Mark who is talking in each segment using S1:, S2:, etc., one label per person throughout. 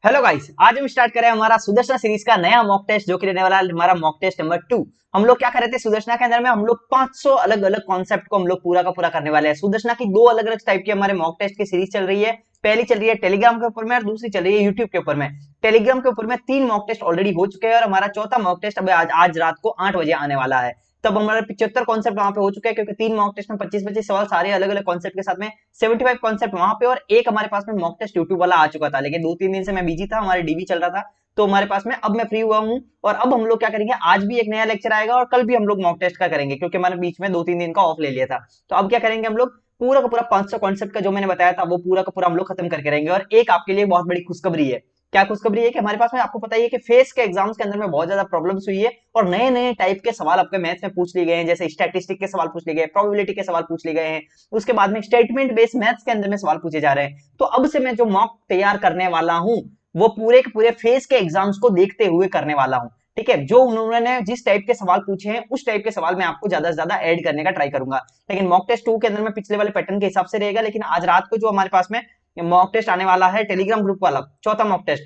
S1: Hello guys, आज हम start करें हमारा सुदर्शना सीरीज का नया मॉक टेस्ट जो कि रहने वाला है हमारा मॉक टेस्ट नंबर 2। हम लोग क्या कर रहे थे सुदर्शना के अंदर में हम लोग 500 अलग अलग कॉन्सेप्ट को हम लोग पूरा का पूरा करने वाले हैं। सुदर्शना की दो अलग अलग टाइप की हमारे मॉक टेस्ट की सीरीज चल रही है। पहली चल रही है टेलीग्राम के ऊपर में और दूसरी चल रही है यूट्यूब के ऊपर में। टेलीग्राम के ऊपर में 3 मॉक टेस्ट ऑलरेडी हो चुके हैं और हमारा चौथा मॉक टेस्ट अब आज रात को 8 बजे आने वाला है। तब हमारे 75 कॉन्सेप्ट वहां पे हो चुके हैं क्योंकि 3 मॉक टेस्ट में 25-25 सवाल सारे अलग अलग कॉन्सेप्ट के साथ में 75 कॉन्सेप्ट वहां पे और एक हमारे पास में मॉक टेस्ट यूट्यूब वाला आ चुका था। लेकिन 2-3 दिन से मैं बिजी था, हमारे डीवी चल रहा था, तो हमारे पास में अब मैं फ्री हुआ हूं। और अब हम लोग क्या करेंगे, आज भी एक नया लेक्चर आएगा और कल भी हम लोग मॉक टेस्ट का करेंगे क्योंकि हमारे बीच में 2-3 दिन का ऑफ ले लिया था। तो अब क्या करेंगे, हम लोग पूरा का पूरा 500 कॉन्सेप्ट का जो मैंने बताया था वो पूरा का पूरा हम लोग खत्म करके रहेंगे। और एक आपके लिए बहुत बड़ी खुशखबरी है। क्या खुशखबरी है कि हमारे पास में आपको पता ही है कि फेस के एग्जाम्स के अंदर में बहुत ज्यादा प्रॉब्लम्स हुई है और नए नए टाइप के सवाल आपके मैथ्स में पूछ लिए गए हैं। जैसे स्टैटिस्टिक के सवाल पूछ लिए गए, प्रोबेबिलिटी के सवाल पूछ लिए गए हैं, उसके बाद में स्टेटमेंट बेस्ड मैथ्स के अंदर में सवाल पूछे जा रहे हैं। तो अब से मैं जो मॉक तैयार करने वाला हूं वो पूरे के पूरे फेस के एग्जाम्स को देखते हुए करने वाला हूं। ठीक है, जो उन्होंने जिस टाइप के सवाल पूछे हैं उस टाइप के सवाल मैं आपको ज्यादा से ज्यादा ऐड करने का ट्राई करूंगा। लेकिन मॉक टेस्ट 2 के अंदर में पिछले वाले पैटर्न के हिसाब से रहेगा। लेकिन आज रात को जो हमारे पास में मॉक टेस्ट आने वाला है टेलीग्राम ग्रुप वाला चौथा मॉक टेस्ट,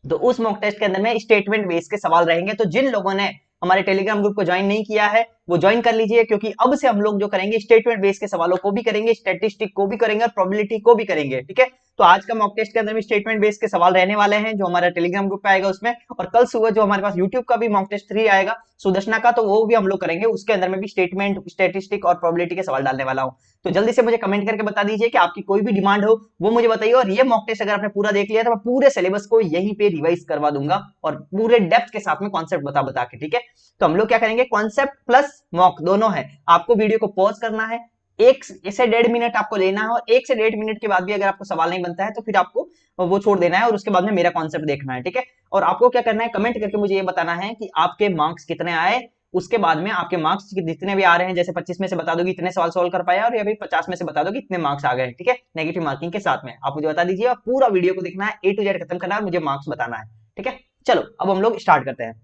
S1: तो उस मॉक टेस्ट के अंदर में स्टेटमेंट बेस्ड के सवाल रहेंगे। तो जिन लोगों ने हमारे टेलीग्राम ग्रुप को ज्वाइन नहीं किया है वो ज्वाइन कर लीजिए, क्योंकि अब से हम लोग जो करेंगे स्टेटमेंट बेस्ड के सवालों को भी करेंगे, स्टैटिस्टिक को भी करेंगे और प्रोबेबिलिटी को भी करेंगे। ठीक है, तो आज का मॉक टेस्ट के अंदर भी स्टेटमेंट बेस्ड के सवाल रहने वाले हैं जो हमारा टेलीग्राम ग्रुप पे आएगा उसमें। और कल सुबह जो हमारे पास यूट्यूब का भी मॉक टेस्ट 3 आएगा सुदर्शना का, तो वो भी हम लोग करेंगे, उसके अंदर में भी स्टेटमेंट, स्टैटिस्टिक और प्रोबेबिलिटी के सवाल डालने वाला हूं। तो जल्दी से मुझे कमेंट करके बता दीजिए कि आपकी कोई भी डिमांड हो वो मुझे बताइए। और ये मॉक टेस्ट अगर आपने पूरा देख लिया तो मैं पूरे सिलेबस को यहीं पे रिवाइज करवा दूंगा और पूरे डेप्थ के साथ में कॉन्सेप्ट बता बता के। ठीक है, तो हम लोग क्या करेंगे, कॉन्सेप्ट प्लस मॉक दोनों है। आपको वीडियो को पॉज करना है, 1 से 1.5 मिनट आपको लेना है और 1 से 1.5 मिनट के बाद भी अगर आपको सवाल नहीं बनता है तो फिर आपको वो छोड़ देना है और उसके बाद में मेरा कॉन्सेप्ट देखना है। ठीक है, और आपको क्या करना है, कमेंट करके मुझे ये बताना है कि आपके मार्क्स कितने आए। उसके बाद में आपके मार्क्स जितने भी आ रहे हैं, जैसे 25 में से बता दो कि इतने सवाल सॉल्व कर पाया और या फिर 50 में से बता दो कि इतने मार्क्स आ गए। ठीक है, नेगेटिव मार्किंग के साथ में आप मुझे बता दीजिए और पूरा वीडियो को देखना है, A to Z खत्म करना है, मुझे मार्क्स बताना है। ठीक है, चलो अब हम लोग स्टार्ट करते हैं।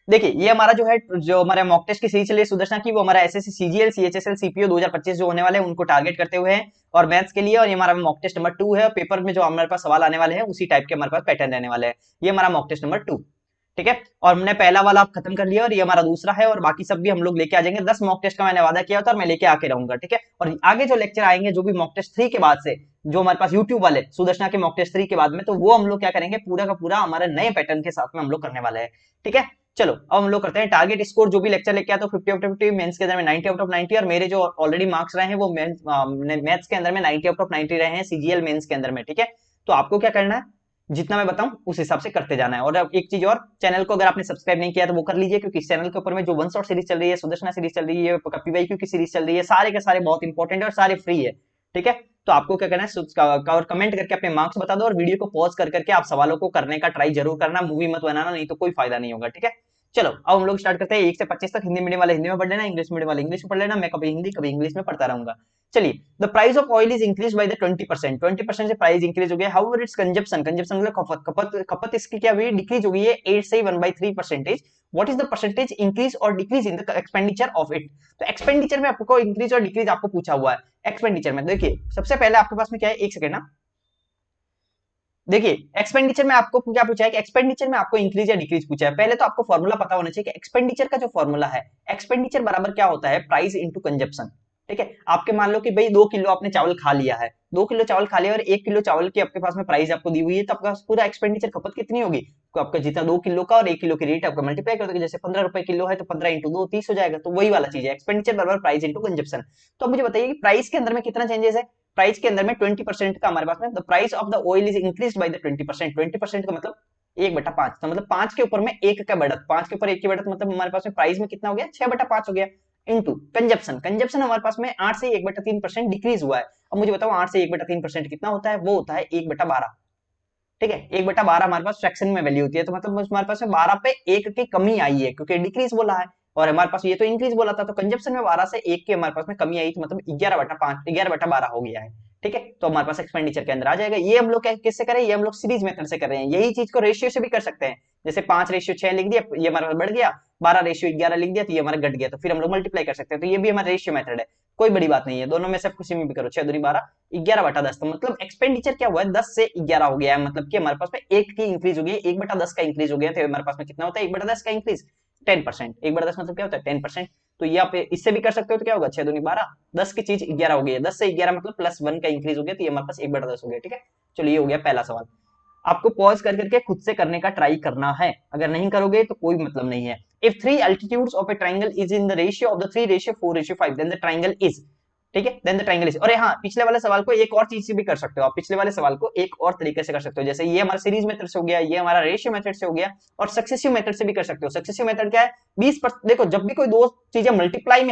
S1: देखिए ये हमारा जो है, जो हमारे मॉक टेस्ट की सीरीज चलिए सुदर्शना की, वो हमारा एसएससी सीजीएल सीएचएसएल सीपीओ 2025 जो होने वाले हैं उनको टारगेट करते हुए हैं और मैथ्स के लिए। और ये हमारा मॉक टेस्ट नंबर 2 है। पेपर में जो हमारे पास सवाल आने वाले हैं उसी टाइप के हमारे पास पैटर्न रहने वाले हैं। ये हमारा मॉक टेस्ट नंबर 2। ठीक है, और हमने पहला वाला आप खत्म कर लिया और ये हमारा दूसरा है और बाकी सब भी हम लोग लेके आ जाएंगे। 10 मॉक टेस्ट का मैंने वादा किया था और मैं लेके आके रहूंगा। ठीक है, और आगे जो लेक्चर आएंगे जो भी मॉक टेस्ट 3 के बाद से, जो हमारे पास यूट्यूब वाले सुदर्शना के मॉक टेस्ट 3 के बाद में, तो वो हम लोग क्या करेंगे, पूरा का पूरा हमारे नए पैटर्न के साथ में हम लोग करने वाले हैं। ठीक है, चलो अब हम लोग करते हैं टारगेट स्कोर। जो भी लेक्चर लेके आया तो 50 आउट ऑफ 50, मेंस के अंदर में 90 आउट ऑफ 90 और मेरे जो ऑलरेडी मार्क्स रहे हैं वो मैथ्स के अंदर में 90 आउट ऑफ 90 रहे हैं सीजीएल मेंस के अंदर में। ठीक है, तो आपको क्या करना है, जितना मैं बताऊं उस हिसाब से करते जाना है। और एक चीज और, चैनल को अगर आपने सब्सक्राइब नहीं किया तो वो कर लीजिए, क्योंकि इस चैनल के ऊपर में जो वन शॉट सीरीज चल रही है, सुदर्शना सीरीज चल रही है, पीवाईक्यू की सीरीज चल रही है, सारे के सारे बहुत इंपॉर्टेंट है और सारे फ्री है। ठीक है, तो आपको क्या करना है, और कमेंट करके अपने मार्क्स बता दो और वीडियो को पॉज कर करके आप सवालों को करने का ट्राई जरूर करना, मूवी मत बनाना, नहीं तो कोई फायदा नहीं होगा। ठीक है, चलो अब हम लोग स्टार्ट करते हैं। 1 से 25 तक हिंदी मीडियम वाले हिंदी में पढ़ लेना, इंग्लिश मीडियम वाले इंग्लिश में पढ़ लेना। मैं कभी हिंदी कभी इंग्लिश में पढ़ता रहूंगा। चलिए, the price of oil is increase by the 20%, 20% से प्राइस इंक्रीज हो गया। हाउएवर इट्स कंजप्शन, कंजप्शन मतलब खपत, खपत इसकी क्या हुई, डिक्रीज हो गई है 8 से 1/3%। What is the percentage increase और decrease in the expenditure of it. तो एक्सपेंडिचर में आपको इंक्रीज और डिक्रीज आपको पूछा हुआ है। एक्सपेंडिचर में देखिए सबसे पहले आपके पास में क्या है, एक सेकंड ना, देखिए एक्सपेंडिचर में आपको क्या पूछा है कि एक्सपेंडिचर में आपको इंक्रीज या डिक्रीज पूछा है। पहले तो आपको फॉर्मूला पता होना चाहिए कि एक्सपेंडिचर का जो फॉर्मूला है, एक्सपेंडिचर बराबर क्या होता है, प्राइस इनटू कंजप्शन। ठीक है, आपके मान लो कि भाई 2 किलो आपने चावल खा लिया है, 2 किलो चावल खा लिया और 1 किलो चावल की आपके पास में प्राइस आपको दी हुई है, तो आपका पूरा एक्सपेंडिचर खपत कितनी होगी, तो आपका जितना 2 किलो का और 1 किलो की रेट आपका मल्टीप्लाई कर दोगे। जैसे 15 रुपए किलो है तो 15 इंटू 2 30 हो जाएगा। तो वही वाला चीज है, एक्सपेंडिचर बराबर प्राइस इंटू कंजप्शन। तो अब मुझे बताइए कि प्राइस के अंदर में कितना चेंजेस है। प्राइस के अंदर में 20% का हमारे पास में, the price of the oil is increase by the 20%। 20% का मतलब 1/5, तो मतलब 5 के ऊपर में 1 का बढ़त, 5 के ऊपर 1 की बढ़त, मतलब हमारे पास में प्राइस में कितना हो गया, 6/5 हो गया। इनटू कंजप्शन, कंजप्शन हमारे पास में 8 से 1/3% डिक्रीज हुआ है। अब मुझे बताओ 8 से 1/3% कितना होता है, वो होता है 1/12। ठीक है, 1/12 हमारे पास फ्रैक्शन में वैल्यू होती है, तो मतलब हमारे पास में 12 पे 1 की कमी आई है क्योंकि डिक्रीज बोला है और हमारे पास ये तो इंक्रीज बोला था। तो कंजप्शन में 12 से 1 की हमारे पास में कमी आई, तो मतलब 11/5, 11/12 हो गया है। ठीक है, तो हमारे पास एक्सपेंडिचर के अंदर आ जाएगा। ये हम लोग किससे करें, ये हम लोग सीरीज मेथड से कर रहे हैं। यही चीज को रेशियो से भी कर सकते हैं, जैसे 5/6 लिख दिया, ये हमारा बढ़ गया, 12/11 लिख दिया तो ये हमारा घट गया, तो फिर हम लोग मल्टीप्लाई कर सकते हैं। तो ये भी हमारा रेशियो मेथड है। कोई बड़ी बात नहीं है, दोनों में से किसी में भी करो। 6 दूनी 12, 11/10। तो मतलब एक्सपेंडिचर क्या हुआ है, 10 से 11 हो गया है, मतलब कि हमारे पास में 1 की इंक्रीज हो गई है, 1/10 का इंक्रीज हो गया। तो हमारे पास में कितना होता है 1/10 का इंक्रीज, 10%। 1/10 मतलब क्या होता है 10%। तो ये आप इससे भी कर सकते हो, तो क्या होगा 6 दूनी 12, 10 की चीज 11 हो गई है, 10 से 11 मतलब +1 का इंक्रीज हो गया, तो ये हमारे पास 1/10 हो गया। ठीक है, चलो ये हो गया पहला सवाल। आपको पॉज कर करके खुद से करने का ट्राई करना है, अगर नहीं करोगे तो कोई मतलब नहीं है। If 3 altitudes of a triangle is in the ratio of the 3:4:5 then the triangle is, ठीक है, देन द ट्रायंगल इज। और हाँ, पिछले वाले सवाल को एक और चीज से भी कर सकते हो आप, पिछले वाले सवाल को एक और तरीके से कर सकते हो, जैसे ये हमारा सीरीज मेथड से हो गया, ये हमारा रेशियो मेथड से हो गया, और सक्सेसिव मेथड से भी कर सकते हो। सक्सेसिव मेथड क्या है, 20%। देखो जब भी कोई दो चीजें मल्टीप्लाई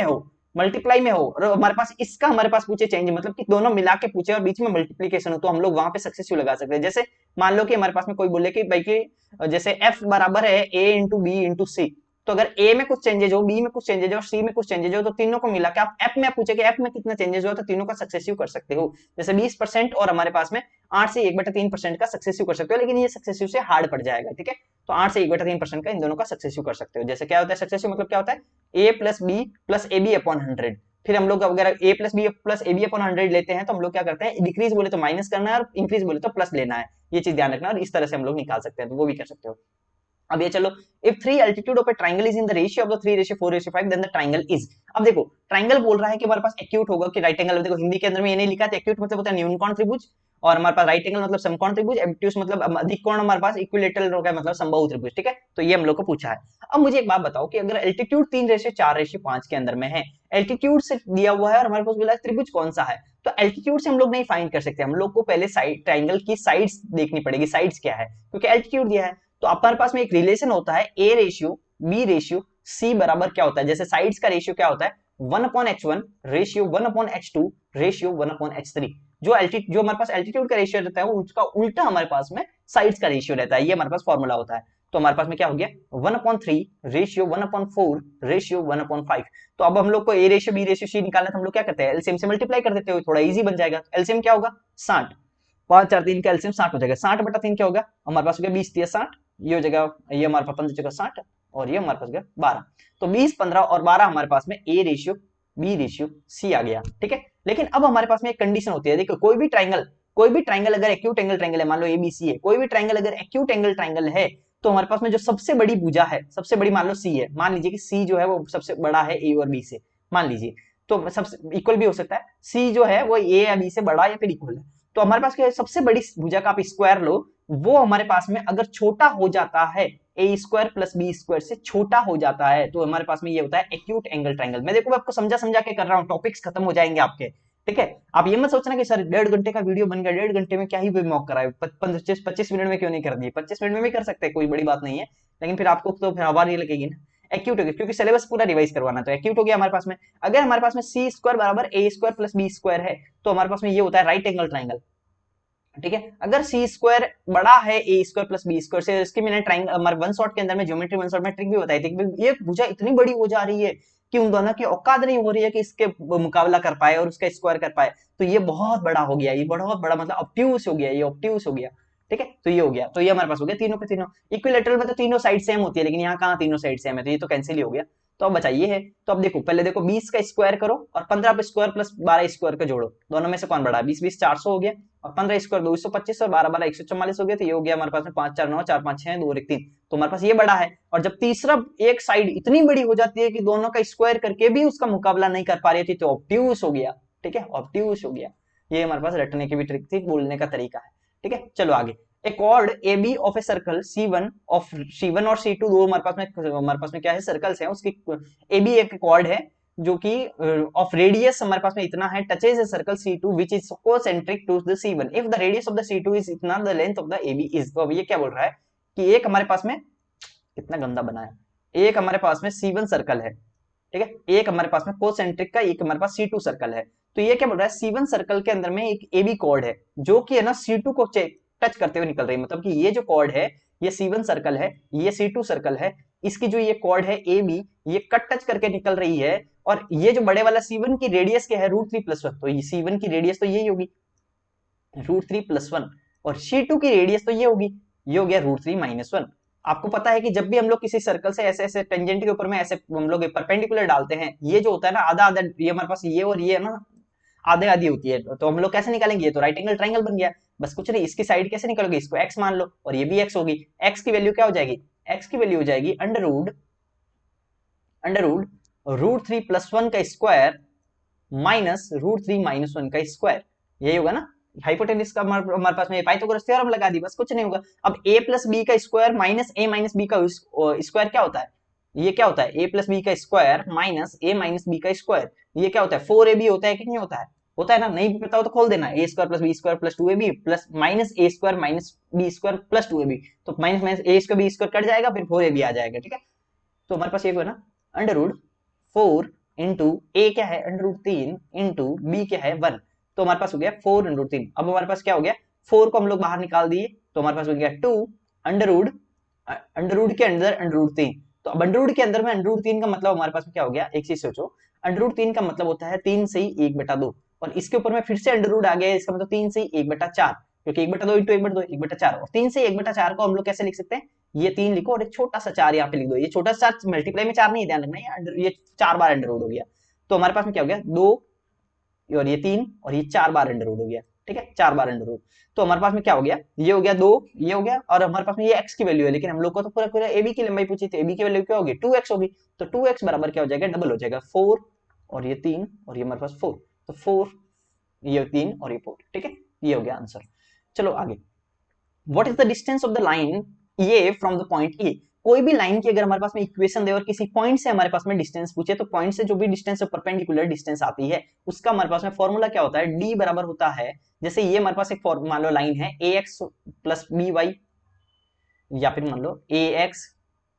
S1: में हो और हमारे पास इसका हमारे पास पूछे चेंज, मतलब कि दोनों मिला के पूछे और बीच में मल्टीप्लीकेशन हो, तो हम लोग वहां पे सक्सेसिव लगा सकते हैं। जैसे मान लो कि हमारे पास में कोई बोले कि भाई कि जैसे f बराबर है a इंटू बी इंटू सी, तो अगर ए में कुछ चेंजेज हो, बी में कुछ चेंजेज हो और सी में कुछ चेंजेज हो, तो तीनों को मिला के आप एफ में पूछे कि एफ में कितना चेंजेस हुआ, तो तीनों का सक्सेसिव कर सकते हो। जैसे 20% और हमारे पास में 8 से 1/3% का सक्सेसिव कर सकते हो, लेकिन ये सक्सेसिव से हार्ड पड़ जाएगा। ठीक है, तो 8 से 1/3% का इन दोनों का सक्सेसिव कर सकते हो। जैसे क्या होता है सक्सेसिव, मतलब क्या होता है A plus B plus A B upon 100। फिर हम लोग अगर a plus B plus A B upon 100 लेते हैं, तो हम लोग क्या करते हैं, डिक्रीज बोले तो माइनस करना है और इंक्रीज बोले तो प्लस लेना है। ये चीज ध्यान रखना, और इस तरह से हम लोग निकाल सकते हैं, तो वो भी कर सकते हो। अब ये चलो, if 3 altitude of a triangle is in the ratio of the 3:4:5 then the triangle is। अब देखो ट्राइंगल बोल रहा है कि हमारे पास एक्यूट होगा कि राइट एंगल। देखो हिंदी के अंदर में ये नहीं लिखा है, एक्यूट मतलब होता है न्यूनकोण त्रिभुज, और हमारे पास राइट एंगल मतलब समकोण त्रिभुज, एब्ट्यूस मतलब अधिक कोण हमारे पास, इक्विलेटरल हो गया मतलब समबाहु त्रिभुज। ठीक है, तो ये हम लोग को पूछा है। अब मुझे एक बात बताओ कि अगर एल्टीट्यूड 3:4:5 के अंदर में है, एल्टीट्यूड से दिया हुआ है और हमारे पास बोला है त्रिभुज कौन सा है, तो एल्टीट्यूड से हम लोग नहीं फाइंड कर सकते, हम लोग को पहले साइड ट्राइंगल की साइड्स देखनी पड़ेगी, साइड्स क्या है, क्योंकि एल्टीट्यूड दिया है। तो हमारे पास में एक रिलेशन होता है A ratio B ratio C बराबर क्या होता है, जैसे साइड्स का रेशियो क्या होता है 1/h1 ratio 1/h2 ratio 1/h3। जो हमारे पास एल्टीट्यूड का रेशियो रहता है उसका उल्टा हमारे पास में साइड्स का रेशियो रहता है, ये हमारे पास फॉर्मूला होता है। तो हमारे पास में क्या हो गया 1/3 रेशियो 1/4 रेशियो 1/5। तो अब हम लोग को A ratio B ratio C निकालना, तो हम लोग क्या करते हैं एलसीएम से मल्टीप्लाई कर देते हो, थोड़ा इजी बन जाएगा। एलसीएम क्या होगा 60, 5 4 3 का एलसीएम 60 हो जाएगा। 60/3 क्या होगा हमारे पास हो गया 20 3 60, ये हो जाएगा, ये हमारे पास 15 जगह 60 और ये हमारे पास गया 12। तो 20 15 और 12 हमारे पास में A ratio B ratio C आ गया। ठीक है, लेकिन अब हमारे पास में एक कंडीशन होती है, देखो कोई भी ट्राइंगल अगर एक्यूट एंगल ट्राइंगल है, मान लो एबीसी है, कोई भी ट्राइंगल अगर एक्यूट एंगल ट्राइंगल है, तो हमारे पास में जो सबसे बड़ी भुजा है, सबसे बड़ी मान लो सी है, मान लीजिए कि सी जो है वो सबसे बड़ा है ए और बी से, मान लीजिए, तो सबसे इक्वल भी हो सकता है, सी जो है वो ए या बी से बड़ा या फिर इक्वल है। तो हमारे पास क्या है सबसे बड़ी भुजा का आप स्क्वायर लो, वो हमारे पास में अगर छोटा हो जाता है ए स्क्वायर प्लस बी स्क्वायर से छोटा हो जाता है, तो हमारे पास में ये होता है एक्यूट एंगल ट्राइंगल। मैं देखो आपको समझा समझा के कर रहा हूँ, टॉपिक्स खत्म हो जाएंगे आपके। ठीक है, आप ये मत सोचना कि सर 1.5 घंटे का वीडियो बन गया, 1.5 घंटे में क्या ही मॉक कराए, 25 मिनट में क्यों नहीं कर दिए, 25 मिनट में भी कर सकते हैं, कोई बड़ी बात नहीं है, लेकिन फिर आपको तो फिर हवा नहीं लगेगी ना। एक्यूट हो गया क्योंकि सिलेबस पूरा रिवाइज करवाना, तो एक्यूट हो गया हमारे पास में। अगर हमारे पास में सी स्क्वायर बराबर ए स्क्वायर प्लस बी स्क्वायर है, तो हमारे पास में ये होता है राइट एंगल ट्राइंगल। ठीक है, अगर सी स्क्वायर बड़ा है ए स्क्वायर प्लस बी स्क्वायर से, इसकी मैंने ट्राइंगल हमारे वन शॉट के अंदर में ज्योमेट्री वन शॉट में ट्रिक भी बताई थी कि ये भुजा इतनी बड़ी हो जा रही है कि उन दोनों की औकात नहीं हो रही है कि इसके मुकाबला कर पाए और उसका स्क्वायर कर पाए, तो ये बहुत बड़ा हो गया, ये बहुत बड़ा मतलब ऑब्ट्यूस हो गया, ये ऑब्ट्यूस हो गया। ठीक है, तो ये हो गया, तो ये हमारे पास हो गया तीनों के तीनों इक्विलेटरल में, तो तीनों साइड सेम होती है, लेकिन यहाँ कहाँ तीनों साइड सेम है, तो ये तो कैंसिल ही हो गया। तो अब बचाइए है, तो अब देखो पहले देखो 20 का स्क्वायर करो और 15 पे स्क्वायर प्लस 12 स्क्वायर का जोड़ो, दोनों में से कौन बड़ा है, 20 20 400 हो गया, और 15 स्क्वायर 225 और 12 12 144 हो गया, तो ये हो गया हमारे पास में 5 4 9 4 5 6 2 1 3, तो हमारे पास ये बड़ा है। और जब तीसरा एक साइड इतनी बड़ी हो जाती है कि दोनों का स्क्वायर करके भी उसका मुकाबला नहीं कर पा रही थी, तो ऑब्ट्यूस हो गया। ठीक है, ऑब्ट्यूस हो गया, ये हमारे पास रटने की भी ट्रिक थी, बोलने का तरीका है। ठीक है, चलो आगे। A chord AB of a circle C1 of C1 और C2 दो हमारे पास में क्या है सर्कल्स हैं, उसकी AB एक कॉर्ड है जो कि ऑफ रेडियस हमारे पास में इतना है, touches a circle C2 which is concentric to the C1 if the radius of the C2 is इतना the length of the AB is। तो अब ये क्या बोल रहा है कि एक हमारे पास में कितना गंदा बनाया, एक हमारे पास में C1 सर्कल है, ठीक है, एक हमारे पास में कोसेंट्रिक का, एक हमारे पास C2 सर्कल है। तो ये क्या बोल रहा है C1 सर्कल के अंदर में एक AB कॉर्ड है जो कि है ना C2 को टच करते हुए निकल रही है, मतलब कि ये जो कॉर्ड है ये C1 सर्कल है, ये C2 सर्कल है, इसकी जो ये कॉर्ड है AB ये कट टच करके निकल रही है, और ये जो बड़े वाला C1 की रेडियस क्या है √3+1, तो ये C1 की रेडियस तो यही होगी √3+1, और C2 की रेडियस तो ये होगी, ये हो गया √3 - 1। आपको पता है कि जब भी हम लोग किसी सर्कल से ऐसे ऐसे टेंजेंट के ऊपर में ऐसे हम लोग परपेंडिकुलर डालते हैं, ये जो होता है ना आधा आधा, ये हमारे पास ये और ये ना आधे आधी होती है, तो हम लोग कैसे निकालेंगे? ये तो राइट एंगल ट्राइंगल बन गया। बस कुछ नहीं, इसकी साइड कैसे निकलोगे? इसको x मान लो और ये भी x होगी। x की वैल्यू क्या हो जाएगी? x की वैल्यू हो जाएगी अंडर रूट 3 + 1 का स्क्वायर माइनस √3 - 1 का स्क्वायर। यही होगा ना हाइपोटेन्यूज का हमारे पास में पाइथागोरस थ्योरम लगा दी, बस कुछ नहीं होगा। अब a + b का स्क्वायर माइनस a - b का स्क्वायर क्या होता है? ये क्या होता है? a + b का स्क्वायर माइनस a - b का स्क्वायर, ये क्या होता है? 4ab होता है कि नहीं होता है? होता है ना? नहीं पता हो तो खोल देना, a² + b² + 2ab plus minus a² - b² + 2ab, तो minus minus a² b² cut जाएगा, फिर 4ab आ जाएगा। ठीक है, तो हमारे पास ये हुआ ना अंडर रूट 4 इंटू ए क्या है अंडर रूट 3 इंटू बी क्या है 1, तो हमारे पास हो गया 4 × 3। अब हमारे पास क्या हो गया? 4 को हम लोग बाहर निकाल दिए, तो हमारे पास हो गया 2 अंडर रूट के अंदर अंडर रूट 3। तो अब अंडर रूट के अंदर में अंडर रूट 3 का मतलब हमारे पास में क्या हो गया? एक चीज सोचो, अंडर रूट 3 का मतलब होता है 3 से ही 1/2, और इसके ऊपर में फिर से अंडर रूट आ गया, इसका मतलब 3 से ही 1/4, क्योंकि 1/2 इंटू 1/2 1/4, और 3 से 1/4 को हम लोग कैसे लिख सकते हैं? ये 3 लिखो और एक छोटा सा 4 यहाँ पे लिख दो। ये छोटा सा 4 मल्टीप्लाई में 4 नहीं, ध्यान रखना, ये 4 बार अंडर रूट हो गया। तो हमारे पास में क्या हो गया? 2 और ये 3 और ये 4 बार अंडर रूट हो गया। ठीक है, 4 बार अंडर रूट। तो हमारे पास में क्या हो गया? ये हो गया 2, ये हो गया, और हमारे पास में ये x की वैल्यू है, लेकिन हम लोग को तो पूरा पूरा ab की लंबाई पूछी थी। ab की वैल्यू क्या होगी? 2x होगी। तो 2x बराबर क्या हो जाएगा? डबल हो जाएगा 4 और ये 3 और ये हमारे पास 4, तो 4 ये 3 और ये 4। ठीक है, ये हो गया आंसर। चलो आगे, what is the distance of the line A from the point A? कोई भी लाइन की अगर हमारे पास में इक्वेशन दे और किसी पॉइंट से हमारे पास में डिस्टेंस पूछे, तो पॉइंट से जो भी डिस्टेंस परपेंडिकुलर डिस्टेंस आती है, उसका हमारे पास में फॉर्मूला क्या होता है? डी बराबर होता है, जैसे ये हमारे पास एक मान लो लाइन है ax + by, या फिर मान लो ax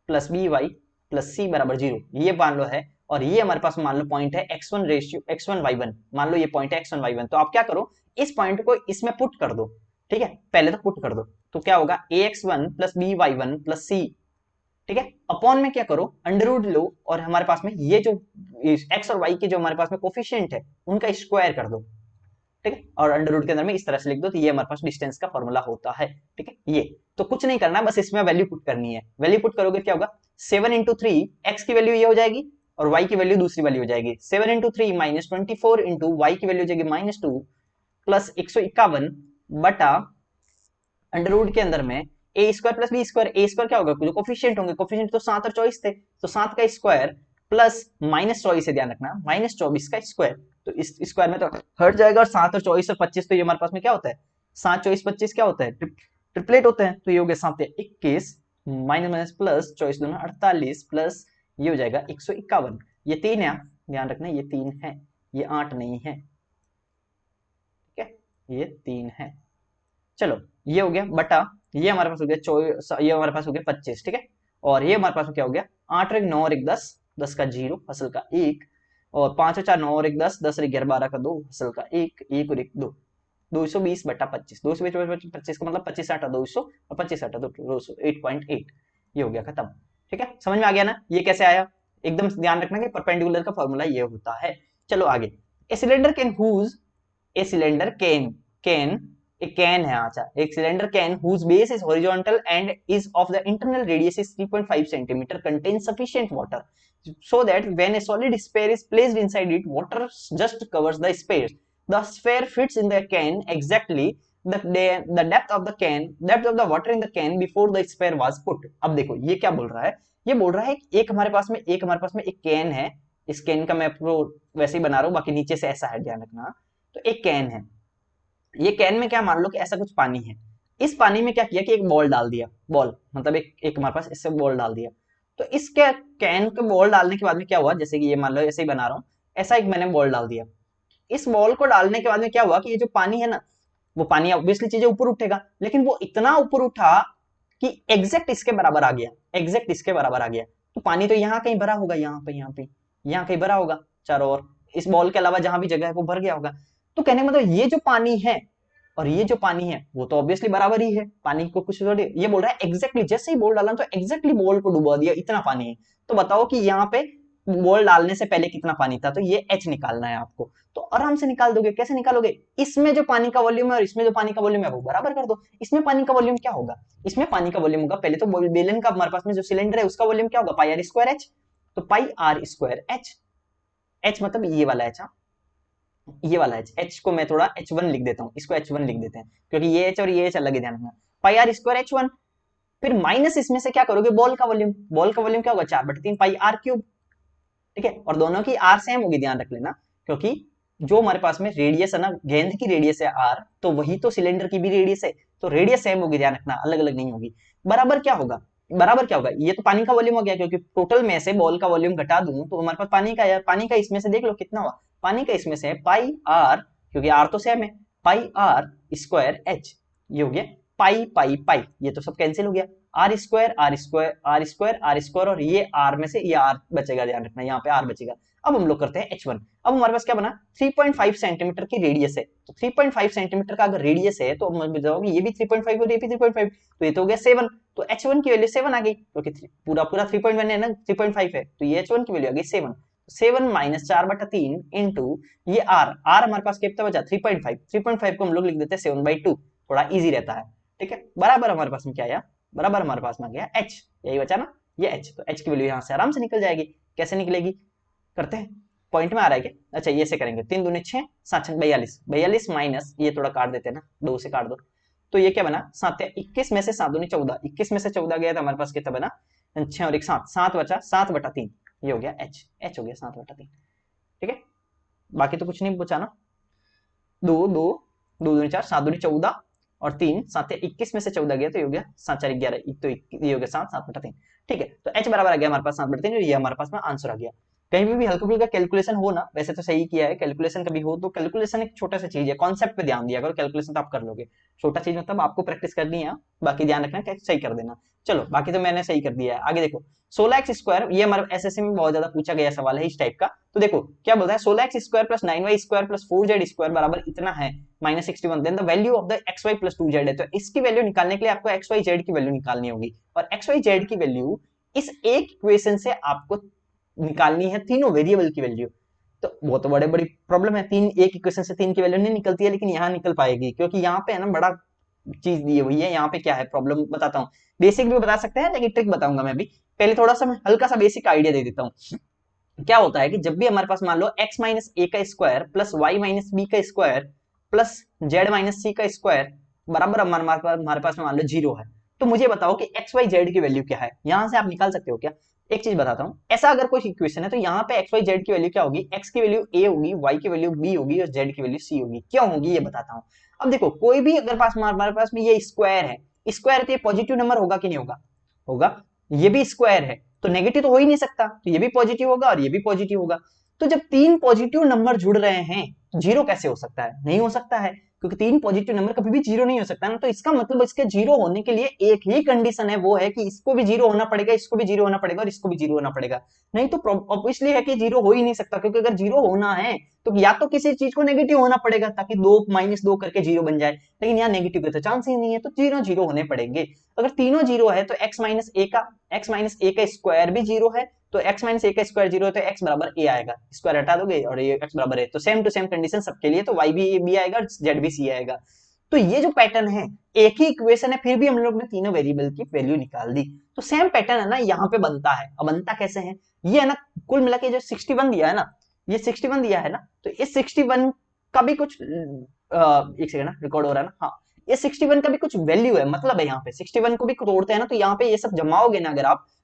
S1: + by + c = 0, ये मान लो है, और ये हमारे पास मान लो पॉइंट है x1y1, मान लो ये पॉइंट है x1y1। तो आप क्या करो, इस पॉइंट को इसमें पुट कर दो। ठीक है, पहले तो पुट कर दो, तो क्या होगा? ax1 + by1 + c। ठीक है, अपॉन में क्या करो? अंडर रूट लो, और हमारे पास में ये जो x और y के जो हमारे पास में कोफिशिएंट है, उनका स्क्वायर कर दो। ठीक है, और अंडर रूट के अंदर में इस तरह से लिख दो, तो ये हमारे पास डिस्टेंस का फॉर्मूला होता है। ठीक है, ये तो कुछ नहीं करना, बस इसमें वैल्यू पुट करनी है। वैल्यू पुट करोगे क्या होगा? 7 × 3, x की वैल्यू ये हो जाएगी और y की वैल्यू दूसरी वैल्यू हो जाएगी। 7 × 3 - 24 इंटू y की वैल्यू हो जाएगी -2 प्लस 151 बटा अंडर रूट के अंदर में a² + b²। a² क्या होगा? जो कोफिशिएंट होंगे, कोफिशिएंट तो 7 और 24 थे, तो 7 का स्क्वायर प्लस -24 है, ध्यान रखना -24 का स्क्वायर, तो इस स्क्वायर में तो हट जाएगा, और 7 और 24 और 25, तो ये हमारे पास में क्या होता है? 7 24 25 क्या होता है? ट्रिपलेट होते हैं, तो ये हो गया 7 × 21 माइनस माइनस प्लस 24 दूना 48 प्लस ये हो जाएगा 151। ये 3 है, ध्यान रखना ये 3 है, ये 8 नहीं है। ठीक है, ये 3 है। चलो ये हो गया बटा, ये हमारे पास हो गया 24, ये हमारे पास हो गया 25। ठीक है, और ये हमारे पास क्या हो गया? 8 और 1 9 और 1 10, 10 का 0 असल का 1, और 5 और 4 9 और 1 10, 10 और 1 11 12 का 2 असल का 1, 1 और 1 2, 220 बटा 25, 220 बटा 25 का मतलब 25 8 200 और 25 8 200, 8.8। ये हो गया खत्म। ठीक है, समझ में आ गया ना ये कैसे आया? एकदम ध्यान रखना कि परपेंडिकुलर का फॉर्मूला ये होता है। चलो आगे, a cylinder can whose a cylinder can a can है, अच्छा, एक cylinder can whose base is horizontal and is of the internal radius is 3.5 centimeter contains sufficient water so that when a solid sphere is placed inside it, water just covers the sphere. The sphere fits in the can exactly the depth of the water in the can before the sphere was put. अब देखो ये क्या बोल रहा है? ये बोल रहा है एक हमारे पास में एक कैन है, इस कैन का मैं आपको वैसे ही बना रहा हूँ, बाकी नीचे से ऐसा है, ध्यान रखना। तो एक कैन है, ये कैन में क्या मान लो कि ऐसा कुछ पानी है, इस पानी में क्या किया कि एक बॉल डाल दिया, बॉल मतलब एक हमारे पास इससे बॉल डाल दिया। तो इसके कैन के बॉल डालने के बाद में क्या हुआ, जैसे कि ये मान लो ऐसे ही बना रहा हूं, ऐसा एक मैंने बॉल डाल दिया। इस बॉल को डालने के बाद में क्या हुआ कि ये जो पानी है ना, वो पानी ऑब्वियसली चीजें ऊपर उठेगा, लेकिन वो इतना ऊपर उठा कि एग्जैक्ट इसके बराबर आ गया, एग्जैक्ट इसके बराबर आ गया। तो पानी तो यहाँ कहीं भरा होगा, यहाँ कहीं भरा होगा चारों ओर, इस बॉल के अलावा जहां भी जगह है वो भर गया होगा। तो कहने का मतलब ये जो पानी है और ये जो पानी है वो तो ऑब्वियसली बराबर ही है, पानी को कुछ थोड़ी, ये बोल रहा है एग्जैक्टली जैसे ही बॉल डाला तो एग्जैक्टली बॉल को डुबा दिया, इतना पानी है। तो बताओ कि यहाँ पे बॉल डालने से पहले कितना पानी था, तो ये h निकालना है आपको। तो आराम से निकाल दोगे। कैसे निकालोगे, इसमें जो पानी का वॉल्यूम है और इसमें जो पानी का वॉल्यूम है वो बराबर कर दो। इसमें पानी का वॉल्यूम क्या होगा, इसमें पानी का वॉल्यूम होगा, पहले तो बेलन का हमारे पास में जो सिलेंडर है उसका वॉल्यूम क्या होगा, पाई आर स्क्वायर एच। तो pi r square h, h मतलब ये वाला एच, ये वाला एच, एच को मैं थोड़ा एच वन लिख देता हूँ, इसको एच वन लिख देते हैं क्योंकि ये एच और ये एच अलग है, ध्यान रखना। पाई आर स्क्वायर एच वन, फिर माइनस इसमें से क्या करोगे, बॉल का वॉल्यूम, बॉल का वॉल्यूम क्या होगा, 4/3 पाई आर क्यूब। ठीक है, और दोनों की आर सेम होगी, ध्यान रख लेना, क्योंकि जो हमारे पास में रेडियस है ना, गेंद की रेडियस है आर, तो वही तो सिलेंडर की भी रेडियस है, तो रेडियस सेम होगी, ध्यान रखना, अलग अलग नहीं होगी। बराबर क्या होगा, बराबर क्या होगा, ये तो पानी का वॉल्यूम हो गया, क्योंकि टोटल में से बॉल का वॉल्यूम घटा दूं तो हमारे पास पानी का है, पानी का इसमें से देख लो कितना हुआ, पानी का इसमें से पाई आर, क्योंकि आर तो सेम है, पाई आर स्क्वायर एच, ये हो गया पाई पाई पाई, ये तो सब कैंसिल हो गया, r square r square r square r square, और ये आर में से ये आर बचेगा, ध्यान रखना यहाँ पे आर बचेगा। अब हम लोग करते हैं H1। अब हमारे पास क्या बना, 3.5 सेंटीमीटर की रेडियस है, तो 3.5 सेंटीमीटर का अगर रेडियस है तो हम बताओगे ये भी 3.5 और ये भी 3.5, तो ये तो हो गया 7, तो H1 की वैल्यू 7 आ गई, क्योंकि पूरा पूरा 3.1 है ना, 3.5 है, तो ये H1 की वैल्यू आ गई 7। 7 माइनस 4/3 इंटू ये आर, आर हमारे पास कितना बचा 3.5, 3.5 को हम लोग लिख देते हैं 7/2, थोड़ा इजी रहता है। ठीक है, बराबर हमारे पास में क्या आया, बराबर हमारे पास में गया h, यही बचा ना, ये h, तो h की वैल्यू यहां से आराम से निकल जाएगी। कैसे निकलेगी, करते हैं, पॉइंट में आ रहा है क्या, अच्छा ये से करेंगे, 3 दूनी 6, 7 42, 42 माइनस ये थोड़ा काट देते हैं ना, 2 से काट दो, तो ये क्या बना 7 21 में से 7 दूनी 14, 21 में से 14 गया तो हमारे पास कितना बना 6 और 1 7, 7 बचा 7/3, ये हो गया h, h हो गया 7/3। ठीक है, बाकी तो कुछ नहीं बचा ना, 2 2 2 दूनी 4, 7 दूनी 14 और 3 7 21 में से 14 गया तो ये हो गया 7 4 11, तो ये हो गया 7 7/3। ठीक है, तो h बराबर आ गया हमारे पास 7/3, और ये हमारे पास में आंसर आ गया। कहीं भी हल्का फुल्का कैलकुलेशन हो ना, वैसे तो सही किया है, कैलकुलेशन कभी हो तो कैलकुलेशन एक छोटा सा चीज है, कॉन्सेप्ट पे ध्यान दिया करो, कैलकुलेशन तो आप कर लोगे, छोटा चीज मतलब आपको प्रैक्टिस करनी है, बाकी ध्यान रखना कि सही कर देना। चलो बाकी तो मैंने सही कर दिया है, आगे देखो 16x², ये हमारे एसएससी में बहुत ज्यादा पूछा गया सवाल है इस टाइप का। तो देखो क्या बोलता है, 16x² plus 9y² plus 4z² बराबर इतना है -61, then the value of the xy plus 2z है, तो इसकी वैल्यू निकालने के लिए आपको xy z की वैल्यू निकालनी होगी, और xy z की वैल्यू इस एक इक्वेशन से आपको निकालनी है तीनों वेरिएबल की वैल्यू। तो वो तो बड़ी प्रॉब्लम है, तीन एक इक्वेशन से 3 की वैल्यू नहीं निकलती है, लेकिन यहाँ निकल पाएगी, क्योंकि यहाँ पे है ना बड़ा चीज दी हुई है, यहाँ पे क्या है प्रॉब्लम बताता हूँ, बेसिक भी बता सकते हैं लेकिन ट्रिक बताऊंगा मैं भी, पहले थोड़ा सा मैं हल्का सा बेसिक आइडिया दे देता हूँ। क्या होता है कि जब भी हमारे पास मान लो x माइनस ए का square plus y minus b का square plus z minus c का स्क्वायर बराबर हमारे पास में मान लो 0 है, तो मुझे बताओ कि एक्स वाई जेड की वैल्यू क्या है, यहां से आप निकाल सकते हो क्या। एक चीज बताता हूँ, ऐसा अगर कोई इक्वेशन है तो यहाँ पे एक्स वाई जेड की वैल्यू क्या होगी, एक्स की वैल्यू ए होगी, वाई की वैल्यू बी होगी और जेड की वैल्यू सी होगी, क्यों होगी ये बताता हूँ। अब देखो कोई भी अगर हमारे पास में ये स्क्वायर है, स्क्वायर तो ये पॉजिटिव नंबर होगा कि नहीं होगा, होगा, ये भी स्क्वायर है तो नेगेटिव तो हो ही नहीं सकता, तो ये भी पॉजिटिव होगा और ये भी पॉजिटिव होगा। तो जब 3 पॉजिटिव नंबर जुड़ रहे हैं तो 0 कैसे हो सकता है, नहीं हो सकता है, क्योंकि 3 पॉजिटिव नंबर कभी भी 0 नहीं हो सकता ना, तो इसका मतलब इसके 0 होने के लिए एक ही कंडीशन है, वो है कि इसको भी 0 होना पड़ेगा, इसको भी 0 होना पड़ेगा और इसको भी 0 होना पड़ेगा, नहीं तो ऑब्वियसली है कि 0 हो ही नहीं सकता, क्योंकि अगर 0 होना है तो या तो किसी चीज को नेगेटिव होना पड़ेगा ताकि 2 -2 करके 0 बन जाए, लेकिन यहाँ नेगेटिव का तो चांस ही नहीं है, तो 0 0 होने पड़ेंगे। अगर तीनों 0 है तो x माइनस ए का स्क्वायर भी 0 है, तो x माइनस ए का स्क्वायर 0 है तो x बराबर a आएगा, स्क्वायर हटा दोगे और ये x बराबर है, तो सेम टू सेम कंडीशन सबके लिए, तो y भी a b आएगा और z भी c आएगा। तो ये जो पैटर्न है, एक ही इक्वेशन है फिर भी हम लोग ने तीनों वेरिएबल की वैल्यू निकाल दी, तो सेम पैटर्न है ना यहाँ पे बनता है। अब बनता कैसे है, ये है ना कुल मिला के जो 61 दिया है ना, ये 61 दिया है ना, तो इस 61 का भी कुछ एक सेकंड ना रिकॉर्ड हो रहा है ना, हाँ ये 61 का भी कुछ वैल्यू है, मतलब है यहाँ पे 61 को भी तोड़ते हैं ना, तो यहाँ पे ये सब जमाओगे ना,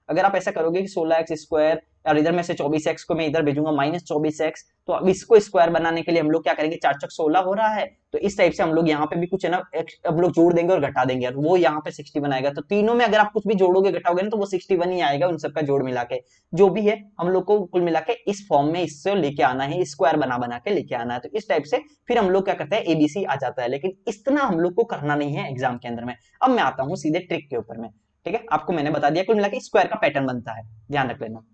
S1: अगर आप ऐसा करोगे कि 16x² और इधर में से 24x को मैं इधर भेजूंगा -24x, तो अब इसको स्क्वायर बनाने के लिए हम लोग क्या करेंगे, 4 × 16 हो रहा है, तो इस टाइप से हम लोग यहाँ पे भी कुछ है ना अब लोग जोड़ देंगे और घटा देंगे, और वो यहाँ पे 61 आएगा। तो तीनों में अगर आप कुछ भी जोड़ोगे घटाओगे ना तो वो 61 ही आएगा, उन सबका जोड़ मिला के जो भी है हम लोग को कुल मिला के इस फॉर्म में इससे लेके आना है, स्क्वायर बना के लेके आना है, तो इस टाइप से फिर हम लोग क्या करते हैं एबीसी आ जाता है, लेकिन इतना हम लोग को करना नहीं है एग्जाम के अंदर में। अब मैं आता हूँ सीधे ट्रिक के ऊपर में, ठीक है, आपको मैंने बता दिया कुल मिला के स्क्वायर का पैटर्न बनता है, ध्यान रख लेना।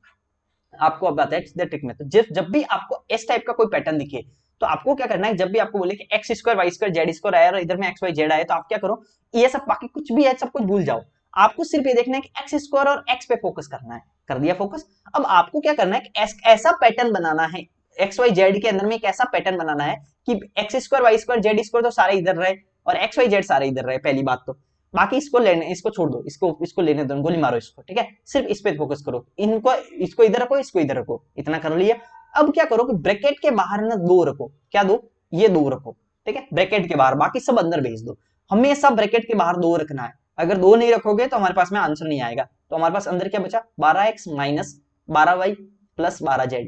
S1: आपको अब आता है ट्रिक में, तो जब भी आपको इस टाइप का कोई पैटर्न दिखे तो आपको क्या करना है, जब भी आपको बोले कि x² y² z² आया और इधर में x y z आया, तो आप क्या करो, ये सब बाकी कुछ भी है सब कुछ भूल जाओ, आपको सिर्फ ये देखना है कि x² और x पे फोकस करना है, कर दिया फोकस। अब आपको क्या करना है कि ऐसा पैटर्न बनाना है एक्स वाई जेड के अंदर में, एक ऐसा पैटर्न बनाना है कि x square y square z square तो सारे इधर रहे और एक्स वाई जेड सारे इधर रहे, पहली बात तो। बाकी इसको लेने, इसको छोड़ दो, इसको लेने दो, गोली मारो इसको, ठीक है, सिर्फ इस पे फोकस करो, इनको इसको इधर रखो, इसको इधर रखो, इतना कर लिया। अब क्या करो कि ब्रैकेट के बाहर ना दो रखो, क्या दो, ये दो रखो, ठीक है, ब्रैकेट के बाहर, बाकी सब अंदर भेज दो। हमेशा ब्रैकेट के बाहर दो रखना है, अगर दो नहीं रखोगे तो हमारे पास में आंसर नहीं आएगा। तो हमारे पास अंदर क्या बचा, 12x minus 12y plus 12z,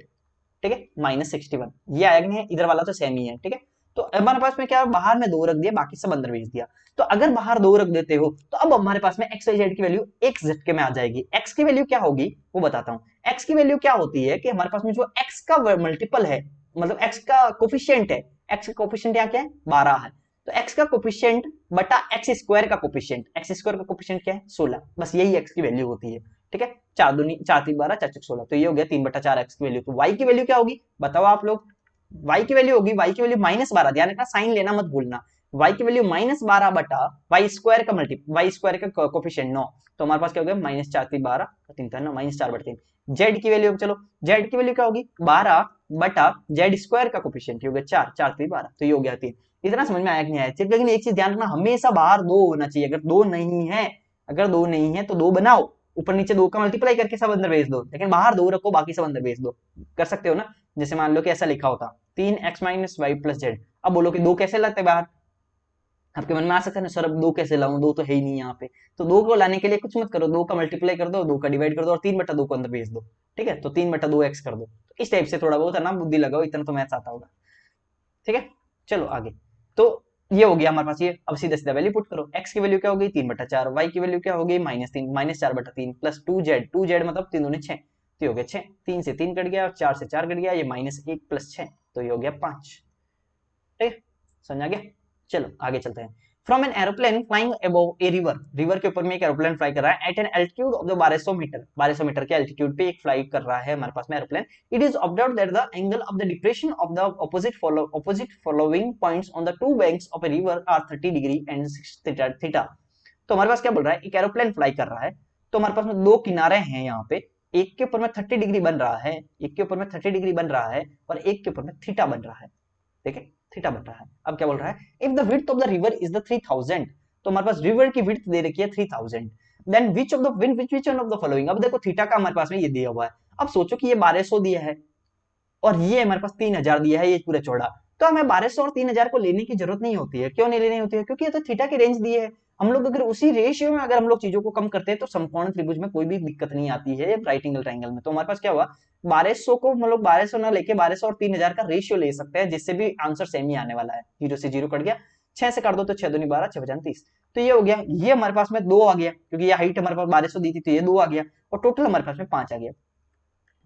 S1: ठीक है, माइनस 61, ये आएगा नहीं, इधर वाला तो सेम ही है, ठीक है। तो हमारे पास में क्या, बाहर में दो रख दिया, बाकी सब अंदर भेज दिया। तो अगर बाहर दो रख देते हो तो अब हमारे पास में एक्स वाई जेड की वैल्यू एक झटके में आ जाएगी। एक्स की वैल्यू क्या होगी वो बताता हूँ। एक्स की वैल्यू क्या होती है कि हमारे पास में जो एक्स का मल्टीपल है, मतलब एक्स का कोफिशिएंट है, एक्स का कोफिशिएंट यहाँ क्या है, 12 है, तो एक्स का कोफिशिएंट बटा एक्स स्क्वायर का कोफिशिएंट, एक्स स्क्वायर का कोफिशिएंट क्या है, 16, बस यही एक्स की वैल्यू होती है, ठीक है। 4 दूनी 4 3 12 4 16, तो ये हो गया 3/4 एक्स की वैल्यू। तो वाई की वैल्यू क्या होगी बताओ आप लोग, वाई की वैल्यू होगी, वाई की वैल्यू -12, ध्यान रखना साइन लेना मत भूलना, वाई की वैल्यू -12 बटा वाई स्क्वायर का वाई स्क्वायर का कोफिशिएंट 9, तो हमारे पास क्या हो गया, -4 3 12 3 था ना, -4/3। जेड की वैल्यू, चलो जेड की वैल्यू क्या होगी, 12 बटा जेड स्क्वायर का कोफिशिएंट हो गया 4 4 3 12, तो ये हो गया 3। इतना समझ में आया कि नहीं आया, लेकिन एक चीज ध्यान रखना, हमेशा बाहर दो होना चाहिए, अगर दो नहीं है, अगर दो नहीं है तो दो बनाओ, ऊपर नीचे दो का मल्टीप्लाई करके सब अंदर भेज दो, लेकिन बाहर दो रखो, बाकी सब अंदर भेज दो, कर सकते हो ना। जैसे मान लो कि ऐसा लिखा होता 3x minus Y plus Z, अब बोलो कि दो कैसे लाते बाहर, आपके मन में आ सकता है ना सर अब दो कैसे लाऊं, दो तो है ही नहीं यहाँ पे। तो दो को लाने के लिए कुछ मत करो, दो का मल्टीप्लाई कर दो, दो का डिवाइड कर दो और 3/2 को अंदर भेज दो, ठीक है, तो 3/2x कर दो। तो इस टाइप से थोड़ा बहुत है ना, बुद्धि लगाओ, इतना तो मैथ्स आता होगा, ठीक है। चलो आगे, तो ये हो गया हमारे पास ये। अब सीधा सीधा वैल्यू पुट करो, x की वैल्यू क्या होगी 3/4, y की वैल्यू क्या होगी -3 -4/3 प्लस 2z मतलब 3 दूनी 6, तो हो गया 6, 3 से 3 कट गया और 4 से 4 कट गया, ये -1 प्लस 6, तो ये हो गया 5, ठीक है, समझ आ गया। चलो आगे चलते हैं। From an aeroplane flying above a river, river के ऊपर में एक एरोप्लेन फ्लाई कर रहा है at an altitude of the 1200 metre, 1200 metre के एल्टीट्यूड पे एक फ्लाई कर रहा है हमारे पास में aeroplane. It is observed that the angle of the depression of the opposite following points on the two banks of a river are 30 degree and 6 theta. तो हमारे पास क्या बोल रहा है, एक एरोप्लेन फ्लाई कर रहा है, तो हमारे पास में दो किनारे हैं यहाँ पे, एक के ऊपर में 30 डिग्री बन रहा है, एक के ऊपर में 30 डिग्री बन रहा है और एक के ऊपर में थीटा बन रहा है, ठीक है, थीटा बन रहा है। अब क्या बोल रहा है, if the width of the river is the 3000, तो हमारे पास रिवर की विड्थ दे रखी है 3000, then which of the which one of the following, अब देखो थीटा का हमारे पास में ये दिया हुआ है, अब सोचो कि ये 1200 दिया है और ये हमारे पास 3000 दिया है, ये पूरा चौड़ा, तो हमें 1200 और 3000 को लेने की जरूरत नहीं होती है। क्यों नहीं लेनी होती है, क्योंकि ये तो थीटा की रेंज दी है। हम लोग अगर उसी रेशियो में अगर हम लोग चीजों को कम करते हैं तो समकोण त्रिभुज में कोई भी दिक्कत नहीं आती है, राइट एंगल ट्राइंगल में। तो हमारे पास क्या हुआ, 1200 को हम लोग 1200 ना लेके 1200 और 3000 का रेशियो ले सकते हैं, जिससे भी आंसर सेम ही आने वाला है। 0 से 0 कट गया, 6 से काट दो तो 6 दूनी 12, 6 बजान 30, तो ये हो गया। ये हमारे पास में 2 आ गया, क्योंकि ये हाइट हमारे पास 1200 दी थी, तो ये 2 आ गया और टोटल हमारे पास में 5 आ गया।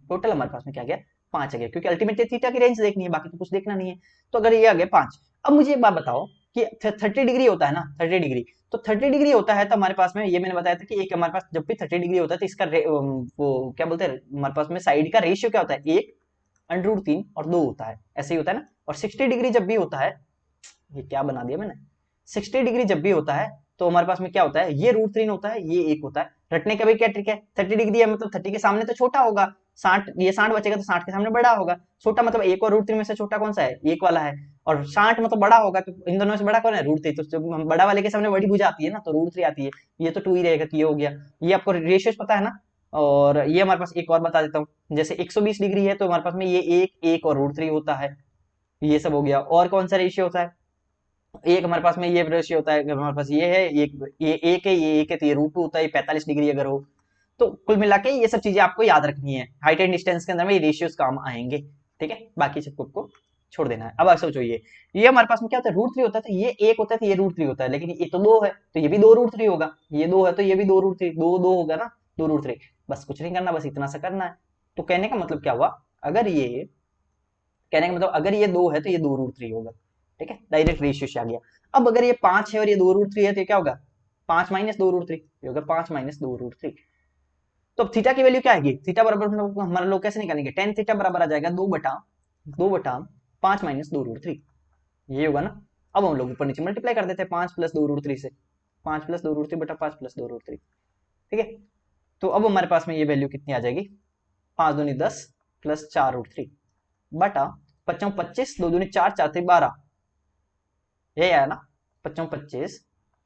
S1: टोटल हमारे पास में क्या गया, 5 आ गया, क्योंकि अल्टीमेटली थीटा की रेंज देखनी है, बाकी तो कुछ देखना नहीं है। तो अगर ये आ गया 5, अब मुझे एक बात बताओ कि 30 डिग्री होता है ना, 30 डिग्री, तो 30 डिग्री होता है तो हमारे पास में ये मैंने बताया था कि एक हमारे पास जब भी 30 डिग्री होता है तो इसका वो क्या बोलते हैं हमारे पास में साइड का रेशियो क्या होता है, 1 √3 और 2 होता है, ऐसे ही होता है ना। और 60 डिग्री जब भी होता है, ये क्या बना दिया मैंने, 60 डिग्री जब भी होता है तो हमारे पास में क्या होता है, ये √3 होता है, ये 1 होता है। रटने का भी क्या ट्रिक है, 30 डिग्री है मतलब 30 के सामने तो छोटा होगा, 60 ये 60 बचेगा तो 60 के सामने बड़ा होगा, छोटा मतलब 1 और √3 में से छोटा कौन सा है, 1 वाला है, और 60 मतलब बड़ा होगा, तो इन दोनों से बड़ा कौन है, √3, तो जब हम बड़ा वाले के सामने बड़ी भुजा आती है ना तो √3 आती है, ये तो 2 ही रहेगा, तो ये हो गया। ये आपको रेशियोस पता है ना। और ये हमारे पास एक और बता देता हूँ, जैसे 120 डिग्री है तो हमारे पास में ये 1 और √3 होता है, ये सब हो गया। और कौन सा रेशियो होता है, एक हमारे पास में ये रेशियो होता है, अगर हमारे पास ये है, ये एक है, ये एक है, तो ये √2 होता है, 45 डिग्री अगर हो। तो कुल मिला के ये सब चीजें आपको याद रखनी है, हाइट एंड डिस्टेंस के अंदर में ये रेशियोस काम आएंगे, ठीक है, बाकी सबको छोड़ देना है। अब आप सोचो, ये हमारे पास में क्या होता है, √3 होता है, तो ये 1 होता है तो ये √3 होता है, लेकिन ये तो 2 है तो ये भी 2 √3 होगा, ये 2 है तो ये भी 2 √3, 2 होगा ना, 2 √3। बस कुछ नहीं करना, बस इतना सा करना है। तो कहने का मतलब क्या हुआ, अगर ये कहने का मतलब अगर ये 2 है तो ये 2 √3 होगा, ठीक है, डायरेक्ट रेशियो से आ गया। अब अगर ये 5 है और ये 2 √3 है तो क्या होगा, 5 - 2 √3, ये होगा 5 - 2 √3। तो अब थीटा की वैल्यू क्या आएगी, थीटा बराबर हमारे लोग कैसे निकालेंगे, टेन थीटा बराबर आ जाएगा 2/5 - 2 √3, ये होगा ना। अब हम लोग ऊपर नीचे मल्टीप्लाई कर देते हैं 5 + 2 √3 से, 5 + 2 √3 बटा 5 + 2 √3, ठीक है। तो अब हमारे पास में ये वैल्यू कितनी आ जाएगी, 5 दूनी 10 प्लस 4√3 बटा 5 25 2 दूनी 4 4 12, ये है ना 5 25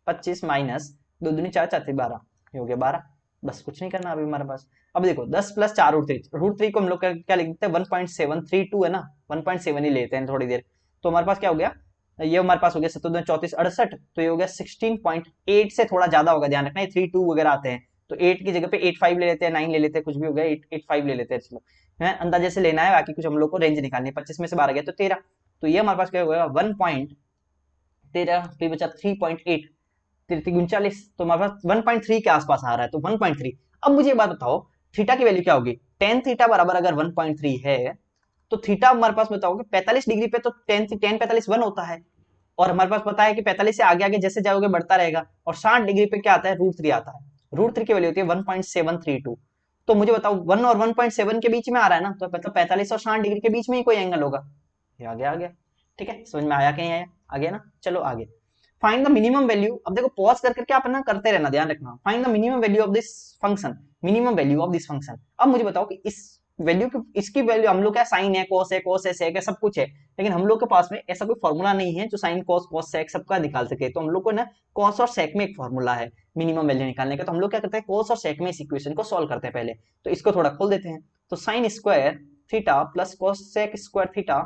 S1: 25 माइनस 2 दूनी 4 4 12, ये हो गया 12। बस कुछ नहीं करना अभी हमारे पास। अब देखो 10 प्लस 4√3 को हम लोग क्या लिखते हैं 1.732 है ना, 1.7 ही लेते हैं थोड़ी देर। तो हमारे पास क्या हो गया, ये हमारे पास हो गया 7 34 68, तो ये हो गया 16.8 से थोड़ा ज्यादा होगा, ध्यान रखना ये 32 वगैरह आते हैं, तो 8 की जगह पे 85 ले लेते हैं, 9 ले लेते हैं, कुछ भी हो गया 85 ले लेते हैं। चलो है अंदाजे से लेना है, बाकी कुछ हम लोग को रेंज निकालनी है। 25 में से 12 गया तो 13, तो ये हमारे पास क्या होगा 1.13 फिर बचा 3.8 39, तो हमारे पास 1.3 के आसपास आ रहा है, तो 1.3। अब मुझे ये बात बताओ थीटा की वैल्यू क्या होगी, टेन थीटा बराबर अगर 1.3 है तो थीटा हमारे पास बताओगे 45 डिग्री पे तो टेन 45 1 होता है, और हमारे पास पता है कि 45 से आगे आगे जैसे जाओगे बढ़ता रहेगा, और 60 डिग्री पे क्या आता है √3 आता है, √3 की वैल्यू होती है 1.732। तो मुझे बताओ 1 और 1.7 के बीच में आ रहा है ना, तो मतलब 45 और 60 डिग्री के बीच में ही कोई एंगल होगा। ये आ गया ठीक है, समझ में आया कि नहीं आया, आ गया ना। चलो आगे, फाइंड द मिनिमम वैल्यू। अब देखो पॉज कर करके आप ना करते रहना, ध्यान रखना। Find the minimum value of this function, minimum value of this function. अब मुझे बताओ कि इस वैल्यू की, इसकी वैल्यू हम लोग क्या साइन है कॉस है कॉस एस है सब कुछ है, लेकिन हम लोग के पास में ऐसा कोई फॉर्मूला नहीं है जो साइन कॉस कॉस सेक सबका निकाल सके। तो हम लोग को ना कॉस और सेक में एक फॉर्मूला है मिनिमम वैल्यू निकालने का, तो हम लोग क्या करते हैं कॉस और सेक में इस इक्वेशन को सॉल्व करते हैं पहले। तो इसको थोड़ा खोल देते हैं, तो sine square theta plus cosec square theta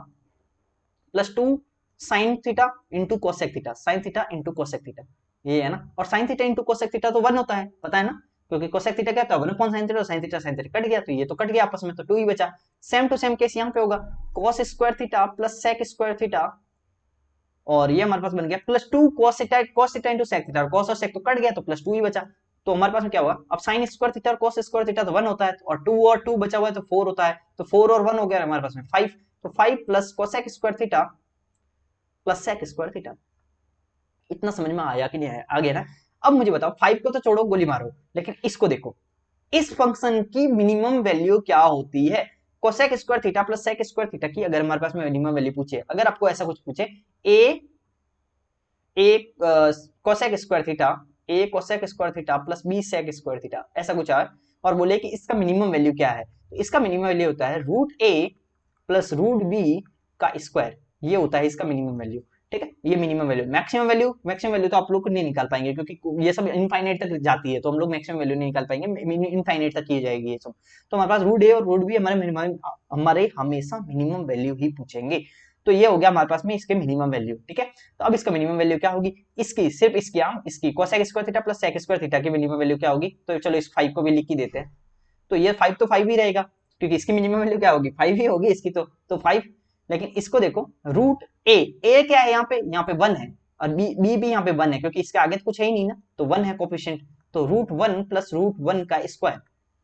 S1: plus 2 sine theta into cosec theta, sine theta into cosec theta, ये है ना। और sine theta into cosec theta तो 1 होता है, पता है ना, क्योंकि कोसेक थीटा क्या होता है 1 upon sine theta, sine theta cut गया, तो ये तो कट गया आपस में, तो 2 ही बचा। सेम टू सेम केस यहाँ पे होगा, cos square theta plus sec square theta, और ये हमारे पास बन गया plus 2 cos theta into sec theta, cos और सेक तो कट गया, तो प्लस 2 ही बचा। तो हमारे पास में क्या हुआ, अब साइन स्क्वायर थीटा और cos स्क्वायर थीटा तो 1 होता है, और 2 और 2 बचा हुआ है तो 4 होता है, तो 4 और 1 हो गया हमारे पास में 5, तो 5 plus cosec square theta plus sec square theta. इतना समझ में आया कि नहीं आया, आ गया ना। अब मुझे बताओ 5 को तो छोड़ो गोली मारो, लेकिन इसको देखो, इस फंक्शन की मिनिमम वैल्यू क्या होती है। Cosec square theta plus sec square theta की अगर हमारे पास में मिनिमम वैल्यू पूछे, अगर आपको ऐसा कुछ पूछे A cosec square theta, A cosec square theta plus B sec square theta, ऐसा कुछ है, और बोले कि इसका मिनिमम वैल्यू क्या है, तो इसका मिनिमम वैल्यू होता है √a प्लस √b का स्क्वायर, ये होता है इसका मिनिमम वैल्यू। ठीक है, ये मिनिमम वैल्यू। मैक्सिमम वैल्यू तो आप लोग नहीं निकाल पाएंगे, क्योंकि ये सब इनफाइनाइट तक जाती है, तो हम लोग मैक्सिमम वैल्यू नहीं निकाल पाएंगे, इनफाइनाइट तक की जाएगी ये सब। तो हमारे पास √a और √b हमारे हमेशा मिनिमम वैल्यू ही पूछेंगे। तो ये हो गया हमारे पास में इसके मिनिमम वैल्यू। ठीक है, तो अब इसका मिनिमम वैल्यू क्या होगी, इसकी सिर्फ इसकी cosec square theta plus sec square theta की मिनिमम वैल्यू क्या होगी, तो चलो इस 5 को भी लिख ही देते हैं। तो ये 5 तो 5 ही रहेगा, क्योंकि इसकी मिनिमम वैल्यू क्या होगी 5 ही होगी इसकी, तो 5। लेकिन इसको देखो √a क्या है, यहाँ पे 1 है, और b भी यहाँ पे 1 है, क्योंकि इसके आगे तो कुछ है ही नहीं ना, तो 1 है कोफिशिएंट, तो √1 प्लस √1 का स्क्वायर,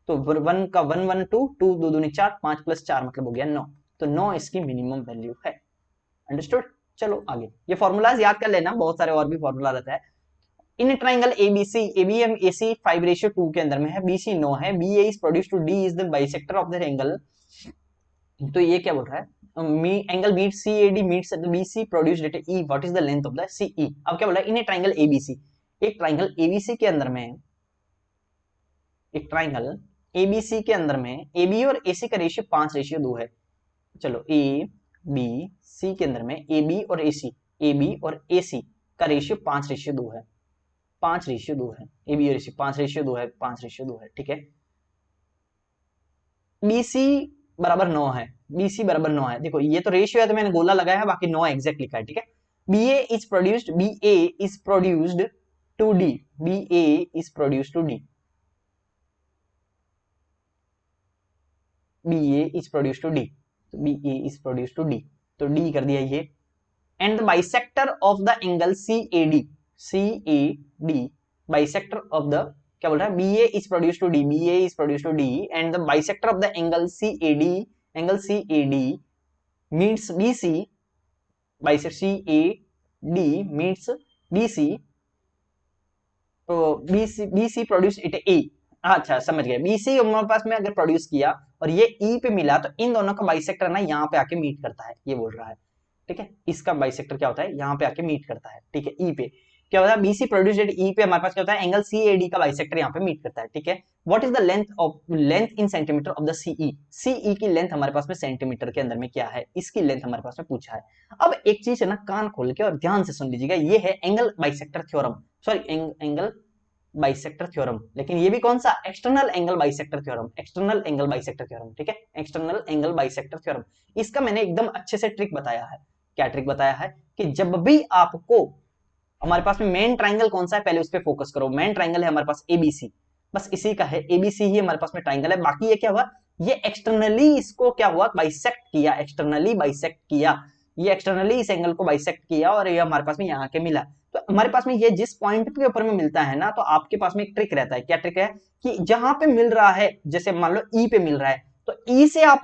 S1: तो 1 का 1 1 2 2 2 दूनी 4 5 प्लस 4 मतलब हो गया 9, तो 9 इसकी मिनिमम वैल्यू है। अंडरस्टूड। चलो आगे, ये फॉर्मूलाज याद कर लेना, बहुत सारे और भी फॉर्मूला रहता है। In triangle ABC, ABM AC 5:2 के अंदर में है, बीसी 9 है, BA is produce to D is the bisector of the angle. तो ये क्या बोल रहा है, angle meet CAD meets at the BC produced at E, what is the length of the CE. अब क्या बोल रहा है, इन ए ट्राइंगल एबीसी, एक ट्राइंगल एबीसी के अंदर में, एक ट्राइंगल एबीसी के अंदर में एबी और एसी का रेशियो 5:2 है। चलो ए बी सी के अंदर में एबी और एसी का रेशियो 5:2 है, 5:2 है, एबी और एसी 5:2 है, 5:2 है। ठीक है, बीसी बराबर 9 है, बीसी बराबर 9 है, देखो ये तो रेशियो है तो मैंने गोला लगाया है, बाकी 9 एग्जैक्ट लिखा है। ठीक है, BA is produced to D, BA is produced to D, BA is produced to D, तो BA is produced to D, तो डी कर दिया ये। And the bisector of the angle CAD, bisector of the, क्या बोल रहा है, BA is produced to D, BA is produced to D, and the bisector of the angle CAD meets BC, bisector CAD meets BC, तो BC produce it A। अच्छा समझ गए, BC हमारे पास में अगर प्रोड्यूस किया और ये E पे मिला, तो इन दोनों का बाइसेक्टर ना यहाँ पे आके मीट करता है, ये बोल रहा है। ठीक है, इसका बाइसेक्टर क्या होता है, यहाँ पे आके मीट करता है। ठीक है, E पे, क्या होता है, BC प्रोड्यूस्ड एट E पे हमारे पास क्या होता है, एंगल CAD का बाइसेक्टर यहाँ पे मीट करता है, ठीक है। What is the length in centimetre of the CE की लेंथ हमारे पास में सेंटीमीटर के अंदर में क्या है, इसकी लेंथ हमारे पास में पूछा है। अब एक चीज है ना, कान खोल के और ध्यान से सुन लीजिएगा, ये है angle bisector theorem, sorry angle bisector theorem, लेकिन ये भी कौन सा, external angle bisector theorem, external angle bisector theorem, ठीक है, एक्सटर्नल एंगल बाइसेक्टर थ्योरम। इसका मैंने एकदम अच्छे से ट्रिक बताया है। क्या ट्रिक बताया है कि जब भी आपको, हमारे पास में मेन ट्राइंगल कौन सा है, पहले उस पर फोकस करो। मेन ट्राइंगल है हमारे पास ABC, बस इसी का है, ABC ही हमारे पास में ट्राइंगल है। बाकी ये क्या हुआ, ये एक्सटर्नली इसको क्या हुआ, बाइसेक्ट किया, एक्सटर्नली बाइसेक्ट किया, ये एक्सटर्नली इस एंगल को बाइसेक्ट किया और ये हमारे पास में यहाँ के मिला। तो हमारे पास में ये जिस पॉइंट के ऊपर में मिलता है ना, तो आपके पास में एक ट्रिक रहता है। क्या ट्रिक है कि जहां पे मिल रहा है, जैसे मान लो E पे मिल रहा है, तो E से आप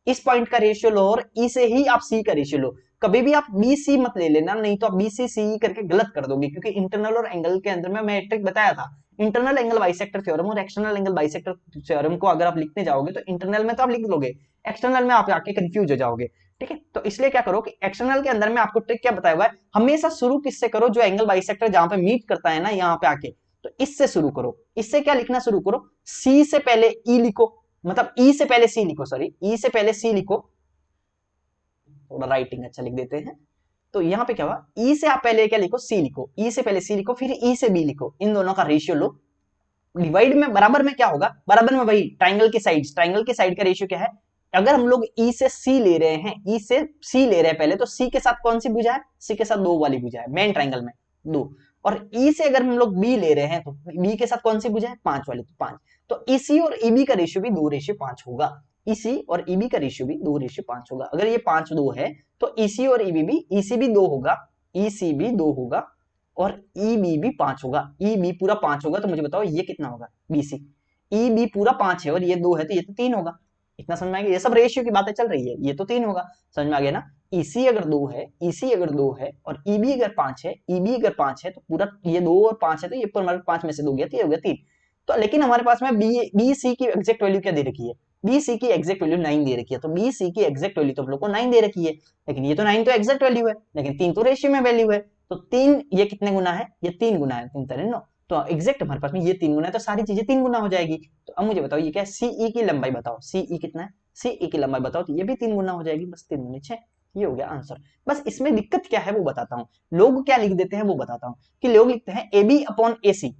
S1: इस पॉइंट का रेशियो लो और E से ही आप C का रेशियो लो। कभी भी आप BC मत ले लेना, नहीं तो आप BC CE करके गलत कर दोगे, क्योंकि इंटरनल और एंगल के अंदर में मैं ट्रिक बताया था। इंटरनल एंगल बाइसेक्टर थ्योरम और एक्सटर्नल एंगल बाइसेक्टर थ्योरम को अगर आप लिखने जाओगे तो इंटरनल में तो आप लिख लोगे, एक्सटर्नल में आप आके कंफ्यूज हो जाओगे, ठीक है। तो इसलिए क्या करो कि एक्सटर्नल के अंदर में आपको ट्रिक क्या बताया हुआ है, हमेशा शुरू किससे करो, जो एंगल बाइसेक्टर जहां पे मीट करता है ना, यहाँ पे आके, तो इससे शुरू करो। इससे क्या लिखना शुरू करो, C से पहले E लिखो, मतलब E से पहले C लिखो, सॉरी E से पहले C लिखो, थोड़ा राइटिंग अच्छा लिख देते हैं। तो यहाँ पे क्या हुआ, E से आप पहले क्या लिखो, C लिखो, E से पहले C लिखो, फिर E से B लिखो, इन दोनों का रेशियो लो। डिवाइड में बराबर में क्या होगा, बराबर में वही ट्राइंगल की साइड का रेशियो क्या है, अगर हम लोग E से C ले रहे हैं, E से C ले रहे हैं पहले, तो C के साथ कौन सी भुजा है, C के साथ 2 वाली भुजा है मेन ट्राइंगल में, 2। और E से अगर हम लोग B ले रहे हैं, तो B के साथ कौन सी भुजा है, 5 वाली, तो 5। तो EC और EB का रेशियो भी 2:5 होगा, EC और EB का रेशियो भी 2:5 होगा। अगर ये 5:2 है, तो EC और EB भी, EC भी 2 होगा, EC भी 2 होगा, और EB भी 5 होगा। EB पूरा 5 होगा, तो मुझे बताओ ये कितना होगा, BC। EB पूरा 5 है और ये 2 है, तो ये तो 3 होगा। इतना समझ में आ गया, ये सब रेशियो की बातें चल रही है, ये तो 3 होगा, समझ में आ गया ना। EC अगर 2 है, EC अगर 2 है और EB अगर 5 है, EB अगर 5 है, तो पूरा ये 2 और 5 है, तो ये पर 5 में से 2 गया, तो ये हो गया 3। तो लेकिन हमारे पास में BC की एग्जैक्ट वैल्यू क्या दे रखी है, BC की एग्जैक्ट वैल्यू 9 दे रखी है, तो BC की एग्जैक्ट वैल्यू तो हम लोग को 9 दे रखी है, लेकिन ये तो 9 तो एग्जैक्ट वैल्यू है, लेकिन 3 तो रेशियो में वैल्यू है। तो 3 ये कितने गुना है, ये 3 गुना है, 3 3 9, तो एग्जैक्ट हमारे पास में ये 3 गुना है, तो सारी चीजें 3 गुना हो जाएगी। तो अब मुझे बताओ ये क्या है, CE की लंबाई बताओ, CE कितना है, CE की लंबाई बताओ, तो ये भी 3 गुना हो जाएगी, बस 3 गुना 6, ये हो गया आंसर। बस इसमें दिक्कत क्या है वो बताता हूँ, लोग क्या लिख देते हैं वो बताता हूँ, कि लोग लिखते हैं AB upon AC,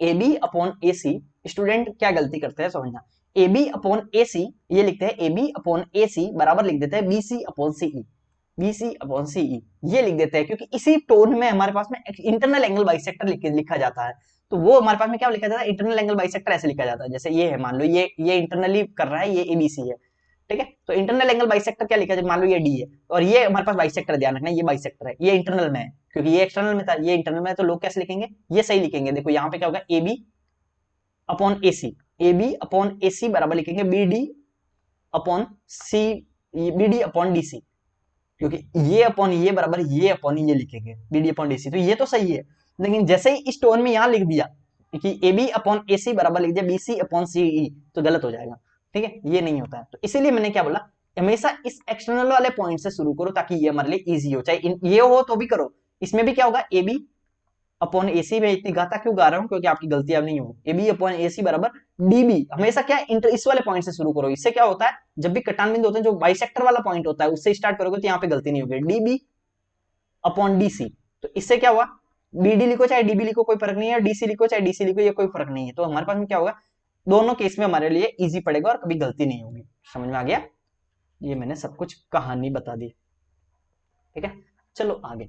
S1: AB upon AC, student क्या गलती करते हैं समझना, AB अपॉन AC ये लिखते हैं, AB अपॉन AC बराबर लिख देते हैं BC upon CE, BC upon CE ये लिख देते हैं, क्योंकि इसी टोन में हमारे पास में इंटरनल एंगल बाइसेक्टर लिखा जाता है। तो वो हमारे पास में क्या लिखा जाता है, इंटरनल एंगल बाइसेक्टर ऐसे लिखा जाता है, जैसे ये है, मान लो ये इंटरनली कर रहा है, ये ABC है, ठीक है। तो इंटरनल एंगल बाइसेक्टर क्या लिखा जाए, मान लो ये D है और ये हमारे पास बाइसेक्टर, ध्यान रखना ये बाइसेक्टर है, ये इंटरनल में है, क्योंकि ये एक्सटर्नल में था, ये इंटरनल में है, तो लोग कैसे लिखेंगे, ये सही लिखेंगे। देखो यहाँ पे क्या होगा, AB upon AC, AB upon AC बराबर लिखेंगे BD upon C, BD upon DC, क्योंकि ये अपॉन ये बराबर ये अपॉन ये लिखेंगे, BD अपॉन DC, तो ये तो सही है। लेकिन जैसे ही इस टोन में यहां लिख दिया कि AB अपॉन AC बराबर लिख दिया BC अपॉन CE, तो गलत हो जाएगा, ठीक है, ये नहीं होता है। तो इसीलिए मैंने क्या बोला, हमेशा इस एक्सटर्नल वाले पॉइंट से शुरू करो, ताकि ये हमारे लिए इजी हो, चाहे ये हो तो भी करो। इसमें भी क्या होगा, AB अपॉन AC, में इतनी गाता क्यों गा रहा हूं, क्योंकि आपकी गलती अब नहीं हो, AB अपॉन AC बराबर DB, हमेशा क्या इंटर इस वाले पॉइंट से शुरू करो। इससे क्या होता है, जब भी कटान बिंदु होते हैं, जो बाइसेक्टर वाला पॉइंट होता है, उससे स्टार्ट करोगे तो यहाँ पे गलती नहीं होगी, DB अपॉन DC। तो इससे क्या हुआ, BD लिखो चाहे DB लिखो कोई फर्क नहीं है, DC लिखो चाहे DC लिखो ये कोई फर्क नहीं है। तो हमारे पास में क्या होगा, दोनों केस में हमारे लिए इजी पड़ेगा और कभी गलती नहीं होगी। समझ में आ गया, ये मैंने सब कुछ कहानी बता दी, ठीक है। चलो आगे,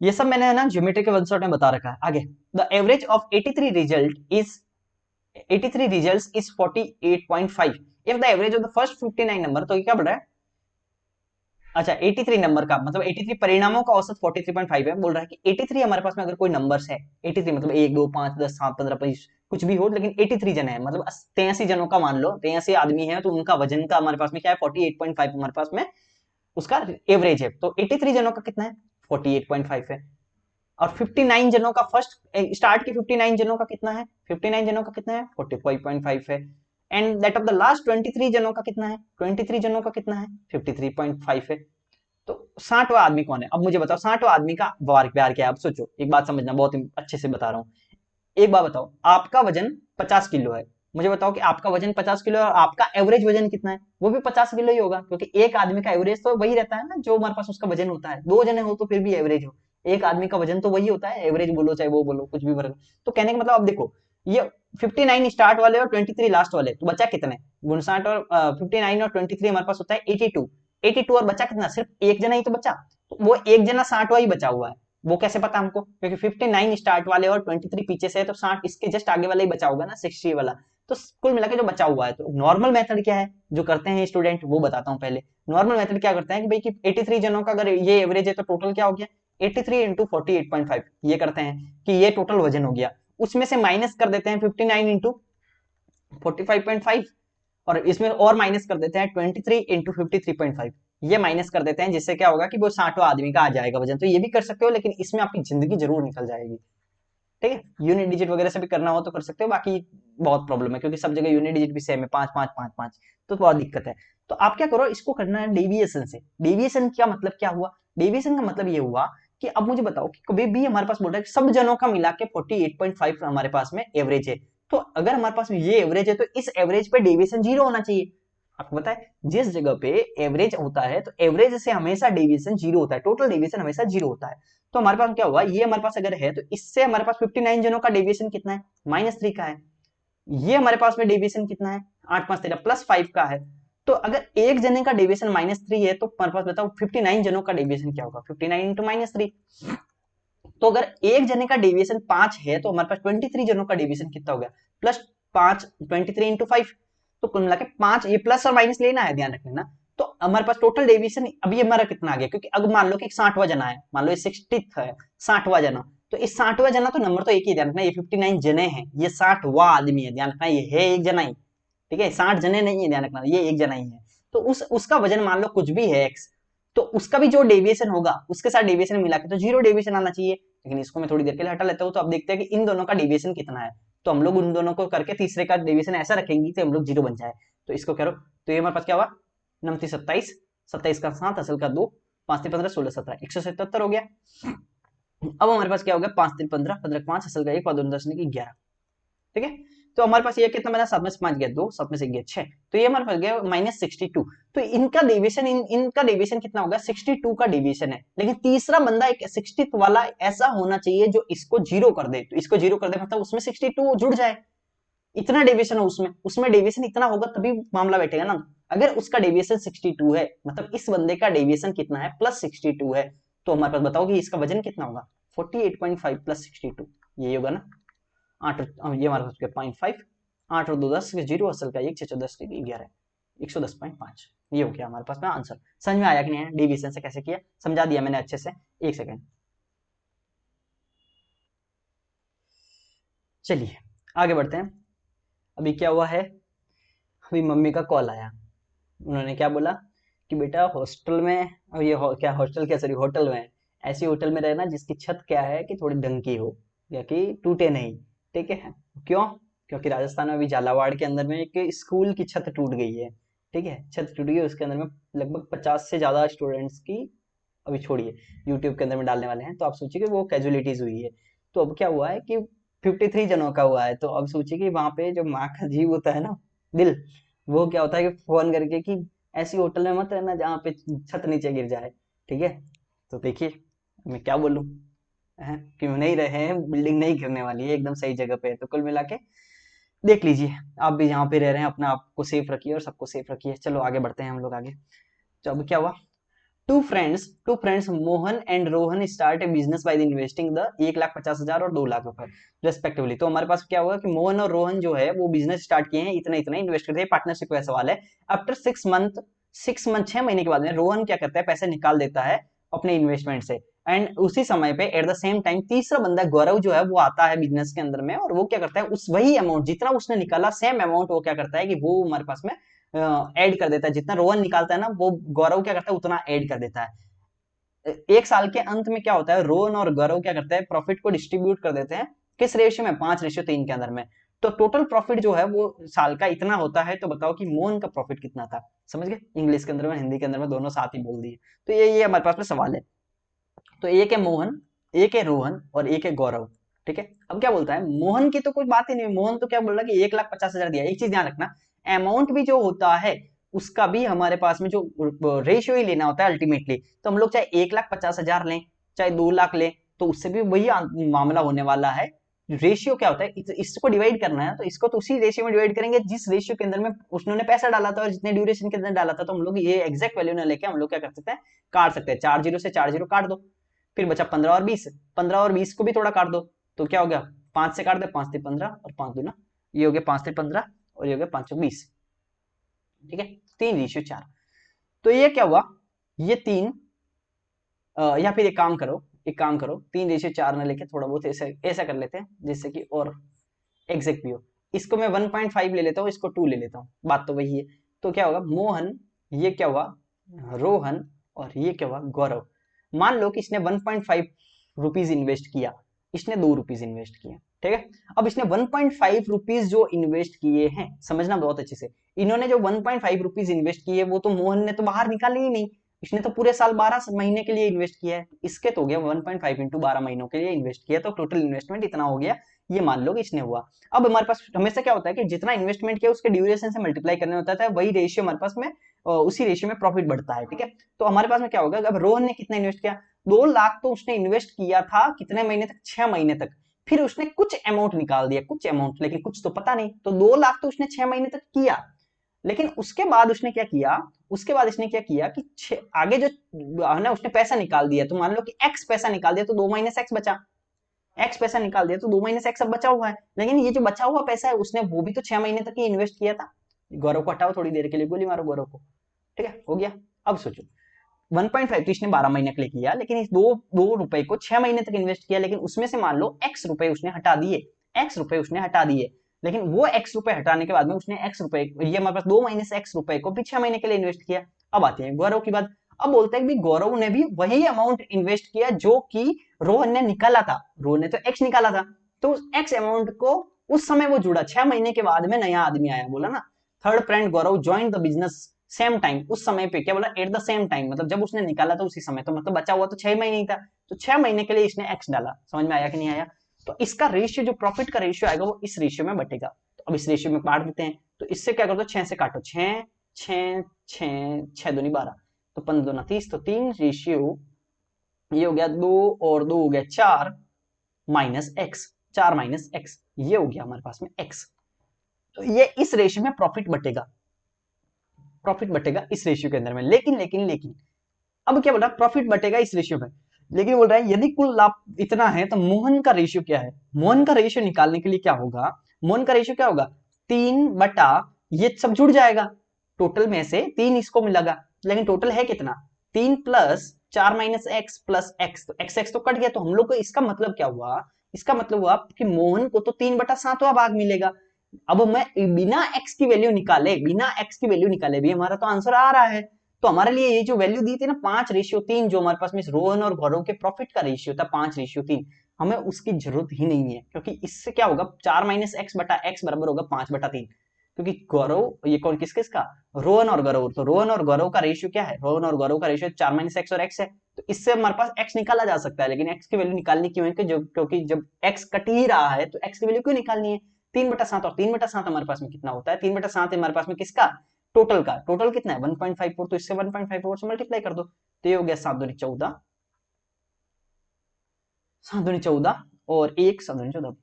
S1: ये सब मैंने है ना ज्योमेट्री के वन शॉट में बता रखा है। आगे, the average of 83 result is 83 results is 48.5 if the average of the first 59 number, तो ये क्या बोल रहा है, अच्छा 83 नंबर का मतलब 83 परिणामों का औसत 43.5 है। बोल रहा है कि 83 हमारे पास में अगर कोई नंबर्स है, 83 मतलब 1 2 5 10 7 15 25 कुछ भी हो, लेकिन 83 जन है, मतलब 83 जनों का मान लो, 83 आदमी है, तो उनका वजन का हमारे पास में क्या है, 48.5 हमारे पास में उसका एवरेज है। तो 83 जनों का कितना है, 48.5 है। और 59 जनों का फर्स्ट स्टार्ट के 59 जनों का कितना है, 59 जनों का कितना है, 45.5 है। And that of the last 23 जनों का कितना है, 23 जनों का कितना है, 53.5 है। तो 60वां आदमी कौन है? अब मुझे बताओ 60वां आदमी का वार प्यार क्या है? अब सोचो, एक बात समझना, बहुत अच्छे से बता रहा हूँ। एक बात बताओ, आपका वजन 50 किलो है, मुझे बताओ कि आपका वजन 50 किलो है और आपका एवरेज वजन कितना है? वो भी 50 किलो ही होगा, क्योंकि एक आदमी का एवरेज तो वही रहता है ना जो हमारे पास उसका वजन होता है। दो जने हो तो फिर भी एवरेज हो, एक आदमी का वजन तो वही होता है, एवरेज बोलो चाहे वो बोलो, कुछ भी वर्ग। तो कहने का मतलब अब देखो, ये 59 स्टार्ट वाले और 23 लास्ट वाले, तो बचा कितने? 59 और 59 और 23 हमारे पास होता है 82। 82 और बचा कितना? सिर्फ एक जना ही तो बचा। तो वो एक जना 60वां ही बचा हुआ है। वो कैसे पता हमको? क्योंकि 59 स्टार्ट वाले और 23 पीछे से है, तो 60 इसके जस्ट आगे वाला ही बचा होगा ना, 60 वाला। तो कुल मिला के जो बचा हुआ है, तो नॉर्मल मेथड क्या है जो करते हैं स्टूडेंट, वो बताता हूँ पहले। नॉर्मल मेथड क्या करते हैं कि भाई कि 83 जनों का अगर ये एवरेज है तो टोटल क्या हो गया? 83 इंटू 48.5 ये करते हैं कि ये टोटल वजन हो गया। उसमें से माइनस कर देते हैं 59 इंटू 45.5, और इसमें और माइनस कर देते हैं 23 इंटू 53.5, ये माइनस कर देते हैं, जिससे क्या होगा कि वो 60वां आदमी का आ जाएगा वजन। तो ये भी कर सकते हो, लेकिन इसमें आपकी जिंदगी जरूर निकल जाएगी। ठीक है, यूनिट डिजिट वगैरह से भी करना हो तो कर सकते हो, बाकी बहुत प्रॉब्लम है क्योंकि सब जगह यूनिट डिजिट भी सेम है, 5 5 5 5, तो बहुत दिक्कत है। तो आप क्या करो, इसको करना है डेविएशन से। डेविएशन का मतलब क्या हुआ? डेविएशन का मतलब ये हुआ कि अब मुझे बताओ कि कभी भी हमारे पास बोल रहा है कि सब जनों का मिला के 48.5 हमारे पास में एवरेज है। तो अगर हमारे पास ये एवरेज है तो इस एवरेज पे डेविएशन 0 होना चाहिए। आपको पता है जिस जगह पे एवरेज होता है तो एवरेज से हमेशा डेविएशन 0 होता है, टोटल डेविएशन हमेशा 0 होता है। तो हमारे पास क्या हुआ, ये हमारे पास अगर है तो इससे हमारे पास 59 जनों का डेविएशन कितना है? -3 का है। ये हमारे पास में डेविएशन कितना है? 8 5 13 +5 का है। तो अगर एक जने का डेविएशन -3 है तो हमारे पास बताओ 59 जनों का डेविएशन क्या होगा? 59 इंटू -3। तो अगर एक जने का डेविएशन 5 है तो हमारे पास 23 जनों का डेविएशन कितना हो गया? +5, 23 इंटू 5। तो कुल मिला के 5, ये प्लस और माइनस लेना है, ध्यान रखना। तो हमारे पास टोटल डेविएशन अभी हमारा कितना आ गया? क्योंकि अब मान लो कि 60वां जना है, मान लो ये 60th है, 60वां जना। तो इस 60वां जना, तो नंबर तो एक ही, ध्यान रखना, ये 59 जने हैं, ये 60वां आदमी है, ध्यान रखना, ये है एक जना ही। ठीक है, 60 जने नहीं है, ध्यान रखना, ये एक जना ही है। तो उसका वजन मान लो कुछ भी है x, तो उसका भी जो डेविएशन होगा उसके साथ डेविएशन मिला के तो 0 डेविएशन आना चाहिए। लेकिन इसको मैं थोड़ी देर के लिए हटा लेता हूँ, तो अब देखते हैं कि इन दोनों का डेविएशन कितना है। तो हम लोग उन दोनों को करके तीसरे का डेविएशन ऐसा रखेंगे कि हम लोग 0 बन जाए। तो इसको करो, तो ये हमारे पास क्या हुआ? 29 27, 27 का 7, असल का 2, 5 3 15 16 17, 177 हो गया। अब हमारे पास क्या हो गया? 5 3 15, 15 5, असल का 1, 5 2 10 की 11। ठीक है, तो हमारे पास ये कितना बना? 7 में से 5 गया 2, 7 में से गया 6, तो ये हमारे पास गया -62। तो इनका डेविएशन, इनका डेविएशन कितना होगा? 62 का डेविएशन है। लेकिन तीसरा बंदा एक 60th वाला ऐसा होना चाहिए जो इसको 0 कर दे। तो इसको 0 कर दे मतलब उसमें 62 जुड़ जाए, इतना डेविएशन हो उसमें, डेविएशन इतना होगा तभी मामला बैठेगा ना। अगर उसका डेविएशन 62 है, मतलब इस बंदे का डेविएशन कितना है? +62 है। तो हमारे पास बताओ कि इसका वजन कितना होगा? 48.5 +62, यही होगा ना। 8, ये हमारे पास 0.5, 8 और 2 10 0, असल का 1, 6 4 10 11, 110.5, ये हो गया हमारे पास में आंसर। समझ में आया कि नहीं? डिवीजन से कैसे किया समझा दिया मैंने अच्छे से। एक सेकेंड, चलिए आगे बढ़ते हैं। अभी क्या हुआ है, अभी मम्मी का कॉल आया, उन्होंने क्या बोला कि बेटा हॉस्टल में, अब ये क्या हॉस्टल, क्या सॉरी होटल में, ऐसी होटल में रहना जिसकी छत क्या है कि थोड़ी ढंग की हो, या कि टूटे नहीं। ठीक है, क्यों? क्योंकि राजस्थान में अभी झालावाड़ के अंदर में एक स्कूल की छत टूट गई है। ठीक है, छत टूट गई, उसके अंदर में लगभग 50 से ज्यादा स्टूडेंट्स की, अभी छोड़िए, यूट्यूब के अंदर में डालने वाले हैं, तो आप सोचिए कि वो कैजुअलिटीज हुई है। तो अब क्या हुआ है कि 53 जनों का हुआ है, तो अब सोचिए कि वहां पे जो माँ का जीव होता है ना, दिल, वो क्या होता है कि फोन करके कि ऐसी होटल में मत रहना जहाँ पे छत नीचे गिर जाए। ठीक है, तो देखिए मैं क्या बोलूं, क्यों नहीं रहे हैं, बिल्डिंग नहीं गिरने वाली है, एकदम सही जगह पे है। तो कुल मिला के देख लीजिए, आप भी जहाँ पे रह रहे हैं अपना आप को सेफ रखिए और सबको सेफ रखिए। चलो आगे बढ़ते हैं हम लोग आगे। तो अब क्या हुआ, two friends Mohan and Rohan start a business by investing the 1,50,000 और 2 लाख रुपए रेस्पेक्टिवली। तो हमारे पास क्या हुआ कि मोहन और रोहन जो है वो बिजनेस स्टार्ट किए हैं, इतना इतना इन्वेस्ट करते हैं, पार्टनरशिप का सवाल है। आफ्टर 6 मंथ, 6 मंथ 6 महीने के बाद में रोहन क्या करता है, पैसे निकाल देता है अपने इन्वेस्टमेंट से। एंड उसी समय पे एट द सेम टाइम तीसरा बंदा गौरव जो है वो आता है बिजनेस के अंदर में, और वो क्या करता है, उस वही अमाउंट जितना उसने निकाला सेम अमाउंट वो क्या करता है कि वो हमारे पास में ऐड कर देता है। जितना रोहन निकालता है ना, वो गौरव क्या करता है उतना ऐड कर देता है। एक साल के अंत में क्या होता है, रोहन और गौरव क्या करते हैं, प्रॉफिट को डिस्ट्रीब्यूट कर देते हैं, किस रेशियो में? 5:3 के अंदर में। तो टोटल प्रॉफिट जो है वो साल का इतना होता है, तो बताओ कि मोहन का प्रॉफिट कितना था। समझ गए, इंग्लिश के अंदर में हिंदी के अंदर में दोनों साथ ही बोल दिए। तो ये हमारे पास में सवाल है। तो एक है मोहन, एक है रोहन और एक है गौरव। ठीक है, अब क्या बोलता है, मोहन की तो कोई बात ही नहीं, मोहन तो क्या बोल रहा है कि 1,50,000 दिया। एक चीज ध्यान रखना, अमाउंट भी जो होता है उसका भी हमारे पास में जो रेशियो ही लेना होता है अल्टीमेटली। तो हम लोग चाहे 1,50,000 लें चाहे 2 लाख लें, तो उससे भी वही मामला होने वाला है। रेशियो क्या होता है, इसको डिवाइड करना है तो इसको तो उसी रेशियो में डिवाइड करेंगे जिस रेशियो के अंदर में उसने पैसा डाला था और जितने ड्यूरेशन के अंदर डाला था। तो हम लोग ये एग्जैक्ट वैल्यू ना लेके हम लोग क्या कर सकते हैं, काट सकते हैं। 4 जीरो से 4 जीरो काट दो, फिर बचा 15 और 20, 15 और 20 को भी थोड़ा काट दो, तो क्या हो गया, 5 से काट दे, 5 से 15 और 5 दूना, ये हो गया 5 से 15 और ये हो गया 5 से 20। ठीक है, 3:4। तो ये क्या हुआ, ये 3, या फिर एक काम करो 3:4 ना लेके थोड़ा बहुत ऐसा ऐसा कर लेते हैं जिससे कि और एग्जैक्ट भी हो। इसको मैं 1.5 ले लेता हूँ, इसको 2 ले लेता हूँ, बात तो वही है। तो क्या होगा, मोहन, ये क्या हुआ रोहन, और ये क्या हुआ गौरव। मान लो कि इसने 1.5 रुपीज इन्वेस्ट किया, इसने 2 रुपीज इन्वेस्ट किया। ठीक है, अब इसने 1.5 रुपीज जो इन्वेस्ट किए हैं, समझना बहुत अच्छे से, इन्होंने जो 1.5 रुपीज इन्वेस्ट किए वो तो मोहन ने तो बाहर निकाले ही नहीं, इसने तो पूरे साल 12 महीने के लिए इन्वेस्ट किया है। इसके तो हो गया 1.5 इंटू 12 महीनों के लिए इन्वेस्ट किया, तो टोटल इन्वेस्टमेंट इतना हो गया, ये मान लो कि इसने हुआ। अब हमारे पास हमेशा क्या होता है कि जितना इन्वेस्टमेंट किया उसके ड्यूरेशन से मल्टीप्लाई करने होता है, वही रेशियो हमारे पास में उसी रेशियो में प्रॉफिट बढ़ता है। ठीक है, तो हमारे पास में क्या होगा, अब रोहन ने कितना इन्वेस्ट किया, 2 लाख तो उसने इन्वेस्ट किया था कितने महीने तक, 6 महीने तक। फिर उसने कुछ अमाउंट निकाल दिया, कुछ अमाउंट, लेकिन कुछ तो पता नहीं। तो 2 लाख तो उसने 6 महीने तक किया, लेकिन उसके बाद उसने क्या किया, उसके बाद इसने क्या किया कि आगे जो है ना उसने पैसा निकाल दिया। तो मान लो कि एक्स पैसा निकाल दिया तो 2 माइनस एक्स बचा, एक्स पैसा निकाल दिया तो 2 माइनस एक्स अब बचा हुआ है। लेकिन ये जो बचा हुआ पैसा है उसने वो भी तो 6 महीने तक ही इन्वेस्ट किया था। गौरव को हटाओ थोड़ी देर के लिए, गोली मारो गौरव को। ठीक है, हो गया। अब सोचो 1.5 तो इसने 12 महीने के लिए किया, लेकिन इस दो रुपए को 6 महीने तक इन्वेस्ट किया, लेकिन उसमें से मान लो एक्स रुपए उसने हटा दिए, एक्स रुपए उसने हटा दिए। लेकिन वो एक्स रुपए हटाने के बाद में उसने एक्स रुपए, ये हमारे पास 2 माइनस एक्स रुपए को भी 6 महीने के लिए इन्वेस्ट किया। अब आते हैं गौरव की बात। अब बोलते हैं कि गौरव ने भी वही अमाउंट इन्वेस्ट किया जो कि रोहन ने निकाला था। रोहन ने तो एक्स निकाला था, तो उस एक्स अमाउंट को उस समय वो जुड़ा, 6 महीने के बाद में नया आदमी आया, बोला ना third friend Gaurav join the business same time, उस समय पे क्या बोला, एट द सेम टाइम, मतलब जब उसने निकाला था उसी समय, तो मतलब बचा हुआ तो 6 महीने ही था, तो 6 महीने के लिए इसने एक्स डाला। समझ में आया कि नहीं आया। तो इसका रेशियो, जो प्रॉफिट का रेशियो आएगा वो इस रेशियो में बटेगा। तो अब इस रेशियो में काट देते हैं, तो इससे क्या कर दो, 6 से काटो, 6 6 6 6 दूनी 12, तो 15 दूना 30, तो 3 रेशियो, ये हो गया 2 और 2 हो गया 4 माइनस एक्स, 4 माइनस एक्स, ये हो गया हमारे पास में एक्स। तो ये इस रेशियो में प्रॉफिट बटेगा, प्रॉफिट बटेगा इस रेशियो के अंदर में। लेकिन अब क्या बोल रहा है, प्रॉफिट बटेगा इस रेशियो में, लेकिन बोल रहा है यदि कुल लाभ इतना है तो मोहन का रेशियो क्या है। मोहन का रेशियो निकालने के लिए क्या होगा, मोहन का रेशियो क्या होगा, 3 बटा, ये सब जुड़ जाएगा, टोटल में से 3 इसको मिलेगा, लेकिन टोटल है कितना, 3 plus 4 minus x plus x, तो एक्स एक्स तो कट गया। तो हम लोग को इसका मतलब क्या हुआ, इसका मतलब हुआ कि मोहन को तो 3/7वां भाग मिलेगा। अब मैं बिना एक्स की वैल्यू निकाले, बिना एक्स की वैल्यू निकाले भी हमारा तो आंसर आ रहा है। तो हमारे लिए ये जो वैल्यू दी थी ना 5:3, जो हमारे पास में रोहन और गौरव के प्रॉफिट का रेशियो था 5:3, हमें उसकी जरूरत ही नहीं है, क्योंकि इससे क्या होगा, 4 माइनस एक्स बटा एक्स बराबर होगा 5/3, क्योंकि गौरव, ये कौन किस किस का, रोहन और गौरव, तो रोहन और गौरव का रेशियो क्या है, रोहन और गौरव का रेशियो 4 माइनस एक्स और एक्स है। तो इससे हमारे पास एक्स निकाला जा सकता है, लेकिन एक्स की वैल्यू निकालनी क्यों है, क्योंकि जब एक्स कट ही रहा है तो एक्स की वैल्यू क्यों निकालनी है। 3/7, और 3/7 हमारे पास में कितना होता है, 3/7 हमारे पास में किसका, टोटल का, टोटल कितना है 1.54, तो इससे 1.54 से मल्टीप्लाई कर दो, तो ये हो गया 7 दूनी 14, 7 दूनी 14 और 1 7 दूनी 14,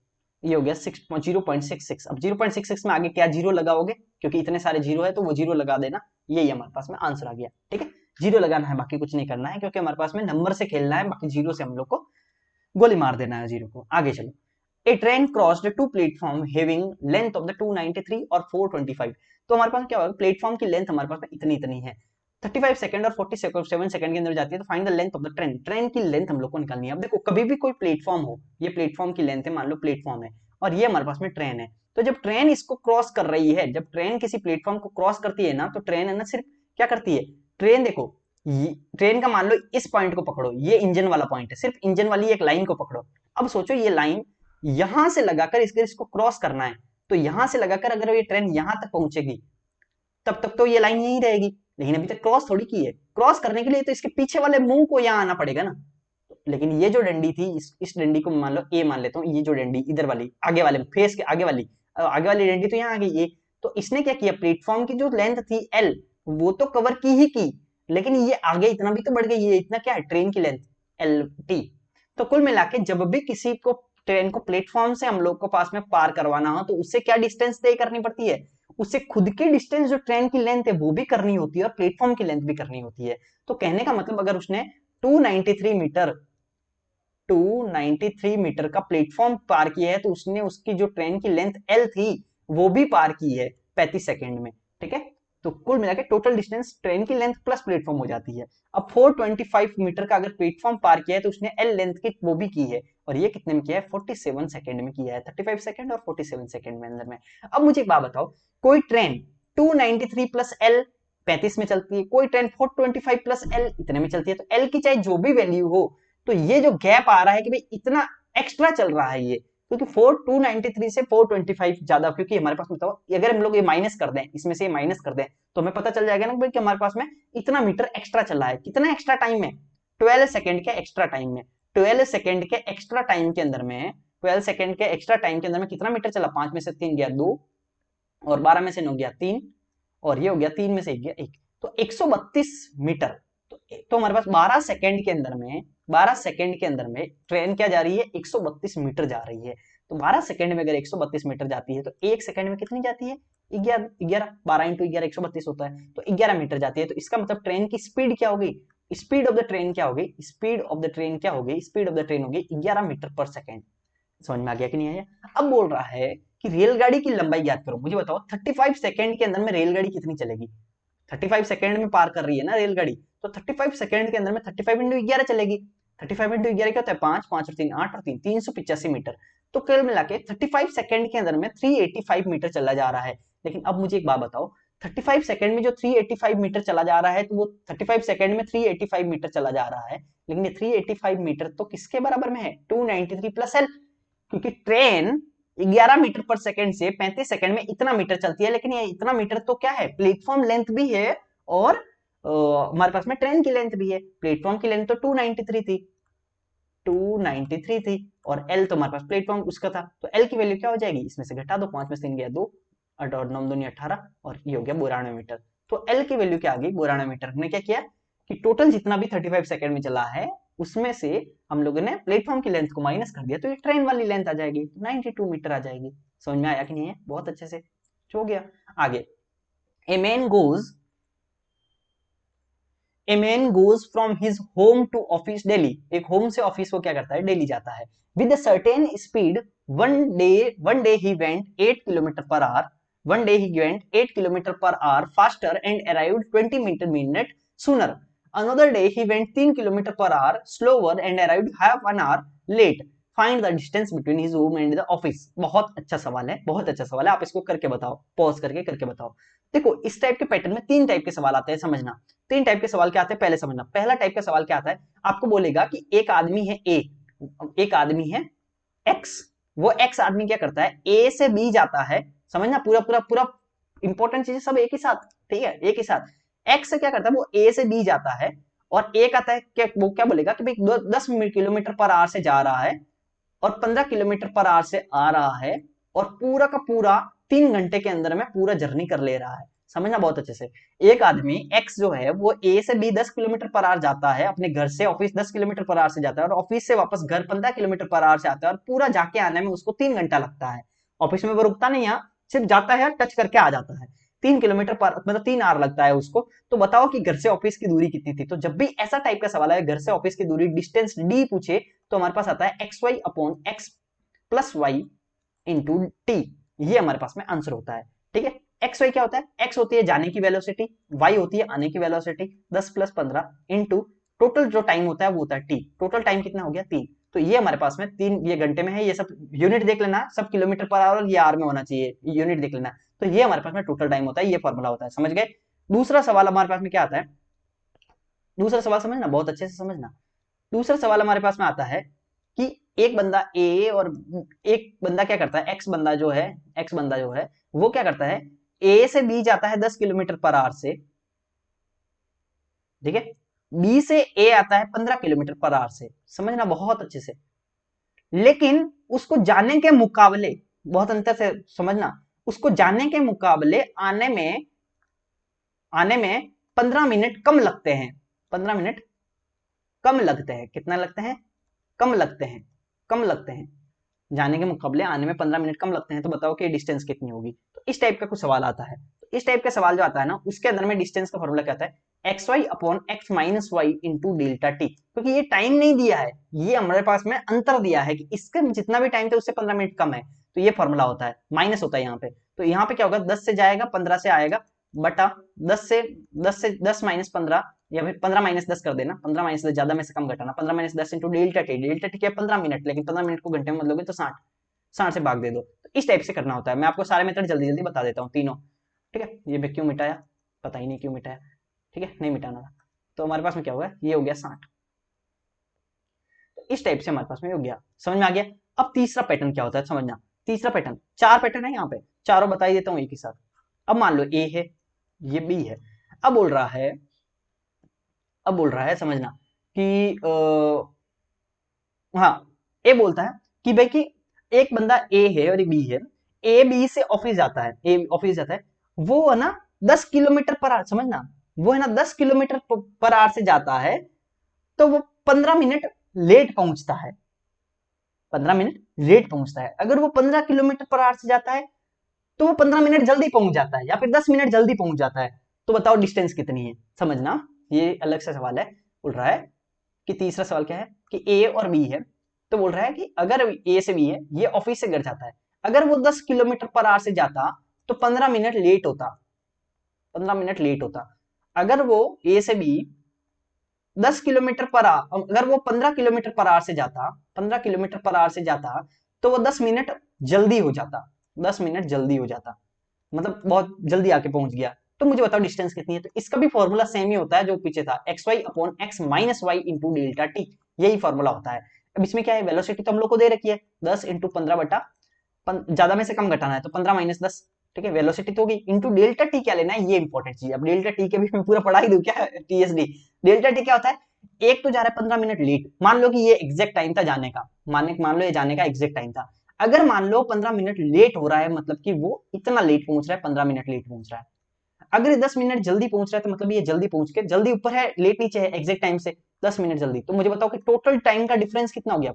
S1: ये हो गया 0.66। अब 0.66 में आगे क्या जीरो लगाओगे, क्योंकि इतने सारे जीरो है तो वो जीरो लगा देना, यही हमारे पास में आंसर आ गया। ठीक है, जीरो लगाना है, बाकी कुछ नहीं करना है, क्योंकि हमारे पास में नंबर से खेलना है, बाकी जीरो से हम लोग को गोली मार देना है जीरो को। आगे चलो, a train crossed 2 platform having length of the 293 और 425। तो हमारे पास क्या होगा, प्लेटफॉर्म की लेंथ हमारे पास में इतनी इतनी है, 35 सेकंड और 47 सेकंड के अंदर जाती है। तो find the length of the train, train की लेंथ हम लोग को निकालनी है। अब देखो कभी भी कोई प्लेटफॉर्म हो, ये प्लेटफॉर्म की लेंथ है, मान लो प्लेटफॉर्म है और ये हमारे पास में ट्रेन है, तो जब ट्रेन इसको क्रॉस कर रही है, जब ट्रेन किसी प्लेटफॉर्म को क्रॉस करती है ना, तो ट्रेन है ना सिर्फ क्या करती है, ट्रेन देखो, ट्रेन का मान लो इस पॉइंट को पकड़ो, ये इंजन वाला पॉइंट है, सिर्फ इंजन वाली एक लाइन को पकड़ो। अब सोचो ये लाइन यहां से लगाकर इसको क्रॉस करना है, तो यहां से लगाकर अगर ये ट्रेन यहां तक पहुंचेगी तब तक तो ये लाइन यहीं रहेगी, लेकिन अभी तक क्रॉस थोड़ी की है। क्रॉस करने के लिए तो इसके पीछे वाले मुंह को यहाँ आना पड़ेगा ना। लेकिन ये जो डंडी थी, इस डंडी को मान लो ए मान लेता हूँ, ये जो डंडी इधर वाली आगे वाले फेस के आगे वाली डंडी तो यहाँ आ गई ए। तो इसने क्या किया, प्लेटफॉर्म की जो लेंथ थी एल वो तो कवर की ही की, लेकिन ये आगे इतना भी तो बढ़ गई है। इतना क्या है, ट्रेन की लेंथ एल टी। तो कुल मिला के जब भी किसी को ट्रेन को प्लेटफॉर्म से हम लोग को पास में पार करवाना हो तो उससे क्या डिस्टेंस तय करनी पड़ती है, उससे खुद की डिस्टेंस जो ट्रेन की लेंथ है वो भी करनी होती है और प्लेटफॉर्म की लेंथ भी करनी होती है। तो कहने का मतलब अगर उसने 293 मीटर 293 मीटर का प्लेटफॉर्म पार किया है तो उसने उसकी जो ट्रेन की लेंथ एल थी वो भी पार की है 35 सेकेंड में। ठीक है, तो कुल मिला के टोटल डिस्टेंस ट्रेन की लेंथ प्लस प्लेटफॉर्म हो जाती है। अब 425 मीटर का अगर प्लेटफॉर्म पार किया है तो उसने एल लेंथ की वो भी की है, और ये कितने में किया है, 47 सेकेंड में किया है। 35 सेकेंड और 47 सेकेंड में अंदर में। अब मुझे एक बात बताओ, कोई ट्रेन 293 प्लस एल 35 में चलती है, कोई ट्रेन 425 प्लस एल इतने में चलती है, तो एल की चाहे जो भी वैल्यू हो, तो ये जो गैप आ रहा है कि भाई इतना एक्स्ट्रा चल रहा है ये, क्योंकि 293 से 425 ज्यादा, क्योंकि हमारे पास बताओ अगर हम लोग ये माइनस कर दें, इसमें से ये माइनस कर दें तो हमें पता चल जाएगा ना भाई कि हमारे पास में इतना मीटर एक्स्ट्रा चल रहा है। कितना एक्स्ट्रा टाइम में, 12 सेकंड के एक्स्ट्रा टाइम में। 12 सेकंड के एक्स्ट्रा टाइम के अंदर में 12 सेकंड के एक्स्ट्रा टाइम के अंदर में कितना मीटर चला, 5 में से 3 गया 2, और 12 में से 9 गया 3, और ये हो गया 3 में से 1 गया 1, तो 132 मीटर। तो हमारे पास 12 सेकंड के अंदर में 12 सेकंड के अंदर में ट्रेन क्या जा रही है, 132 मीटर जा रही है। तो 12 सेकंड में अगर 132 मीटर जाती है तो 1 सेकंड में कितनी जाती है, 11 12 इंटू 11 132 होता है, तो 11 मीटर जाती है। तो इसका मतलब ट्रेन की स्पीड क्या होगी, स्पीड ऑफ द ट्रेन क्या होगी, स्पीड ऑफ द ट्रेन क्या होगी, स्पीड ऑफ द ट्रेन होगी 11 मीटर पर सेकंड। समझ में आ गया कि नहीं आया। अब बोल रहा है कि रेलगाड़ी की लंबाई याद करो, मुझे बताओ 35 सेकंड के अंदर में रेलगाड़ी कितनी चलेगी। 35 सेकंड में पार कर रही है ना रेलगाड़ी, तो 35 सेकंड के अंदर में 35 इंटू 11 चलेगी। 35 इंटू 11 क्या होता है, 5 5 और 3 8 और 3 385 मीटर। तो कुल मिला के 35 सेकंड के अंदर में 385 मीटर चला जा रहा है। लेकिन अब मुझे एक बात बताओ, 35 सेकंड में जो 385 मीटर चला जा रहा है, तो वो 35 सेकंड में 385 मीटर चला जा रहा है, लेकिन ये 385 मीटर तो किसके बराबर में है, 293 प्लस एल, क्योंकि ट्रेन 11 मीटर पर सेकंड से 35 सेकंड में इतना मीटर चलती है। लेकिन ये इतना मीटर तो क्या है, प्लेटफॉर्म लेंथ भी है और हमारे पास में ट्रेन की लेंथ भी है। प्लेटफॉर्म की लेंथ तो 293 थी 293 थी, और एल तो हमारे पास प्लेटफॉर्म उसका था, तो एल की वैल्यू क्या हो जाएगी, इसमें से घटा दो, 5 में से 3 गया 2 और 9 दूनी 18, और ये हो गया 92 मीटर। तो एल की वैल्यू क्या आ गई, 92 मीटर। हमने क्या किया कि टोटल जितना भी 35 सेकंड में चला है उसमें से हम लोगों ने प्लेटफॉर्म की लेंथ को माइनस कर दिया, तो ये ट्रेन वाली लेंथ आ जाएगी, 92 मीटर आ जाएगी। समझ में आया कि नहीं है, बहुत अच्छे से हो गया। आगे, a man goes from his home to office daily, एक होम से ऑफिस वो क्या करता है, डेली जाता है, with certain speed. One day he went 8 kilometre per hour, one day he went 8 kilometre per hour faster and arrived 20 minute sooner. Another day he went 3 kilometre per hour slower and arrived half an hour late. Find the distance between his home and the office. बहुत अच्छा सवाल है, बहुत अच्छा सवाल है। आप इसको करके बताओ, पॉज करके बताओ। देखो इस टाइप के पैटर्न में 3 टाइप के सवाल आते हैं, समझना। 3 टाइप के सवाल क्या आते हैं पहले समझना। पहला टाइप का सवाल क्या आता है, आपको बोलेगा कि एक आदमी है ए, एक आदमी है एक्स, वो एक्स आदमी क्या करता है, ए से बी जाता है। समझना, पूरा पूरा पूरा इंपॉर्टेंट चीजें सब एक ही साथ, ठीक है, एक ही साथ। एक्स से क्या करता है, वो ए से बी जाता है, और ए कहता है कि वो क्या बोलेगा कि भाई 10 किलोमीटर पर आवर से जा रहा है और 15 किलोमीटर पर आवर से आ रहा है, और पूरा का पूरा 3 घंटे के अंदर में पूरा जर्नी कर ले रहा है। समझना बहुत अच्छे से। एक आदमी एक्स जो है वो ए से बी 10 किलोमीटर पर आवर जाता है, अपने घर से ऑफिस 10 किलोमीटर पर आवर से जाता है, और ऑफिस से वापस घर 15 किलोमीटर पर आवर से आता है, और पूरा जाके आने में उसको 3 घंटा लगता है। ऑफिस में वो रुकता नहीं है, सिर्फ जाता है, टच करके आ जाता है। 3 किलोमीटर पर मतलब 3 आवर लगता है उसको। तो बताओ कि घर से ऑफिस की दूरी कितनी थी। तो जब भी ऐसा टाइप का सवाल है, घर से ऑफिस की दूरी डिस्टेंस डी पूछे, तो हमारे पास आता है x y upon x plus y into t, ये हमारे पास में आंसर होता है। ठीक है, एक्स वाई क्या होता है, एक्स होती है जाने की वेलोसिटी, वाई होती है आने की वेलोसिटी, 10 प्लस 15 इंटू टोटल जो टाइम होता है वो होता है टी। टोटल टाइम कितना हो गया 3। तो ये हमारे पास में 3, ये घंटे में है, ये सब यूनिट देख लेना, सब किलोमीटर पर आवर, ये आर में होना चाहिए, यूनिट देख लेना। तो ये हमारे पास में टोटल टाइम होता है, ये फॉर्मूला होता है। समझ गए। दूसरा सवाल हमारे पास में क्या आता है, दूसरा सवाल समझना बहुत अच्छे से समझना। दूसरा सवाल हमारे पास में आता है कि एक बंदा ए और एक बंदा क्या करता है, एक्स बंदा जो है वो क्या करता है, ए से बी जाता है 10 किलोमीटर पर आवर से, ठीक है, बी से ए आता है 15 किलोमीटर पर आवर से, समझना बहुत अच्छे से। लेकिन उसको जाने के मुकाबले, बहुत अंतर से समझना, उसको जाने के मुकाबले आने में 15 मिनट कम लगते हैं, 15 मिनट कम लगते हैं, कितना लगते हैं, कम लगते हैं, कम लगते हैं, जाने के मुकाबले आने में 15 मिनट कम लगते हैं, तो बताओ कि डिस्टेंस कितनी होगी। तो इस टाइप का कुछ सवाल आता है, तो इस टाइप का सवाल जो आता है ना, उसके अंदर में डिस्टेंस का फॉर्मूला क्या होता है, x y upon x minus y into delta t, क्योंकि ये टाइम नहीं दिया है, ये हमारे पास में अंतर दिया है कि इसका जितना भी टाइम था उससे 15 मिनट कम है, तो ये फॉर्मूला होता है, माइनस होता है यहाँ पे। तो यहाँ पे क्या होगा, 10 से जाएगा 15 से आएगा, बटा 10 माइनस 15, या फिर 15 माइनस 10 कर देना, 15 माइनस 10 ज्यादा में से कम घटाना, 15 minus 10 into delta T, delta T क्या 15 मिनट, लेकिन 15 मिनट को घंटे में बदलोगे तो 60, 60 से भाग दे दो। तो इस टाइप से करना होता है, मैं आपको सारे मेथड जल्दी जल्दी बता देता हूँ तीनों, ठीक है। ये मैं क्यों मिटाया, पता ही नहीं क्यों मिटाया, ठीक है, नहीं मिटाना था। तो हमारे पास में क्या होगा, ये हो गया 60, तो इस टाइप से हमारे पास में हो गया, समझ में आ गया। अब तीसरा पैटर्न क्या होता है समझना, तीसरा पैटर्न, 4 पैटर्न है यहाँ पे, चारों बता ही देता हूँ एक ही साथ। अब मान लो ए है, ये बी है, अब बोल रहा है, समझना कि हाँ, ए बोलता है कि भाई कि एक बंदा ए है और एक बी है, ए बी से ऑफिस जाता है, ए ऑफिस जाता है, वो है ना 10 किलोमीटर पर आवर, समझना, वो है ना 10 किलोमीटर पर आवर से जाता है, तो वो 15 मिनट लेट पहुंचता है, 15 मिनट लेट पहुंचता है। अगर वो 15 किलोमीटर पर आवर से जाता है तो वो 15 मिनट जल्दी पहुंच जाता है, या फिर 10 मिनट जल्दी पहुंच जाता है, तो बताओ डिस्टेंस कितनी है, समझना, ये अलग से सवाल है। बोल रहा है कि तीसरा सवाल क्या है कि ए और बी है, तो बोल रहा है कि अगर ए से बी है, ये ऑफिस से घर जाता है, अगर वो 10 किलोमीटर पर आवर से जाता तो 15 मिनट लेट होता, 15 मिनट लेट होता। अगर वो ए से बी 10 किलोमीटर पर आवर, अगर वो 15 किलोमीटर पर आवर से जाता, 15 किलोमीटर पर आवर से जाता, तो वो 10 मिनट जल्दी हो जाता, 10 मिनट जल्दी हो जाता, मतलब बहुत जल्दी आके पहुंच गया। तो मुझे बताओ डिस्टेंस कितनी है, तो इसका भी फॉर्मूला सेम ही होता है जो पीछे था, x y upon x minus y into delta t, यही फॉर्मूला होता है। अब इसमें क्या है, वेलोसिटी तो हम लोग को दे रखी है 10 इंटू 15 बटा, ज्यादा में से कम घटाना है तो 15 माइनस 10, ठीक है, वेलोसिटी तो होगी, इंटू डेल्टा टी क्या लेना है, ये इंपॉर्टेंट चीज। अब डेल्टा टी के भी मैं पूरा पढ़ा ही दूं क्या, टीएसडी, डेल्टा टी क्या होता है, एक तो जा रहा है 15 मिनट लेट, मान लो कि ये एग्जैक्ट टाइम था जाने का, मान लो ये जाने का एग्जैक्ट टाइम था, अगर मान लो 15 मिनट लेट हो रहा है, मतलब कि वो इतना लेट पहुंच रहा है, 15 मिनट लेट पहुंच रहा है। अगर 10 मिनट जल्दी पहुंच रहा है तो मतलब ये जल्दी पहुंच के, जल्दी ऊपर है लेट नीचे है, एग्जैक्ट टाइम से 10 मिनट जल्दी, तो मुझे बताओ कि टोटल टाइम का डिफरेंस कितना हो गया,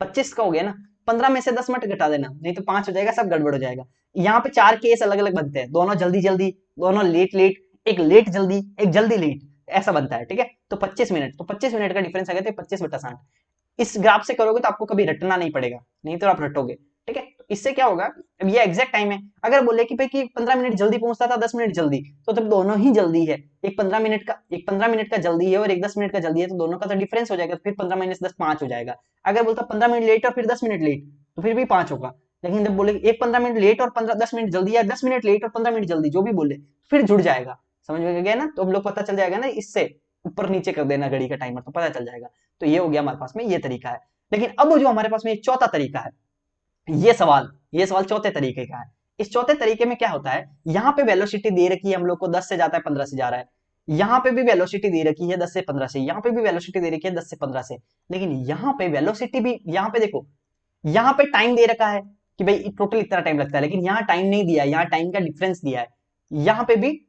S1: 25 का हो गया ना, 15 में से 10 मिनट घटा देना, नहीं तो 5 हो जाएगा, सब गड़बड़ हो जाएगा। यहाँ पे 4 केस अलग अलग बनते हैं, दोनों जल्दी जल्दी, दोनों लेट लेट, एक लेट जल्दी, एक जल्दी लेट, ऐसा बनता है, ठीक है। तो 25 मिनट, तो 25 मिनट का डिफरेंस आ गया, तो 25 बटा 60, इस ग्राफ से करोगे तो आपको कभी रटना नहीं पड़ेगा, नहीं तो आप रटोगे, ठीक है। तो इससे क्या होगा, अब ये एग्जैक्ट टाइम है, अगर बोले कि भाई कि 15 मिनट जल्दी पहुंचता था 10 मिनट जल्दी, तो जब दोनों ही जल्दी है, एक 15 मिनट का जल्दी है और एक 10 मिनट का जल्दी है, तो दोनों का तो डिफरेंस हो जाएगा, तो फिर 15 माइनस 10 5 हो जाएगा। अगर बोलता 15 मिनट लेट और फिर 10 मिनट लेट, तो फिर भी 5 होगा। लेकिन जब बोले एक 15 मिनट लेट और 10 मिनट जल्दी, या 10 मिनट लेट और 15 मिनट जल्दी, जो भी बोले फिर जुड़ जाएगा, समझ में गया ना, तो हम लोग पता चल जाएगा ना, इससे ऊपर नीचे कर देना घड़ी का टाइमर, तो पता चल जाएगा। तो ये हो गया हमारे पास में ये तरीका है। लेकिन अब जो हमारे पास में चौथा तरीका है, ये सवाल चौथे तरीके का है। इस चौथे तरीके में क्या होता है, यहाँ पे वेलोसिटी दे रखी है हम लोग को 10 से जाता है 15 से जा रहा है, यहाँ पे भी वेलोसिटी दे रखी है 10 से 15 से, यहाँ पे भी वेलोसिटी दे रखी है 10 से 15 से, लेकिन यहाँ पे वेलोसिटी भी, यहाँ पे देखो, यहाँ पे टाइम दे रखा है कि भाई टोटल इतना टाइम लगता है, लेकिन यहाँ टाइम नहीं दिया है, यहाँ टाइम का डिफरेंस दिया है, यहाँ पे भी,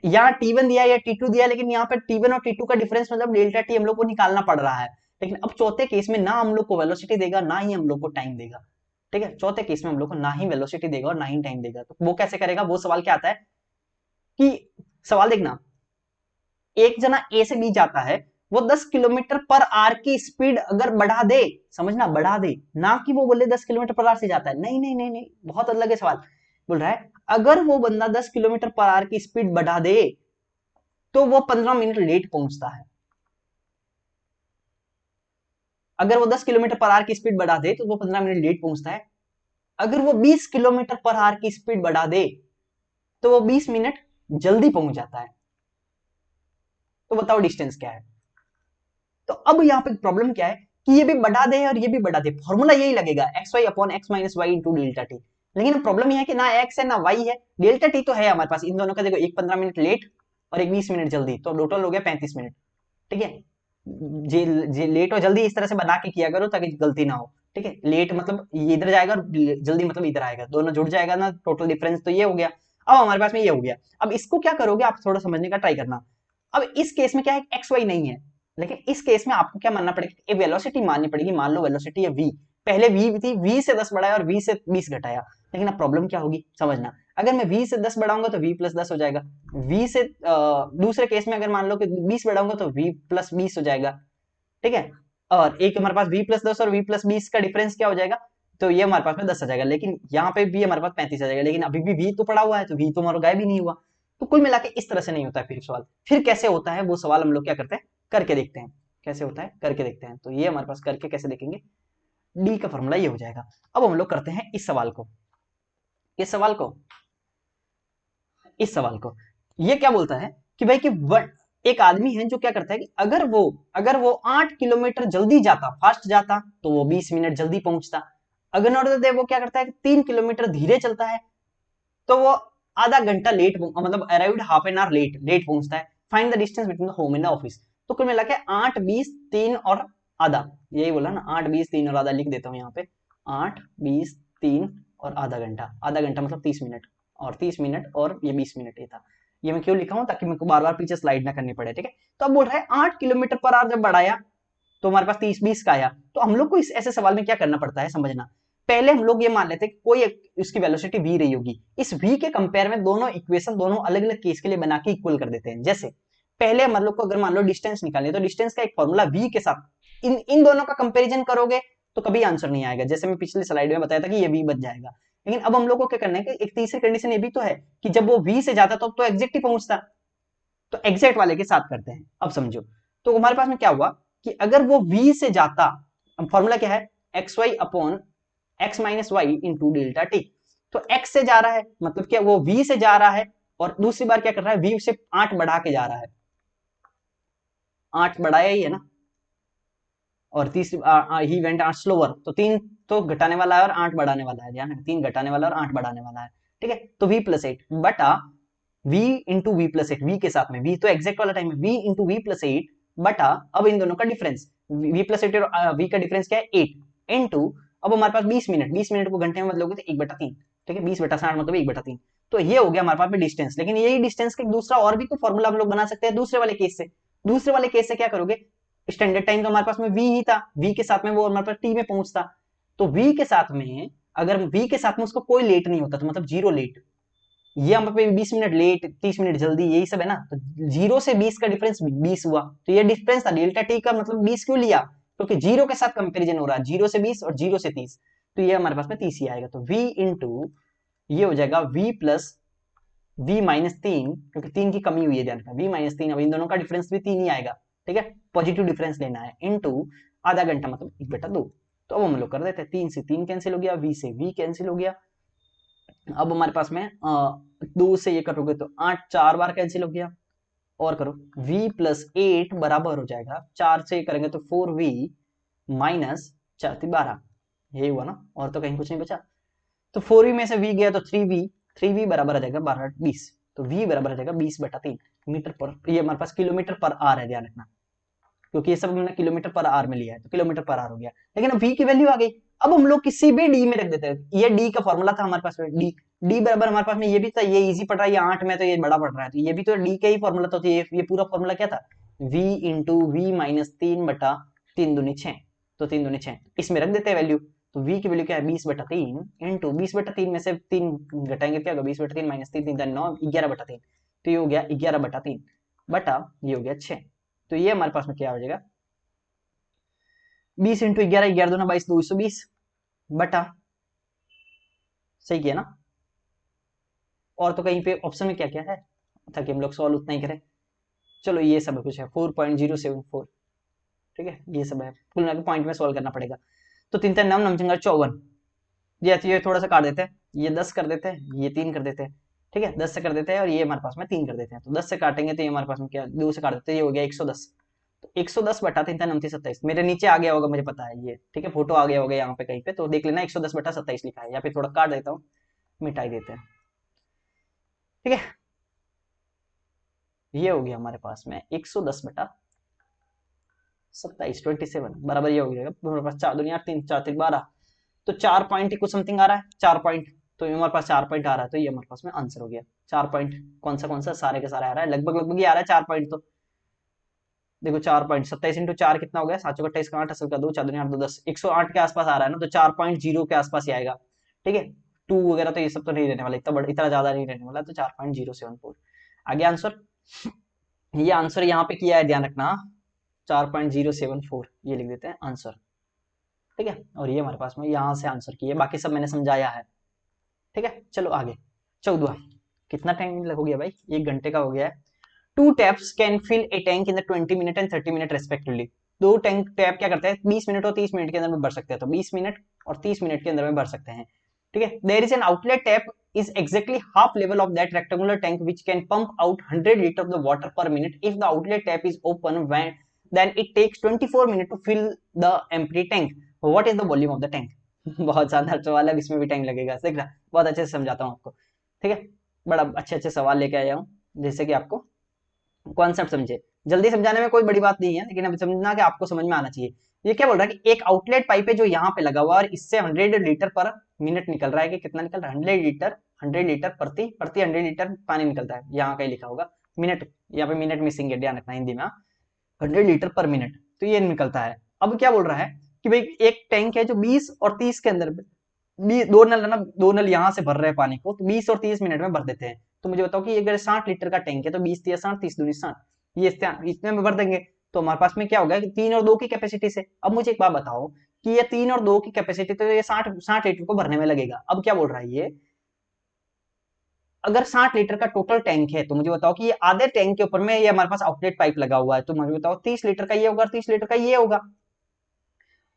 S1: यहाँ T1 दिया है या T2 दिया है, लेकिन यहाँ पे T1 और T2 का डिफरेंस मतलब डेल्टा टी हम लोग को निकालना पड़ रहा है। लेकिन अब चौथे केस में ना हम लोग को वेलोसिटी देगा, ना ही हम लोग को टाइम देगा, ठीक है, चौथे केस में हम लोग को ना ही वेलोसिटी देगा और ना ही टाइम देगा। तो वो कैसे करेगा, वो सवाल क्या आता है कि, सवाल देखना, एक जना ए से बी जाता है, वो 10 किलोमीटर पर आवर की स्पीड अगर बढ़ा दे, समझना बढ़ा दे, ना कि वो बोले 10 किलोमीटर पर आवर से जाता है, नहीं नहीं नहीं नहीं, बहुत अलग है सवाल। बोल रहा है अगर वो बंदा 10 किलोमीटर पर आवर की स्पीड बढ़ा दे तो वो 15 मिनट लेट पहुंचता है। अगर वो 10 किलोमीटर पर आवर की स्पीड बढ़ा दे तो वो 15 मिनट लेट पहुंचता है। अगर वो 20 किलोमीटर पर आवर की स्पीड बढ़ा दे तो वो 20 मिनट जल्दी पहुंच जाता है। तो बताओ डिस्टेंस क्या है। तो अब यहां पे प्रॉब्लम क्या है कि ये भी बढ़ा दे और ये भी बढ़ा दे, फॉर्मूला यही लगेगा x y upon x minus y into delta t. लेकिन प्रॉब्लम ये है कि ना एक्स है ना वाई है, डेल्टा टी तो है हमारे पास। इन दोनों का देखो, एक 15 मिनट लेट और एक 20 मिनट जल्दी, तो टोटल हो गया 35 मिनट। ठीक है, जे, जे लेट और जल्दी इस तरह से बना के किया करो ताकि गलती ना हो। ठीक है, लेट मतलब ये इधर जाएगा और जल्दी मतलब इधर आएगा, दोनों जुड़ जाएगा ना, टोटल डिफरेंस तो ये हो गया। अब हमारे पास में ये हो गया। अब इसको क्या करोगे आप, थोड़ा समझने का ट्राई करना। अब इस केस में क्या है, एक्स वाई नहीं है, लेकिन इस केस में आपको क्या मानना पड़ेगा, एक वेलोसिटी माननी पड़ेगी। मान लो वेलोसिटी है v, पहले v थी, v से 10 बढ़ाया और v से 20 घटाया। लेकिन अब प्रॉब्लम क्या होगी समझना, अगर मैं v से 10 बढ़ाऊंगा तो v प्लस 10 हो जाएगा, v से दूसरे केस में अगर मान लो कि 20 बढ़ाऊंगा तो v प्लस 20 हो जाएगा। ठीक है, और एक हमारे पास v प्लस 10 और v प्लस 20 का डिफरेंस क्या हो जाएगा, तो ये हमारे पास में 10 आ जाएगा। लेकिन यहाँ पे भी हमारे पास 35 आ जाएगा, लेकिन अभी भी v तो पड़ा हुआ है, तो v तो हमारा गायब ही नहीं हुआ। तो कुल मिला के इस तरह से नहीं होता है फिर सवाल। फिर कैसे होता है वो सवाल हम लोग क्या करते हैं, करके देखते हैं कैसे होता है, करके देखते हैं। तो ये हमारे पास करके कैसे देखेंगे, डी का फॉर्मूला ये हो जाएगा। अब हम लोग करते हैं इस सवाल को, इस सवाल को, इस सवाल को। ये क्या बोलता है कि भाई कि एक आदमी है जो क्या करता है कि अगर वो 8 किलोमीटर जल्दी जाता, फास्ट जाता, तो वो 20 मिनट जल्दी पहुंचता। अगर नॉर्दर वो क्या करता है कि 3 किलोमीटर धीरे चलता है, तो वो आधा घंटा लेट, मतलब around half an hour late late पहुंचता है। Find the distance between the home and the office. तो कुल मिला के 8, 20, 3 और आधा, यही बोला ना, 8, 20, 3 और आधा लिख देता हूँ यहाँ पे। 8, 20, 3 और आधा घंटा, आधा घंटा मतलब 30 मिनट, और 30 मिनट और ये 20 मिनट ये था। ये मैं क्यों लिखा हूँ, ताकि मेरे को बार बार पीछे स्लाइड ना करनी पड़े। ठीक है, तो अब बोल रहा है 8 किलोमीटर पर आवर जब बढ़ाया तो हमारे पास 30, 20 का आया। तो हम लोग को इस ऐसे सवाल में क्या करना पड़ता है समझना, पहले हम लोग ये मान लेते हैं कि कोई उसकी वेलोसिटी v रही होगी, इस v के कंपेयर में दोनों इक्वेशन दोनों अलग अलग केस के लिए बना के इक्वल कर देते हैं। जैसे पहले हम लोग को अगर मान लो डिस्टेंस निकालनी, तो डिस्टेंस का एक फॉर्मूला v के साथ इन इन दोनों का कंपेरिजन करोगे तो कभी आंसर नहीं आएगा, जैसे मैं पिछले स्लाइड में बताया था कि ये v बच जाएगा। लेकिन अब हम लोग को क्या करना है कि एक तीसरी कंडीशन ये भी तो है कि जब वो v से जाता तो एग्जैक्ट ही पहुंचता, तो एग्जैक्ट वाले के साथ करते हैं। अब समझो, तो हमारे पास में क्या हुआ कि अगर वो v से जाता, फॉर्मूला क्या है, x y upon x minus y into delta t. तो x से जा रहा है मतलब क्या, वो v से जा रहा है, और दूसरी बार क्या कर रहा है, v से 8 बढ़ा के जा रहा है, 8 बढ़ाया ही है ना, और तीसरी ही वेंट 8 स्लोअर, तो 3 तो घटाने वाला है और 8 बढ़ाने वाला है, ध्यान है, 3 घटाने वाला और 8 बढ़ाने वाला है। ठीक है, तो v प्लस 8 बटा v into v plus 8, v के साथ में v तो एग्जैक्ट वाला टाइम है, v इंटू वी प्लस 8 बटा, अब इन दोनों का डिफरेंस, v प्लस 8 और v का डिफरेंस क्या है 8 इंटू, अब हमारे पास 20 मिनट, 20 मिनट को घंटे में मतलब 1/3। ठीक है, 20/60 मतलब 1/3। तो ये हो गया हमारे पास में डिस्टेंस। लेकिन यही डिस्टेंस का दूसरा और भी तो फॉर्मूला हम लोग बना सकते हैं दूसरे वाले केस से। दूसरे वाले केस से क्या करोगे, स्टैंडर्ड टाइम तो हमारे पास में v ही था, v के साथ में वो हमारे पास t में पहुंचता, तो v के साथ में अगर v के साथ में उसको कोई लेट नहीं होता, तो मतलब जीरो लेट, ये हम पे 20 मिनट लेट, 30 मिनट जल्दी, यही सब है ना, तो 0 से 20 का डिफरेंस 20 हुआ। तो ये डिफरेंस था डेल्टा टी का, मतलब 20 क्यों लिया, क्योंकि तो 0 के साथ कंपैरिजन हो रहा है, 0 से 20 और 0 से 30, तो ये हमारे पास में 30 ही आएगा। तो v इंटू ये हो जाएगा v प्लस v माइनस 3, क्योंकि 3 की कमी हुई है, ध्यान का v माइनस 3, अब इन दोनों का डिफरेंस भी 3 ही आएगा। ठीक है, पॉजिटिव डिफरेंस लेना है, इंटू आधा घंटा मतलब 1/2। तो अब हम लोग कर देते हैं, 3 से 3 कैंसिल हो गया, v से v कैंसिल हो गया। अब हमारे पास में 2 से ये करोगे तो 8 4 बार कैंसिल हो गया, और करो v प्लस 8 बराबर हो जाएगा, 4 से करेंगे तो 4v माइनस 4 12, यही हुआ ना, और तो कहीं कुछ नहीं बचा। तो 4v में से v गया तो 3v बराबर आ जाएगा 12 20, तो v बराबर आ जाएगा 20/3 मीटर पर, ये हमारे पास किलोमीटर पर आर है, ध्यान रखना, क्योंकि ये सब हमने किलोमीटर पर आर में लिया है, तो किलोमीटर पर आर हो गया। लेकिन अब v की वैल्यू आ गई, अब हम लोग किसी भी d में रख देते हैं, ये d का फॉर्मूला था हमारे पास में, d बराबर हमारे पास में ये भी था, ये इजी पड़ रहा है, ये 8 में तो ये बड़ा पड़ रहा है, तो ये भी तो d का ही फॉर्मूला था। तो ये पूरा फॉर्मूला क्या था, v इंटू वी माइनस 3 बटा 3 दूनी 6, तो 3 दूनी 6, इसमें रख देते हैं वैल्यू। तो v की वैल्यू क्या है 20/3 इंटू 20/3 में से 3 घटाएंगे क्या होगा, 20/3 माइनस 3 3 9 11/3, तो ये हो गया 11/3 बटा ये हो गया 6। तो ये हमारे पास में क्या हो जाएगा 20 इंटू 11, 11 दूना 22, 220 बटा, सही किया ना। और तो कहीं पे ऑप्शन में क्या क्या है ताकि हम लोग सॉल्व उतना ही करें, चलो ये सब कुछ है 4.074। ठीक है, ये सब है, कुल मिला के पॉइंट में सॉल्व करना पड़ेगा। तो 3 3 9 9 54, ये थोड़ा सा काट देते हैं, ये 10 कर देते हैं, ये 3 कर देते हैं। ठीक है, 10 से कर देते हैं और ये हमारे पास में 3 कर देते हैं, तो 10 से काटेंगे तो ये हमारे पास में क्या, 2 से काट देते हैं, ये हो गया 110। तो 110 बटा 3 29 27 मेरे नीचे आ गया होगा, मुझे पता है ये, ठीक है, फोटो आ गया होगा यहाँ पे कहीं पे, तो देख लेना 110 बटा 27 लिखा है, या फिर थोड़ा काट देता हूँ, मिटाई देते हैं, ठीक है। ये हो गया हमारे पास में 110 बटा 27 27 बराबर ये हो जाएगा हमारे पास, 4 दुनिया 3 4 3 12, तो 4 पॉइंट कुछ समथिंग आ रहा है, 4 पॉइंट, तो ये हमारे पास 4 पॉइंट आ रहा है, तो ये हमारे पास में आंसर हो गया 4 पॉइंट। कौन सा सारे के सारे आ रहा है, लगभग लगभग ही आ रहा है 4 पॉइंट, तो देखो 4 पॉइंट 27 इंटू 4 कितना हो गया, 7 का 28 का 8 असल का 2 4 2 10 108 के आसपास आ रहा है ना, तो 4.0 के आसपास ही आएगा, ठीक है। 2 वगैरह तो ये सब तो नहीं रहने वाला, इतना बड़ा इतना ज्यादा नहीं रहने वाला, तो 4.074 आगे आंसर। ये आंसर यहाँ पे किया है, ध्यान रखना 4.074 ये लिख देते हैं आंसर, ठीक है। और ये हमारे पास में यहाँ से आंसर की है, बाकी सब मैंने समझाया है, ठीक है। चलो आगे 14, कितना टाइम हो गया भाई, 1 घंटे का हो गया है। 2 taps can fill a tank in the 20 minute and 30 minute respectively। दो टैंक टैप क्या करते हैं, 20 मिनट और 30 मिनट के अंदर में भर सकते हैं, तो 20 मिनट और 30 मिनट के अंदर में भर सकते हैं, ठीक है। There is an outlet tap is exactly half level of that rectangular tank which can pump out 100 liter of the water per minute if the outlet tap is open when then it takes 24 minutes to fill the empty tank। what is the volume of the tank? बहुत शानदार सवाल है, इसमें भी time लगेगा, देख रहा, बहुत अच्छे से समझाता हूँ आपको, ठीक है। बड़ा अच्छे अच्छे सवाल लेके आया हूँ, जैसे कि आपको कॉन्सेप्ट समझे, जल्दी समझाने में कोई बड़ी बात नहीं है, लेकिन अब समझना कि आपको समझ में आना चाहिए। ये क्या बोल रहा है कि एक आउटलेट पाइप है जो यहाँ पे लगा हुआ है, और इससे 100 लीटर पर मिनट निकल रहा है, कि कितना निकल रहा है, 100 लीटर प्रति प्रति 100 लीटर पानी निकलता है, यहाँ कहीं लिखा होगा मिनट, यहाँ पे मिनट मिसिंग है, ध्यान रखना हिंदी में, 100 लीटर पर मिनट, तो ये निकलता है। अब क्या बोल रहा है कि भाई एक टैंक है जो 20 और 30 के अंदर, दो नल है ना, दो नल यहाँ से भर रहे हैं पानी को, तो 20 और 30 मिनट में भर देते हैं। तो मुझे बताओ कि अगर 60 लीटर का टैंक है, तो 20 या 60 30 दूनी 60, ये इतने में भर देंगे, तो हमारे पास में क्या होगा कि 3 और 2 की कैपेसिटी से। अब मुझे एक बात बताओ कि ये 3 और 2 की कैपेसिटी, तो ये 60 लीटर को भरने में लगेगा। अब क्या बोल रहा है ये, अगर 60 लीटर का टोटल टैंक है, तो मुझे बताओ कि ये आधे टैंक के ऊपर में ये हमारे पास आउटलेट पाइप लगा हुआ है, तो मुझे बताओ 30 लीटर का ये होगा, 30 लीटर का ये होगा।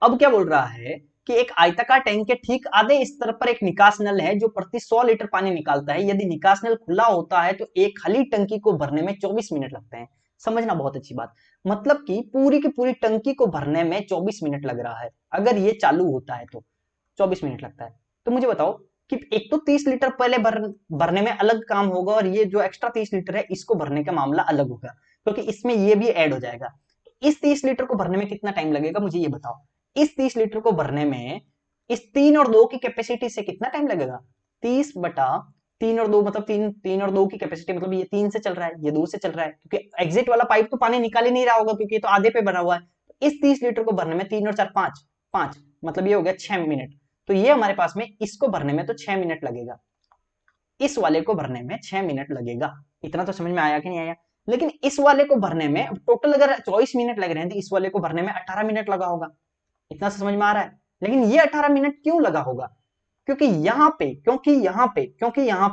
S1: अब क्या बोल रहा है कि एक आयताकार टैंक के ठीक आधे स्तर पर एक निकास नल है जो प्रति 100 लीटर पानी निकालता है। यदि निकास नल खुला होता है तो एक खाली टंकी को भरने में 24 मिनट लगते हैं। समझना बहुत अच्छी बात, मतलब कि पूरी की पूरी टंकी को भरने में 24 मिनट लग रहा है, अगर ये चालू होता है तो 24 मिनट लगता है। तो मुझे बताओ कि एक तो 30 लीटर पहले भरने में अलग काम होगा, और ये जो एक्स्ट्रा 30 लीटर है इसको भरने का मामला अलग होगा, क्योंकि इसमें ये भी ऐड हो जाएगा। इस 30 लीटर को भरने में कितना टाइम लगेगा, मुझे ये बताओ। इस 30 लीटर को भरने में इस 3 और 2 की कैपेसिटी से कितना टाइम लगेगा, 30 बटा 3 और 2 मतलब 3 और 2 की कैपेसिटी, मतलब ये 3 से चल रहा है, ये 2 से चल रहा है, क्योंकि एग्जिट वाला पाइप तो पानी निकाल ही नहीं रहा होगा, क्योंकि ये तो आधे पे बना हुआ है। तो इस 30 लीटर को भरने में 3 और 4 5 5, मतलब ये हो गया 6 मिनट। तो ये हमारे पास में इसको भरने में तो 6 मिनट लगेगा, इस वाले को भरने में 6 मिनट लगेगा। इतना तो समझ में आया कि नहीं आया। लेकिन इस वाले को भरने में टोटल अगर 24 मिनट लग रहे हैं, तो इस वाले को भरने में 18 मिनट लगा होगा। इतना समझ में आ रहा है। लेकिन ये 18 मिनट क्यों लगा होगा, क्योंकि यहाँ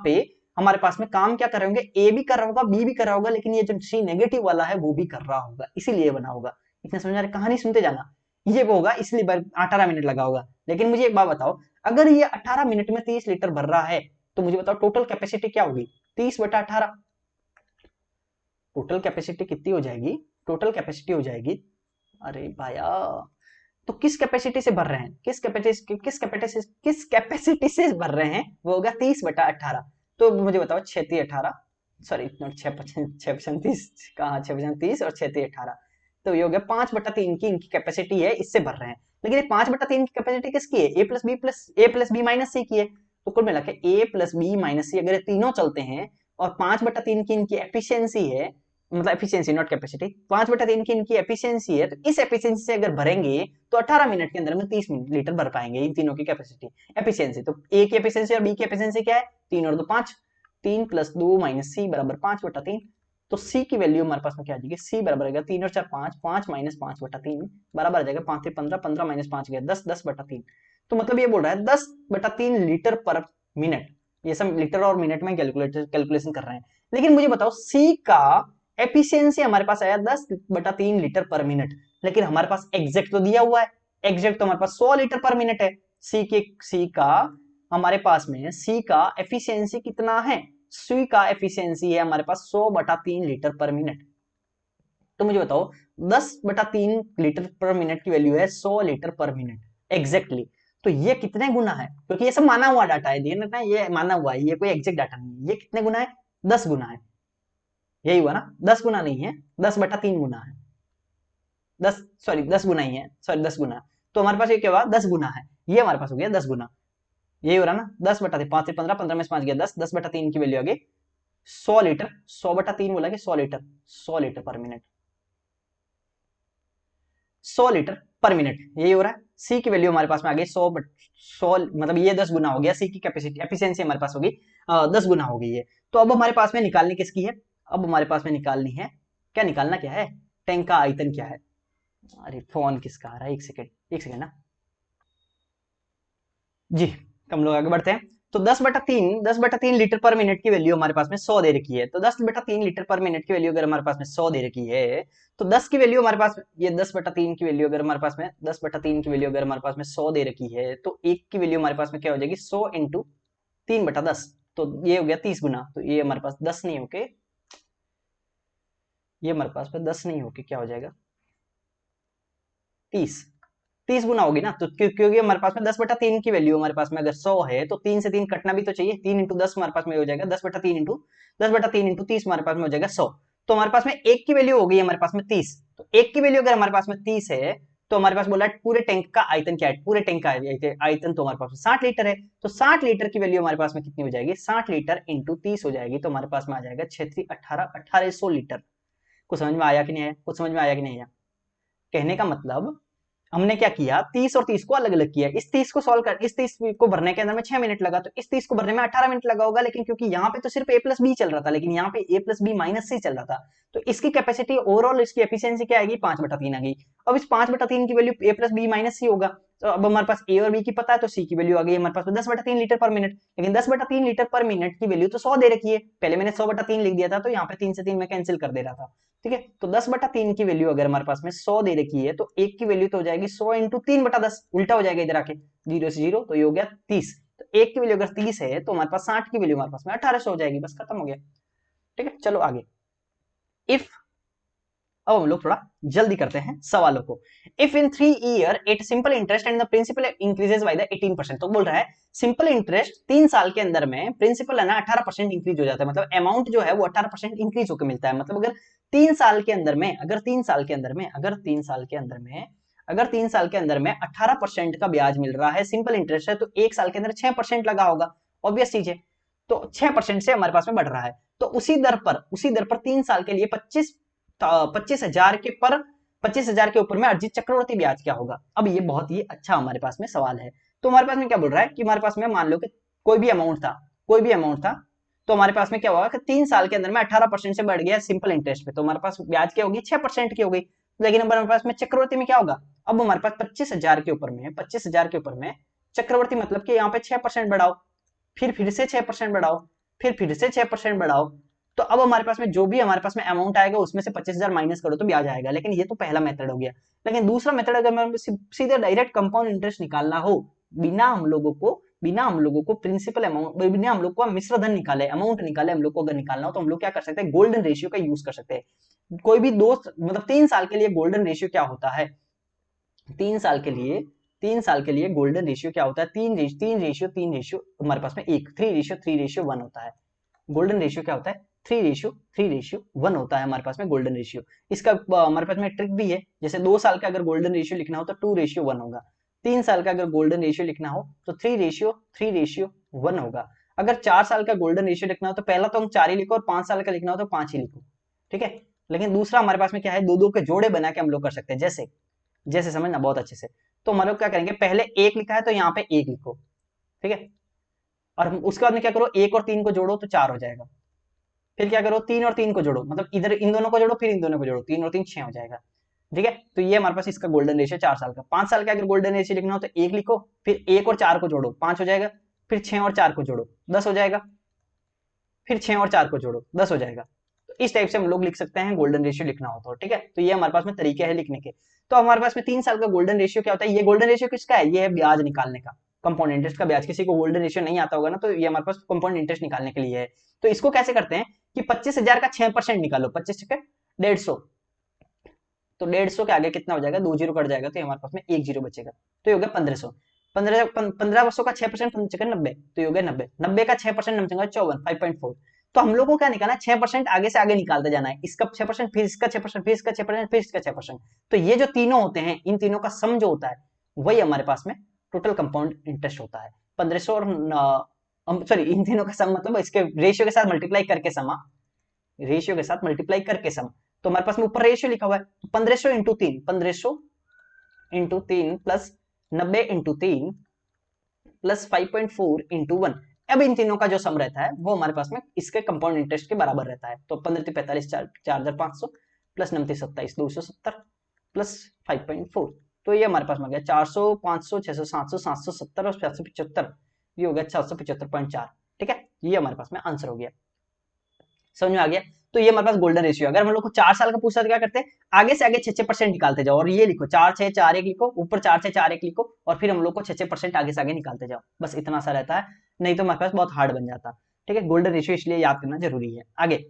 S1: पे हमारे पास में काम क्या कर रहे होंगे, ए भी कर रहा होगा, बी भी कर रहा होगा, लेकिन ये जो सी नेगेटिव वाला है वो भी कर रहा होगा, इसीलिए बना होगा। इतना समझ आ रहा है, कहानी सुनते जाना, ये वो होगा, इसलिए 18 मिनट लगा होगा। लेकिन मुझे एक बात बताओ, अगर ये 18 मिनट में 30 लीटर भर रहा है, तो मुझे बताओ टोटल कैपेसिटी क्या होगी, 30 बटा 18, टोटल कैपेसिटी कितनी हो जाएगी, टोटल कैपेसिटी हो जाएगी, अरे भाया, तो किस कैपेसिटी से भर रहे हैं, किस कैपेसिटी से भर रहे हैं, वो होगा 30 बटा 18। तो मुझे बताओ 6 18, सॉरी 6 कहाँ 6 30 और 6 18, तो ये हो गया 5 बटा 3 की इनकी कैपेसिटी है, इससे भर रहे हैं। लेकिन ये 5 बटा 3 की कैपेसिटी किसकी है, ए प्लस बी माइनस सी की है। तो कुल मिला के ए प्लस बी माइनस सी अगर तीनों चलते हैं, और 5 बटा 3 की इनकी एफिशिएंसी है, मतलब एफिशिएंसी नॉट कैपेसिटी, 5 बटा 3 की इनकी एफिशिएंसी है, तो इस एफिशिएंसी से अगर भरेंगे तो 18 मिनट के अंदर में 30 लीटर भर पाएंगे, इन तीनों की कैपेसिटी एफिशिएंसी। तो ए की एफिशिएंसी और बी की एफिशिएंसी क्या है, 3 और 2 5, 3 प्लस 2 माइनस सी बराबर 5 बटा 3। तो सी की वैल्यू हमारे पास में क्या आ जाएगी, सी बराबर है 3 और 4 5, 5 माइनस 5 बटा 3 बराबर आ जाएगा 5 से 15, 15 माइनस 5 गया 10, 10 बटा 3। तो मतलब ये बोल रहा है 10 बटा 3 लीटर पर मिनट, ये सब लीटर और मिनट में कैलकुलेशन कर रहे हैं। लेकिन मुझे बताओ सी का एफिशिएंसी हमारे पास आया 10 बटा 3 लीटर पर मिनट, लेकिन हमारे पास एग्जैक्ट तो दिया हुआ है, एग्जैक्ट तो हमारे पास 100 लीटर पर मिनट है। सी का हमारे पास में सी का एफिशिएंसी कितना है, सी का एफिशिएंसी है हमारे पास 100 बटा 3 लीटर पर मिनट। तो मुझे बताओ 10/3 लीटर पर मिनट की वैल्यू है 100 लीटर पर मिनट एग्जैक्टली। तो ये कितने गुना है, क्योंकि ये सब माना हुआ डाटा है, ये माना हुआ है, ये कोई एग्जैक्ट डाटा नहीं है। ये कितने गुना है, 10 गुना है। यही हुआ ना, 10 गुना नहीं है, 10/3 गुना है। 10 गुना ही है, सॉरी 10 गुना। तो हमारे पास ये क्या हुआ, 10 गुना है। ये हमारे पास हो गया 10 गुना। यही हो रहा ना, 10/3, 5 से 15, 15 में से 5 गया 10, 10/3 की वैल्यू आ गई 100 लीटर। 100/3 बोला कि 100 लीटर, 100 लीटर पर मिनट, 100 लीटर पर मिनट। यही हो रहा है। सी की वैल्यू हमारे पास में आ गई 100 मतलब ये 10 गुना हो गया। सी की कैपेसिटी एफिशिएंसी हमारे पास होगी 10 गुना हो गई है। तो अब हमारे पास में निकालनी किसकी है, अब हमारे पास में निकालनी है, क्या निकालना क्या है, टैंक का आयतन क्या है। अरे फोन किसका आ रहा है, एक सेकेंड, एक सेकेंड ना जी। हम लोग आगे बढ़ते हैं। तो 10/3 लीटर पर मिनट की वैल्यू हमारे पास में 100 दे रखी है। तो 10/3 लीटर पर मिनट की वैल्यू अगर हमारे पास में 100 दे रखी है, तो 10 की वैल्यू हमारे पास, ये 10/3 की वैल्यू अगर हमारे पास में 10/3 की वैल्यू अगर हमारे पास में 100 दे रखी है, तो एक की वैल्यू हमारे पास में क्या हो जाएगी, 100 इंटू 3/10। तो ये हो गया 30 गुना। तो ये हमारे पास 10 नहीं होके, ये हमारे पास में 10 नहीं होके क्या हो जाएगा, 30। 30 गुना होगी ना। तो क्योंकि हमारे पास में 10/3 की वैल्यू हमारे पास में अगर 100 है, तो 3 से 3 कटना भी तो चाहिए। 3 इंटू 10 हमारे पास में हो जाएगा 10/3 इंटू 30 हमारे पास में हो जाएगा 100। तो हमारे पास में एक की वैल्यू हो गई हमारे पास में 30। तो एक की वैल्यू अगर हमारे पास में 30 है, तो हमारे पास बोला पूरे टैंक का आयतन क्या है, पूरे टैंक का आयतन तो हमारे पास में 60 लीटर है। तो 60 लीटर की वैल्यू हमारे पास में कितनी हो जाएगी, 60 लीटर इंटू 30 हो जाएगी। तो हमारे पास में आ जाएगा 1800 लीटर। कुछ समझ में आया कि नहीं आया, कुछ समझ में आया कि नहीं आया। कहने का मतलब हमने क्या किया, 30 और 30 को अलग अलग किया। इस 30 को भरने के अंदर में 6 मिनट लगा, तो इस 30 को भरने में 18 मिनट लगा होगा। लेकिन क्योंकि यहाँ पे तो सिर्फ ए प्लस बी चल रहा था, लेकिन यहाँ पे ए प्लस बी माइनस सी चल रहा था, तो इसकी कैपेसिटी ओवरऑल, इसकी एफिशिएंसी क्या आएगी, 5/3 आ गई। अब इस 5/3 की वैल्यू ए प्लस बी माइनस सी होगा। तो अब हमारे पास ए और बी की पता है, तो सी की वैल्यू आ गई हमारे पास 10/3 लीटर पर मिनट। लेकिन 10/3 लीटर पर मिनट की वैल्यू तो 100 दे रखी है, पहले मैंने 100/3 लिख दिया था, तो यहाँ पे 3 से 3 में कैंसिल कर दे रहा था। ठीक है, तो 10/3 की वैल्यू अगर हमारे पास में 100 दे रखी है, तो एक की वैल्यू तो हो जाएगी 100 इंटू 3/10, उल्टा हो जाएगा इधर आके, 0 से 0, तो ये हो गया 30। तो एक की वैल्यू अगर 30 है, तो हमारे पास 60 की वैल्यू हमारे पास में 1800 हो जाएगी, बस खत्म हो गया। ठीक है, चलो आगे। इफ, अब हम लोग थोड़ा जल्दी करते हैं सवालों को। If in 3 year at simple interest and the principal increases by the 18%, तो बोल रहा है सिंपल इंटरेस्ट 3 साल के अंदर में प्रिंसिपल है ना 18% इंक्रीज हो जाता है, मतलब अमाउंट जो है वो 18% इंक्रीज होकर मिलता है। मतलब अगर 3 साल के अंदर में, अगर 3 साल के अंदर में, अगर 3 साल के अंदर में, अगर 3 साल के अंदर में 18% का ब्याज मिल रहा है, सिंपल इंटरेस्ट है, तो एक साल के अंदर 6% लगा होगा, ऑब्वियस चीज है। तो 6% से हमारे पास में बढ़ रहा है। तो उसी दर पर 3 साल के लिए 25,000 के पर 25,000 के ऊपर में अर्जित चक्रवर्ती ब्याज क्या होगा। अब ये बहुत ही अच्छा हमारे पास में सवाल है। तो हमारे पास में क्या बोल रहा है कि हमारे पास में मान लो कि कोई भी अमाउंट था, कोई भी अमाउंट था, तो हमारे पास में क्या होगा कि 3 साल के अंदर में 18% से बढ़ गया सिंपल इंटरेस्ट पे, तो हमारे पास ब्याज क्या होगी, 6% की हो गई। लेकिन अब हमारे पास में चक्रवर्ती में क्या होगा, अब हमारे पास 25,000 के ऊपर में, 25,000 के ऊपर में चक्रवर्ती, मतलब कि यहाँ पे 6% बढ़ाओ, फिर से 6% बढ़ाओ, फिर से 6% बढ़ाओ। तो अब हमारे पास में जो भी हमारे पास में अमाउंट आएगा, उसमें से 25,000 माइनस करो तो ब्याज आएगा। लेकिन ये तो पहला मेथड हो गया। लेकिन दूसरा मेथड, अगर हमें सीधे डायरेक्ट कंपाउंड इंटरेस्ट निकालना हो, बिना हम लोगों को प्रिंसिपल अमाउंट, बिना हम लोग को मिश्र धन निकाले, अमाउंट निकाले, हम लोग को अगर निकालना हो, तो हम लोग क्या कर सकते हैं, गोल्डन रेशियो का यूज कर सकते हैं। कोई भी दोस्त, मतलब 3 साल के लिए गोल्डन रेशियो क्या होता है, 3 साल के लिए गोल्डन रेशियो क्या होता है, 3 रेशियो हमारे पास में 3:3:1 होता है। गोल्डन रेशियो क्या होता है, 3:3:1 होता है हमारे पास में गोल्डन रेशियो। इसका हमारे पास में ट्रिक भी है, जैसे 2 साल का अगर गोल्डन रेशियो लिखना हो तो 2:1 होगा, 3 साल का अगर गोल्डन रेशियो लिखना हो तो 3:3:1 होगा। अगर 4 साल का गोल्डन रेशियो लिखना हो तो पहला तो हम 4 ही लिखो, और 5 साल का लिखना हो तो 5 ही लिखो। ठीक है, लेकिन दूसरा हमारे पास में क्या है, दो दो के जोड़े बना के हम लोग कर सकते हैं। जैसे जैसे समझना बहुत अच्छे से। तो हम लोग क्या करेंगे, पहले 1 लिखा है तो यहाँ पे 1 लिखो, ठीक है, और उसके बाद में क्या करो, 1 और 3 को जोड़ो तो 4 हो जाएगा। फिर क्या करो, 3 और 3 को जोड़ो, मतलब इधर इन दोनों को जोड़ो, फिर इन दोनों को जोड़ो, 3 और 3 6 हो जाएगा। ठीक है, तो ये हमारे पास इसका गोल्डन रेशियो 4 साल का। 5 साल का अगर गोल्डन रेशियो लिखना हो तो 1 लिखो, फिर 1 और 4 को जोड़ो, 5 हो जाएगा, फिर 6 और 4 को जोड़ो, 10 हो जाएगा, फिर 6 और 4 को जोड़ो, 10 हो जाएगा। तो इस टाइप से हम लोग लिख सकते हैं गोल्डन रेशियो लिखना हो तो। ठीक है, तो ये हमारे पास में तरीके हैं लिखने के। तो हमारे पास में 3 साल का गोल्डन रेशियो क्या होता है, ये गोल्डन रेशियो किसका है, ये है ब्याज निकालने का, कंपाउंड इंटरेस्ट का ब्याज। किसी को गोल्डन रेशियो नहीं आता होगा ना, तो ये हमारे पास कंपाउंड इंटरेस्ट निकालने के लिए है। तो इसको कैसे करते हैं कि 25,000 का 6% निकालो, 25 150, तो 150 के आगे कितना हो जाएगा, 2 जीरो कट जाएगा, तो हमारे पास में 1 जीरो बचेगा, तो ये हो गया 1500। 1500 का 6% बचेगा 90, तो ये हो गया 90। 90 का 6% बचेगा 54, 5.4। तो हम लोग को क्या निकालना है, 6% आगे से आगे निकालते जाना है, इसका 6%, फिर इसका 6%, फिर इसका 6%, फिर इसका 6%। तो ये जो तीनों होते हैं, इन तीनों का सम जो होता है वही हमारे पास में टोटल कंपाउंड इंटरेस्ट होता है। 1500 और सॉरी, इन तीनों का सम मतलब इसके रेशियो के साथ मल्टीप्लाई करके समा, रेशियो के साथ मल्टीप्लाई करके सम। तो हमारे पास में ऊपर रेशियो लिखा हुआ है, तो 1500 into 3, 1500 into 3 plus 90 into 3 plus 5.4 into 1। अब इन तीनों का जो सम रहता है वो हमारे पास में इसके कंपाउंड इंटरेस्ट के बराबर रहता है। तो 15 45 4500 प्लस 29 27 270 प्लस 5.4, तो ये हमारे पास में गया 400 500 600 700 770 और 775, ये हो गया 475.4। ठीक है, ये हमारे पास में आंसर हो गया, समझ में आ गया। तो ये हमारे पास गोल्डन रेशियो। अगर हम लोग को 4 साल का पूछता तो क्या करते हैं, आगे से आगे 6% निकालते जाओ और ये लिखो 4 6 4 1 लिखो, ऊपर 4 6 4 1 लिखो, और फिर हम लोग को 6% आगे से आगे निकालते जाओ, बस इतना सा रहता है, नहीं तो हमारे पास बहुत हार्ड बन जाता। ठीक है, गोल्डन रेशियो इसलिए याद करना जरूरी है। आगे,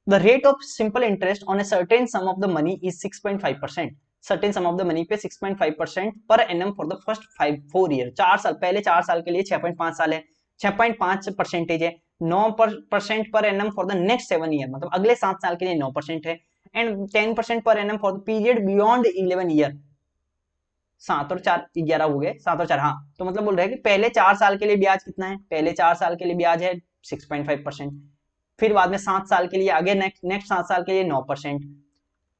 S1: the rate of simple interest on a certain some of the money is 6.5%। Certain some of the money पे 6.5% per annum for the first 4 year. 4 साल, पहले 4 साल के लिए 6.5 साल है, 6.5% है। 9% per annum for the next 7 year, मतलब अगले 7 साल के लिए 9% है। And 10% per annum for the period beyond 11 year. 7 और 4 11 हो गए, 7 और 4, हाँ, तो मतलब बोल रहे हैं कि पहले 4 साल के लिए ब्याज कितना है, पहले 4 साल के लिए ब्याज है 6.5%, फिर बाद में 7 साल के लिए आगे नेक्स्ट 7 साल के लिए 9%,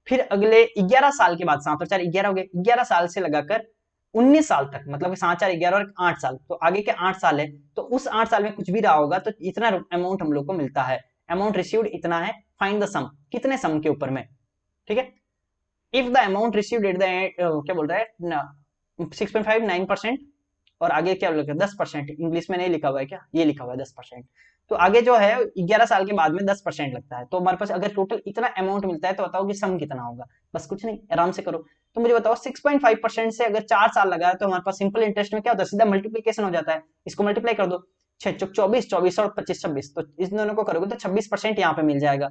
S1: फिर अगले 11 साल के बाद 7 और 4 11 हो गए, 11 साल से लगाकर 19 साल तक, मतलब 7 4 11 और 8 साल, तो आगे के 8 साल है, तो उस 8 साल में कुछ भी रहा होगा तो इतना अमाउंट हम लोग को मिलता है। अमाउंट रिसीव्ड इतना है, फाइंड द सम, कितने सम के ऊपर में। ठीक है, if the amount received at the क्या बोल रहा है 6.5 9%, और आगे क्या लिखा है 10%, इंग्लिश में नहीं लिखा हुआ है क्या, ये लिखा हुआ है 10%। तो आगे जो है 11 साल के बाद में 10% लगता है। तो हमारे पास अगर टोटल इतना अमाउंट मिलता है तो बताओ कि सम कितना होगा, बस कुछ नहीं, आराम से करो। तो मुझे बताओ 6.5% से अगर 4 साल लगा है तो हमारे पास सिंपल इंटरेस्ट में क्या होता है, सीधा मल्टीप्लीकेशन हो जाता है, इसको मल्टीप्लाई कर दो, 6 चौक 24 24 और 25 26, तो इस दोनों को करोगे तो 26% यहाँ पे मिल जाएगा।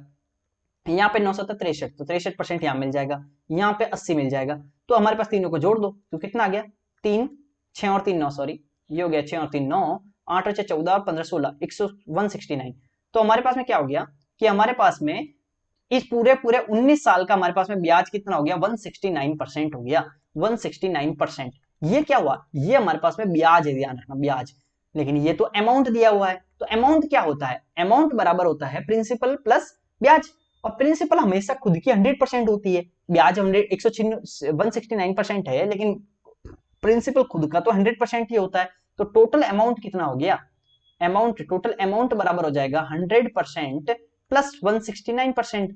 S1: यहाँ पे 9 63, तो 63% यहाँ मिल जाएगा, यहाँ पे 80 मिल जाएगा। तो हमारे पास तीनों को जोड़ दो, तो कितना आ गया 3 6 और 3 9, सॉरी ये हो गया 6 और 3 9, 8 और 6 14, 15 16 169। तो हमारे पास में क्या हो गया कि हमारे पास में इस पूरे 19 साल का हमारे पास में ब्याज कितना हो गया 169% हो गया, 169%। ये क्या हुआ, ये हमारे पास में ब्याज है, ध्यान रखना ब्याज, लेकिन ये तो अमाउंट दिया हुआ है। तो अमाउंट क्या होता है, अमाउंट बराबर होता है प्रिंसिपल प्लस ब्याज, और प्रिंसिपल हमेशा खुद की 100% होती है, ब्याज 169% है, लेकिन प्रिंसिपल खुद का तो 100% ही होता है। तो टोटल अमाउंट कितना हो गया, अमाउंट टोटल अमाउंट बराबर हो जाएगा 100% प्लस 169%।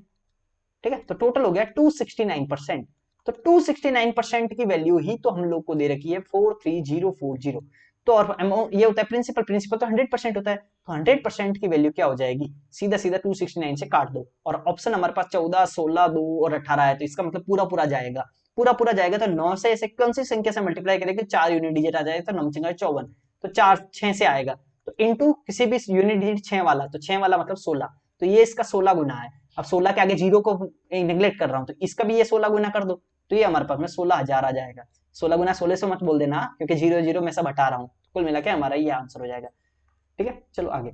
S1: ठीक है, तो टोटल हो गया 269%। तो 269% की वैल्यू ही तो हम लोग को दे रखी है 43040। तो और अमाउंट ये होता है प्रिंसिपल, प्रिंसिपल तो 100% होता है, तो 100% की वैल्यू क्या हो जाएगी, सीधा सीधा 269 से काट दो, और ऑप्शन हमारे पास 14 16 2 और 18 है, तो इसका मतलब पूरा पूरा जाएगा, पूरा पूरा जाएगा। तो 9 से ऐसे कौन सी संख्या से मल्टीप्लाई करेंगे, 4 यूनिट डिजिट आ जाएगा, तो 9 54, तो 4 6 से आएगा, तो इनटू किसी भी यूनिट डिजिट 6 वाला, तो 6 वाला मतलब 16, तो ये इसका 16 गुना है। अब 16 के आगे जीरो को नेग्लेक्ट कर रहा हूं, तो इसका भी ये 16 गुना कर दो, तो ये हमारे पास में 16,000 आ जाएगा। 16 गुना 16 से मत बोल देना, क्योंकि 0 0 में सब हटा रहा हूं, कुल मिला के हमारा ये आंसर हो जाएगा। ठीक है, चलो आगे।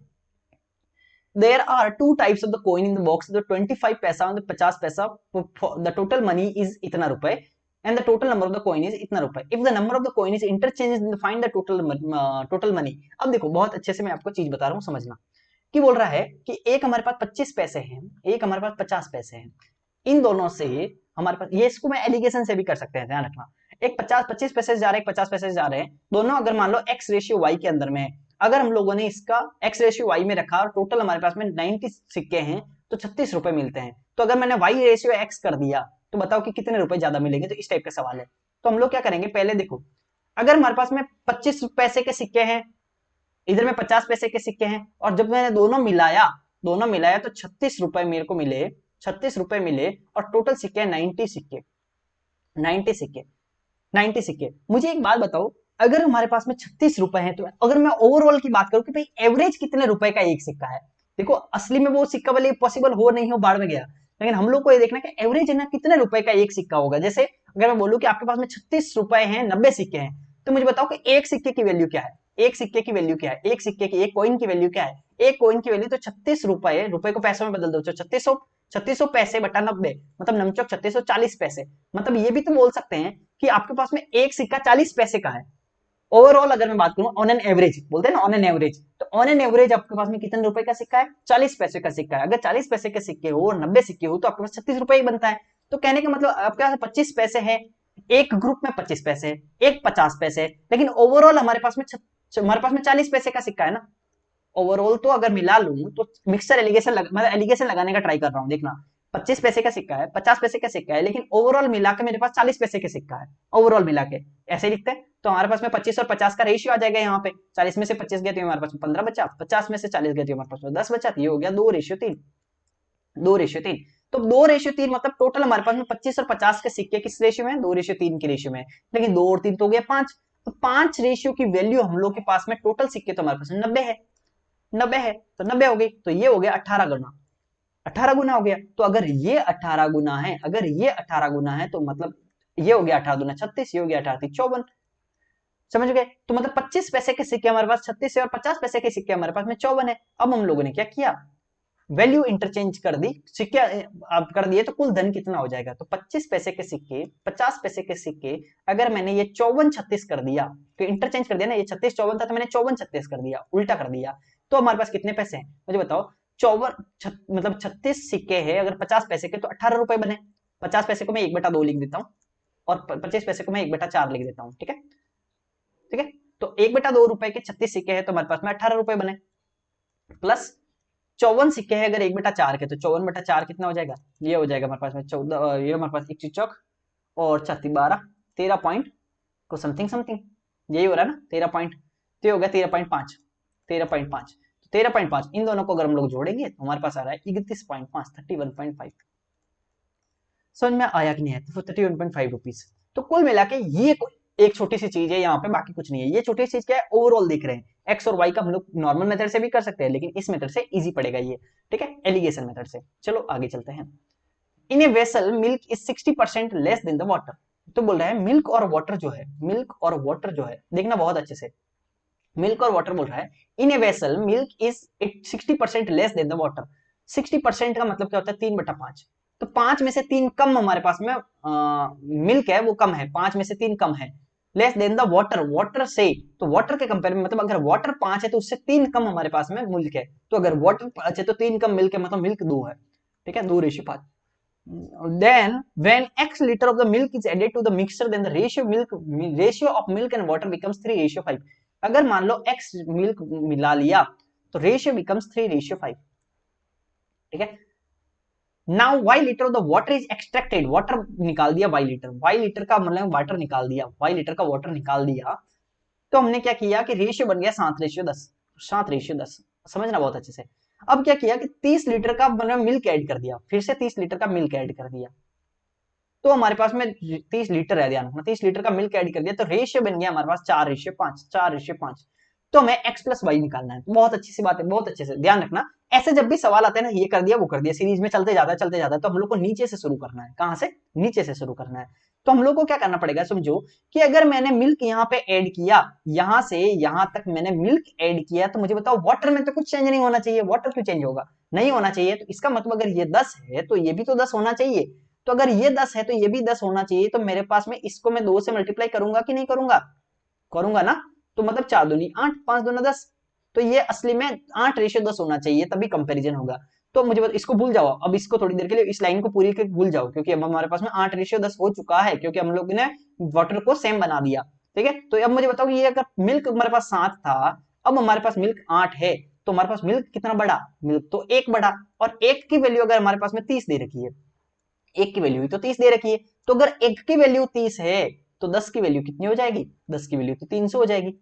S1: There are two types of the coin in the box, the 25 पैसा और 50 पैसा, the total money is इतना रुपए and the total number of the coin is इतना रुपए। If the number of the coin is interchanges, then find the total money। अब देखो बहुत अच्छे से मैं आपको चीज बता रहा हूँ, समझना कि बोल रहा है कि एक हमारे पास 25 पैसे हैं, एक हमारे पास 50 पैसे हैं, इन दोनों से हमारे पास, ये इसको मैं एलिगेशन से भी कर सकते हैं, ध्यान रखना, एक 25 पैसे से जा रहे हैं, 50 पैसे से जा रहे हैं, दोनों अगर मान लो x रेशियो y के अंदर में है, अगर हम लोगों ने इसका x रेशियो y में रखा और टोटल हमारे पास में 90 सिक्के हैं, तो 36 रुपए मिलते हैं। तो अगर मैंने y रेशियो x कर दिया तो बताओ कि कितने रुपए ज्यादा मिलेंगे, तो इस टाइप का सवाल है। तो हम लोग क्या करेंगे, पहले देखो, अगर हमारे पास में 25 पैसे के सिक्के हैं, इधर में 50 पैसे के सिक्के हैं, और जब मैंने दोनों मिलाया तो 36 रुपए मेरे को मिले, 36 रुपए मिले, और टोटल सिक्के 90 सिक्के, 90 सिक्के, 90 सिक्के। मुझे एक बात बताओ, अगर हमारे पास में 36 रुपए हैं, तो अगर मैं ओवरऑल की बात करूं कि भाई एवरेज कितने रुपए का एक सिक्का है, देखो असली में वो सिक्का वाले पॉसिबल हो नहीं हो, बाढ़ में गया, लेकिन हम लोग को ये देखना है कि एवरेज है ना कितने रुपए का एक सिक्का होगा। जैसे अगर मैं बोलूं कि आपके पास में 36 रुपए हैं, 90 सिक्के हैं, तो मुझे बताओ कि एक सिक्के की वैल्यू क्या है, एक सिक्के की वैल्यू क्या है, एक सिक्के की, एक कॉइन की वैल्यू क्या है, एक कॉइन की वैल्यू तो 36 रुपए, रुपए को पैसों में बदल दो तो 3600 पैसे बटा 90, मतलब नमचोक 3640 पैसे। मतलब ये भी तो बोल सकते हैं कि आपके पास में एक सिक्का 40 पैसे का है। ओवरऑल अगर मैं बात करूं ऑन एन एवरेज, बोलते हैं ना ऑन एन एवरेज, तो ऑन एन एवरेज आपके पास में कितने रुपए का सिक्का है, 40 पैसे का सिक्का है। अगर 40 पैसे के सिक्के हो और 90 सिक्के हो तो आपके पास 36 रुपए ही बनता है। तो कहने का मतलब आपके पास 25 पैसे है, एक ग्रुप में 25 पैसे है, एक 50 पैसे है, लेकिन ओवरऑल हमारे पास में 40 पैसे का सिक्का है ना। ओवरऑल तो अगर मिला लूं तो मिक्सर मतलब एलिगेशन लगाने का ट्राई कर रहा हूं, देखना 25 पैसे का सिक्का है, 50 पैसे का सिक्का है, लेकिन ओवरऑल मिला के मेरे पास 40 पैसे का सिक्का है, ओवरऑल मिला के ऐसे ही लिखते हैं। तो हमारे पास में 25 और 50 का रेशियो आ जाएगा यहाँ पे, 40 में से 25 गए तो हमारे पास में 15 बचा, 50 में से 40 गए तो हमारे पास में 10 बचा, ये हो गया 2:3, 2:3। तो 2:3 मतलब टोटल हमारे पास में 25 और 50 के सिक्के किस रेशियो में, 2:3 के रेशियो में, लेकिन 2 और 3 तो हो गया 5, तो 5 रेशियो की वैल्यू हम लोग के पास में टोटल सिक्के तो हमारे पास में 90 है, 90 है तो 90 हो गई, तो ये हो गया 18 गुना, 18 गुना हो गया। तो अगर ये 18 गुना है, अगर ये 18 गुना है तो मतलब ये हो गया 18 दूना 36, ये हो गया 18 54, समझ गए। तो मतलब 25 पैसे के सिक्के हमारे पास 36 है और 50 पैसे के सिक्के हमारे पास में 54 है। अब हम लोगों ने क्या किया, वैल्यू इंटरचेंज कर दी, सिक्के आप कर दिए तो कुल धन कितना हो जाएगा, तो 25 पैसे के सिक्के, 50 पैसे के सिक्के, अगर मैंने ये 54 36 कर दिया, तो इंटरचेंज कर दिया ना, ये 36 54 था तो मैंने 54 36 कर दिया, उल्टा कर दिया, तो हमारे पास कितने पैसे हैं मुझे बताओ, 54 मतलब 36 सिक्के है, अगर 50 पैसे के तो 18 रुपए बने। 50 पैसे को मैं 1/2 लिख देता हूँ और 25 पैसे को मैं 1/4 लिख देता हूँ, ठीक है, ठीक है। तो 1/2 रुपए के 36 सिक्के है तो हमारे पास में 18 रुपए बने, प्लस 54 सिक्के है अगर 1/4 के, तो 54/4 कितना हो जाएगा, ये हो जाएगा हमारे पास में 14, ये हमारे पास 21 चौक और 36 12, 13 पॉइंट को समथिंग समथिंग, यही हो रहा है ना 13 पॉइंट, तो हो गया 13.5, 13.5, 13.5 इन दोनों को अगर हम लोग जोड़ेंगे तो हमारे पास आ रहा है 31.5, 31.5। समझ में आया कि नहीं है, तो 31.5 रुपीज। तो कुल मिला के ये एक छोटी सी चीज है यहाँ पे, बाकी कुछ नहीं है। ये छोटी सी चीज क्या है, ओवरऑल देख रहे हैं, एक्स और वाई का हम लोग नॉर्मल मेथड से भी कर सकते हैं, लेकिन इस मेथड से इजी पड़ेगा ये, ठीक है, एलिगेशन मेथड से। चलो आगे चलते हैं। In a vessel milk is 60% less than the water. तो बोल रहा है मिल्क और वाटर जो है, मिल्क और वाटर जो है, देखना बहुत अच्छे से, मिल्क और वाटर बोल रहा है in a vessel milk is 60% less than the water. 60% का मतलब क्या होता है, 3/5, तो 5 में से 3 कम हमारे पास में मिल्क है, वो कम है, 5 में से 3 कम है, less than the water, water से, तो वाटर के कंपेयर में, मतलब अगर वाटर 5 है तो उससे 3 कम हमारे पास में मिल्क है, तो अगर वाटर 5 है तो 3 कम मिल्क है, मतलब मिल्क 2 है, ठीक है, 2:5। then when x liter of the milk is added to the mixture then the ratio of milk and water becomes 3:5। अगर मान लो x मिल्क मिला लिया तो रेशियो becomes 3:5, ठीक है। Now y litre of the water is extracted, water निकाल दिया y litre का मतलब वाटर निकाल दिया, y लीटर का वाटर निकाल दिया, तो हमने क्या किया कि रेशियो बन गया 7:10, 7:10, समझना बहुत अच्छे से। अब क्या किया कि 30 लीटर का मतलब मिल्क ऐड कर दिया, फिर से 30 लीटर का मिल्क ऐड कर दिया, तो हमारे पास में 30 लीटर है, ध्यान, 30 लीटर का मिल्क ऐड कर दिया, तो रेशियो बन गया हमारे पास 4:5, 4:5। तो हमें x प्लस वाई निकालना है। बहुत अच्छी सी बात है, बहुत अच्छे से ध्यान रखना। ऐसे जब भी सवाल आते हैं ना, ये कर दिया वो कर दिया, सीरीज में चलते जाता है चलते जाता है, तो हम लोग को नीचे से शुरू करना है। कहां से, नीचे से शुरू करना है। तो हम लोग को क्या करना पड़ेगा, समझो कि अगर मैंने मिल्क यहाँ पे ऐड किया, यहां से यहां तक मैंने मिल्क ऐड किया, तो मुझे बताओ वाटर में तो कुछ चेंज नहीं होना चाहिए, वाटर क्यों चेंज होगा, नहीं होना चाहिए। तो इसका मतलब अगर ये 10 है तो ये भी तो 10 होना चाहिए, तो अगर ये 10 है तो ये भी 10 होना चाहिए, तो मेरे पास में इसको मैं 2 से मल्टीप्लाई करूंगा कि नहीं करूंगा, करूंगा ना, तो मतलब 4 दूनी 8, 5 दूना 10, तो ये असली में 8:10 होना चाहिए, तभी कंपैरिजन होगा। तो मुझे इसको भूल जाओ, अब इसको थोड़ी देर के लिए इस लाइन को पूरी के भूल जाओ, क्योंकि अब हमारे पास में 8:10 हो चुका है, क्योंकि हम लोग ने वाटर को सेम बना दिया, ठीक है। तो अब मुझे बताओ कि ये अगर मिल्क हमारे पास 7 था, अब हमारे पास मिल्क 8 है, तो हमारे पास मिल्क कितना बढ़ा, मिल्क तो 1 बढ़ा, और 1 की वैल्यू अगर हमारे पास में 30 दे रखी है, 1 की वैल्यू तो 30 दे रखी है, तो अगर 1 की वैल्यू 30 है तो 10 की वैल्यू कितनी हो जाएगी, 10 की वैल्यू तो 300 हो जाएगी।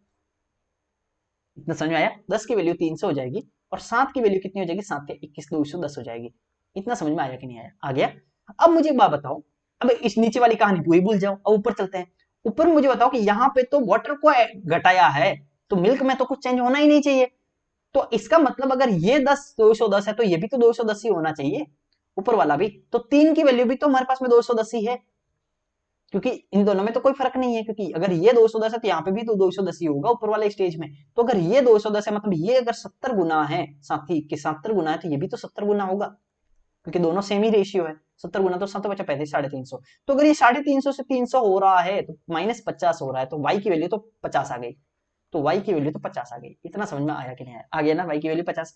S1: इतना समझ में आया, 10 की वैल्यू 300 हो जाएगी, और 7 की वैल्यू कितनी हो जाएगी, 7 के 21 210 हो जाएगी। इतना समझ में आया कि नहीं आया, आ गया। अब मुझे एक बात बताओ, अब इस नीचे वाली कहानी पूरी भूल जाओ, अब ऊपर चलते हैं। ऊपर मुझे बताओ कि यहाँ पे तो वाटर को घटाया है, तो मिल्क में तो कुछ चेंज होना ही नहीं चाहिए, तो इसका मतलब अगर ये 10 210 है तो ये भी तो 210 ही होना चाहिए, ऊपर वाला भी, तो 3 की वैल्यू भी तो हमारे पास में 210 ही है, क्योंकि इन दोनों में तो कोई फर्क नहीं है, क्योंकि अगर ये 210 है तो यहाँ पे भी तो 210 ही होगा ऊपर वाले स्टेज में। तो अगर ये 210 है मतलब ये अगर 70 गुना है, साथी के 70 गुना है, तो ये भी तो 70 गुना होगा, क्योंकि दोनों सेम ही रेशियो है। 70 गुना तो 7 बचा 35, 350। तो अगर ये 350 से 300 हो रहा है तो -50 हो रहा है, तो y की वैल्यू तो 50 आ गई। तो y की वैल्यू तो 50 आ गई। इतना समझ में आया कि नहीं आया? आ गया ना, y की वैल्यू 50।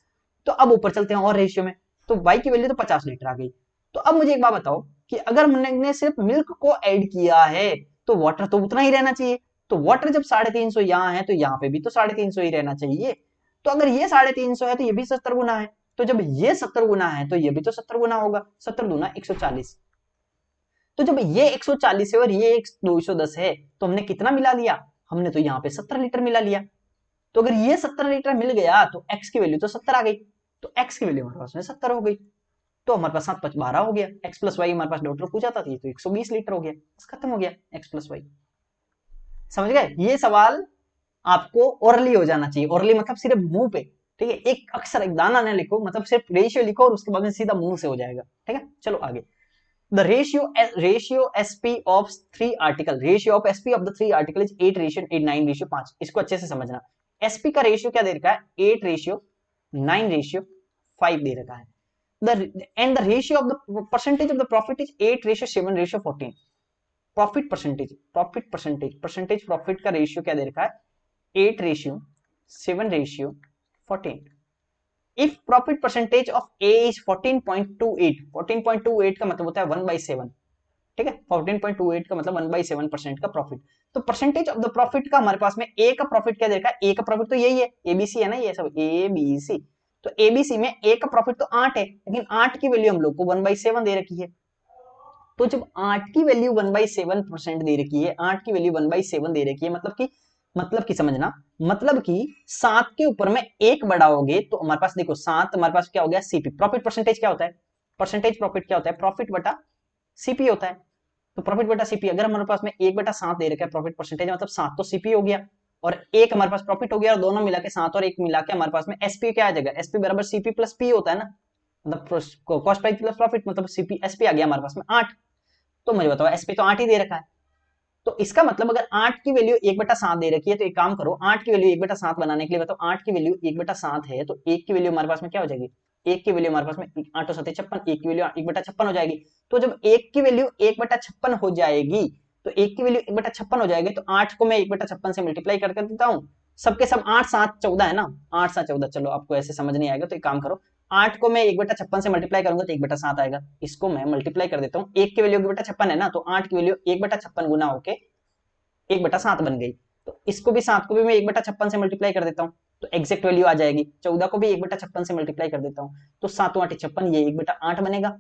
S1: तो अब ऊपर चलते हैं और रेशियो में, तो y की वैल्यू तो 50 लीटर आ गई। तो अब मुझे एक बात बताओ कि अगर मैंने सिर्फ मिल्क को ऐड किया है तो वाटर तो उतना ही रहना चाहिए। तो वाटर जब 350 यहाँ है तो यहाँ पे भी तो 350 ही रहना चाहिए। तो अगर ये 350 है तो ये भी 70 गुना है, तो जब ये 70 गुना है तो ये भी तो 70 गुना होगा। 70 गुना 140। तो जब ये 140 है और ये 210 है तो हमने कितना मिला लिया? हमने तो यहाँ पे 70 लीटर मिला लिया। तो अगर ये 70 लीटर मिल गया तो x की वैल्यू तो 70 आ गई। तो x की वैल्यू हमारे पास में 70 हो गई। तो हमारे पास 7 5 12 हो गया। x प्लस वाई हमारे पास डॉक्टर पूछा था, तो 120 लीटर हो गया, बस खत्म हो गया x प्लस वाई। समझ गए? ये सवाल आपको ओरली हो जाना चाहिए। ओरली मतलब सिर्फ मुंह पे, ठीक है, एक अक्षर एक दाना ना लिखो, मतलब सिर्फ रेशियो लिखो और उसके बाद में सीधा मुंह से हो जाएगा। ठीक है, चलो आगे। The ratio SP of 3 article, ratio of SP of the 3 article is 8 ratio 8 9 ratio 5। इसको अच्छे से समझना। SP का रेशियो क्या दे रखा है? 8 रेशियो 9 रेशियो 5 दे रखा है। And the ratio of the percentage of the profit is 8 ratio 7 ratio 14। Profit percentage, percentage profit का रेशियो क्या दे रखा है? 8 ratio 7 ratio 14। If profit percentage of A is 14.28, 14.28 का मतलब होता है 1/7। ठीक है, 14.28 का मतलब 1/7% का प्रॉफिट। तो परसेंटेज ऑफ द प्रॉफिट का हमारे पास में ए का प्रॉफिट क्या देखा है? ए का प्रॉफिट तो यही है, एबीसी है ना, ये सब एबीसी। तो एबीसी में ए का प्रॉफिट तो 8 है, लेकिन 8 की वैल्यू हम लोग को 1/7 दे रखी है। तो जब 8 की वैल्यू 1/7% दे रखी है, 8 की वैल्यू 1/7 दे रखी है, मतलब कि समझना, मतलब कि 7 के ऊपर में एक बढ़ाओगे तो हमारे पास देखो 7 हमारे पास क्या हो गया? सीपी। प्रॉफिट परसेंटेज क्या होता है? परसेंटेज प्रॉफिट क्या होता है? प्रॉफिट बटा सीपी होता है। तो प्रॉफिट बटा सीपी, अगर हमारे पास में 1/7 दे रखा है प्रॉफिट परसेंटेज, मतलब 7 तो सीपी हो गया और एक हमारे पास प्रॉफिट हो गया, और दोनों मिला के 7 और 1 मिला के हमारे पास में एसपी क्या आ जाएगा? एसपी बराबर सीपी प्लस पी होता है ना, मतलब कॉस्ट प्राइस प्लस प्रॉफिट, मतलब सीपी एसपी आ गया हमारे पास में 8। तो मुझे बताओ एसपी तो 8 ही दे रखा है, तो इसका मतलब अगर 8 की वैल्यू 1/7 दे रखी है तो एक काम करो, 8 की वैल्यू 1/7 बनाने के लिए बताओ, 8 की वैल्यू 1/7 है तो 1 की वैल्यू हमारे पास में क्या हो जाएगी? 1 की वैल्यू हमारे पास में 8 और 7 56, 1 की वैल्यू 1/56 हो जाएगी। तो जब 1 की वैल्यू 1/56 हो जाएगी, तो 1 की वैल्यू 1/56 हो जाएगी, तो 8 को मैं 1/56 से मल्टीप्लाई कर देता हूँ। सबके सब 8 7 14 है ना, 8 7 14। चलो आपको ऐसे समझ नहीं आएगा तो एक काम करो, 8 को मैं 1/56 से मल्टीप्लाई करूंगा तो 1/7 आएगा। इसको मैं मल्टीप्लाई कर देता हूँ, 1 की वैल्यू 1/56 है ना, तो 8 की वैल्यू 1/56 गुना होके 1/7 बन गई। तो इसको भी 7 को भी मैं 1/56 से मल्टीप्लाई कर देता हूँ तो एग्जैक्ट वैल्यू आ जाएगी। 14 को भी 1/56 से मल्टीप्लाई कर देता हूँ तो 7 8 56, ये 1/8 बनेगा,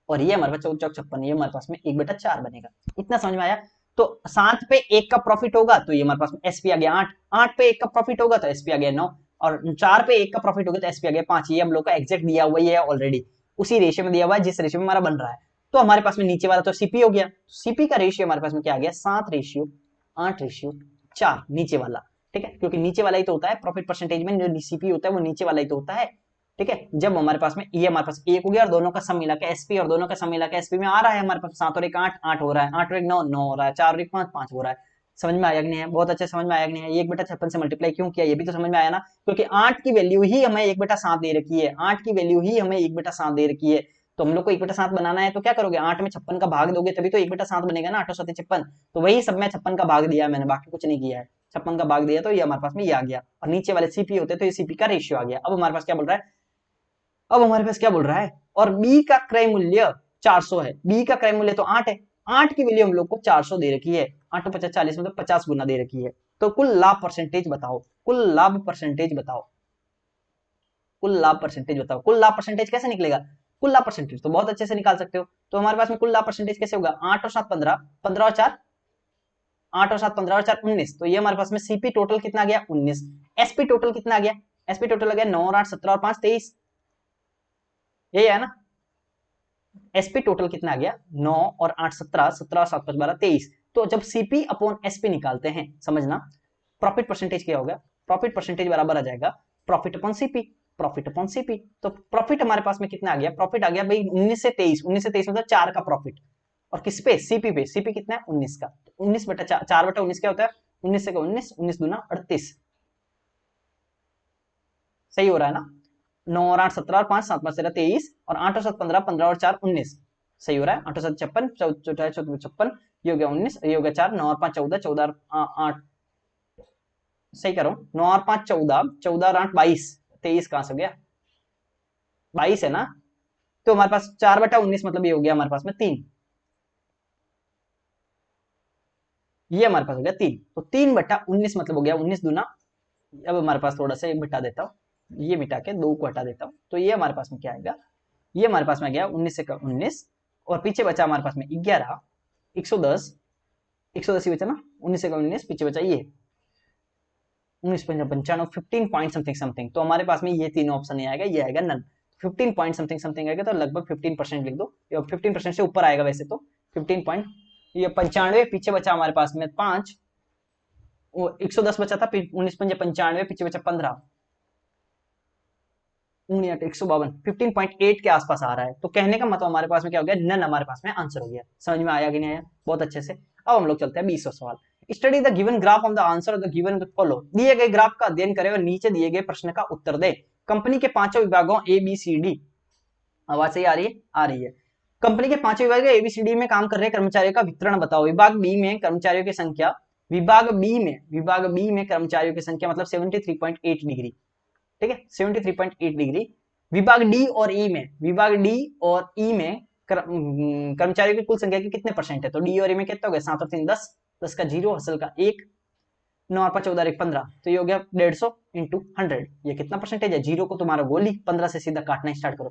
S1: और ये हमारे पास 14 56, ये हमारे पास में 1/4 बनेगा। इतना समझ में आया? तो 7 पे 1 का प्रॉफिट होगा तो ये हमारे पास में एसपी आ गया 8, 8 पे 1 का प्रॉफिट होगा तो एसपी आ गया 9, और 4 पे 1 का प्रॉफिट होगा तो एसपी आ गया 5। ये हम लोग का एग्जैक्ट दिया हुआ ही है ऑलरेडी, उसी रेशियो में दिया हुआ है जिस रेशियो में हमारा बन रहा है। तो हमारे पास में नीचे वाला तो सीपी हो गया, सीपी का रेशियो हमारे पास में क्या आ गया? 7 रेशियो 8 रेशियो 4, नीचे वाला। ठीक है, क्योंकि नीचे वाला ही तो होता है प्रॉफिट परसेंटेज में, जो सीपी होता है वो नीचे वाला ही तो होता है। ठीक है, जब हमारे पास में ये हमारे पास 1 हो गया और दोनों का सम मिला के एसपी, और दोनों का सम मिला के एसपी में आ रहा है हमारे पास 7 और 1 8, 8 हो रहा है, 8 और 1 9, 9 हो रहा है, 4 और 1 5, 5 हो रहा है। समझ में आया कि नहीं है? बहुत अच्छे समझ में आया कि नहीं है? 1/56 से मल्टीप्लाई क्यों किया ये भी तो समझ में आया ना, क्योंकि 8 की वैल्यू ही हमें 1/7 दे रखी है, 8 की वैल्यू ही हमें 1/7 दे रखी है। तो हम लोग को 1/7 बनाना है तो क्या करोगे? 8 में 56 का भाग दोगे तभी तो 1/7 बनेगा ना, 8 और 7 56। तो वही सब में 56 का भाग दिया मैंने, बाकी कुछ नहीं किया है। 56 का भाग दिया तो ये हमारे पास में ये आ गया, और नीचे वाले सीपी होते तो ये सीपी का रेशियो आ गया। अब हमारे पास क्या बोल रहा है? अब हमारे पास क्या बोल रहा है? और बी का क्रय मूल्य 400 है, बी का क्रय मूल्य तो 8 है, 8 की वैल्यू हम लोग को 400 दे रखी है, 8 50 40 मतलब 50 गुना दे रखी है। तो कुल लाभ परसेंटेज बताओ, कुल लाभ परसेंटेज बताओ, कुल लाभ परसेंटेज बताओ। कुल लाभ परसेंटेज कैसे निकलेगा? कुल लाभ परसेंटेज तो बहुत अच्छे से निकाल सकते हो। तो हमारे पास में कुल लाभ परसेंटेज कैसे होगा? 8 और 7 15, 15 और 4 8 और 7 15 और 4 19। तो ये हमारे पास में सीपी टोटल कितना आ गया? 19। एसपी टोटल कितना आ गया? एसपी टोटल आ गया 9 और 8 17 और 5 23, यही है ना। एसपी टोटल कितना आ गया? 9 और 8 17, 17 और 7 5 12 23। तो जब सीपी अपॉन एसपी निकालते हैं, समझना प्रॉफिट परसेंटेज क्या होगा? प्रॉफिट परसेंटेज बराबर आ जाएगा profit upon CP. Profit upon CP. तो प्रॉफिट हमारे पास में कितना आ गया, प्रॉफिट आ गया भाई 19 से 23, 19 से 23 मतलब 4 का प्रॉफिट। और किस पे, सीपी पे, सीपी कितना है 19 का, 19 बटा 4 बटा 19 क्या होता है, 19 से 19, 19 दूना 38, सही हो रहा है ना। 9 और 8 17 और 5 7 5 13 23 और 8 और 7 15, 15 और 4 19, सही हो रहा है। 8 और 7 56, 14 14 56, ये हो गया 19, ये हो गया 4, 9 और 5 14, 14 और 8, सही करो, 9 और 5 14, 14 और 8 22, 23 कहां से हो गया, 22 है ना। तो हमारे पास 4 बटा 19 मतलब ये हो गया हमारे पास में 3, ये हमारे पास हो गया 3। तो 3 बटा 19 मतलब हो गया 19 दूना, अब हमारे पास थोड़ा सा ये मिटा देता हूँ, ये मिटा के 2 को हटा देता हूँ, तो ये हमारे पास में क्या आएगा, ये हमारे पास में गया 19 से 19, और पीछे बचा हमारे पास में 11, 110, 110 ही बचा ना, 19 से 19 पीछे बचा ये 19 95 15 पॉइंट समथिंग समथिंग। तो हमारे पास में ये तीनों ऑप्शन नहीं आएगा, ये आएगा नन। 15 पॉइंट समथिंग समथिंग आएगा, तो लगभग 15% लिख दो, 15% से ऊपर आएगा वैसे तो 15 पॉइंट, ये 95, पीछे बचा हमारे पास में 5, वो 110 बचा था, 19 95, पीछे बचा 15, 152, 15.8 के आसपास आ रहा है। तो कहने का मतलब हमारे पास में क्या हो गया, नन हमारे पास में आंसर हो गया। समझ में आया कि नहीं आया, बहुत अच्छे से। अब हम लोग चलते हैं 20वां सवाल। Study the given graph on the answer of the given follow. दिए गए ग्राफ का अध्ययन करें और नीचे दिए गए प्रश्न का उत्तर दे। कंपनी के पांचों विभागों ए बी सी डी, आवाज सही आ रही है, आ रही है। कंपनी के पांचों विभाग एबीसीडी में काम कर रहे कर्मचारियों का वितरण बताओ। विभाग बी में कर्मचारियों की संख्या, विभाग बी में कर्मचारियों की संख्या मतलब 73.8 डिग्री, ठीक है 73.8 डिग्री। विभाग डी और ई में, विभाग डी और ई में कर्मचारियों की कुल संख्या की कितने परसेंट है, तो डी और ई में कितना हो गया, 7 और 3 10, 10 का 0, हसल का 1, 9 और 5 14 1 15, तो ये हो गया 150 इंटू 100, ये कितना परसेंटेज है, जीरो को तुम्हारा गोली 15 से सीधा काटना स्टार्ट करो,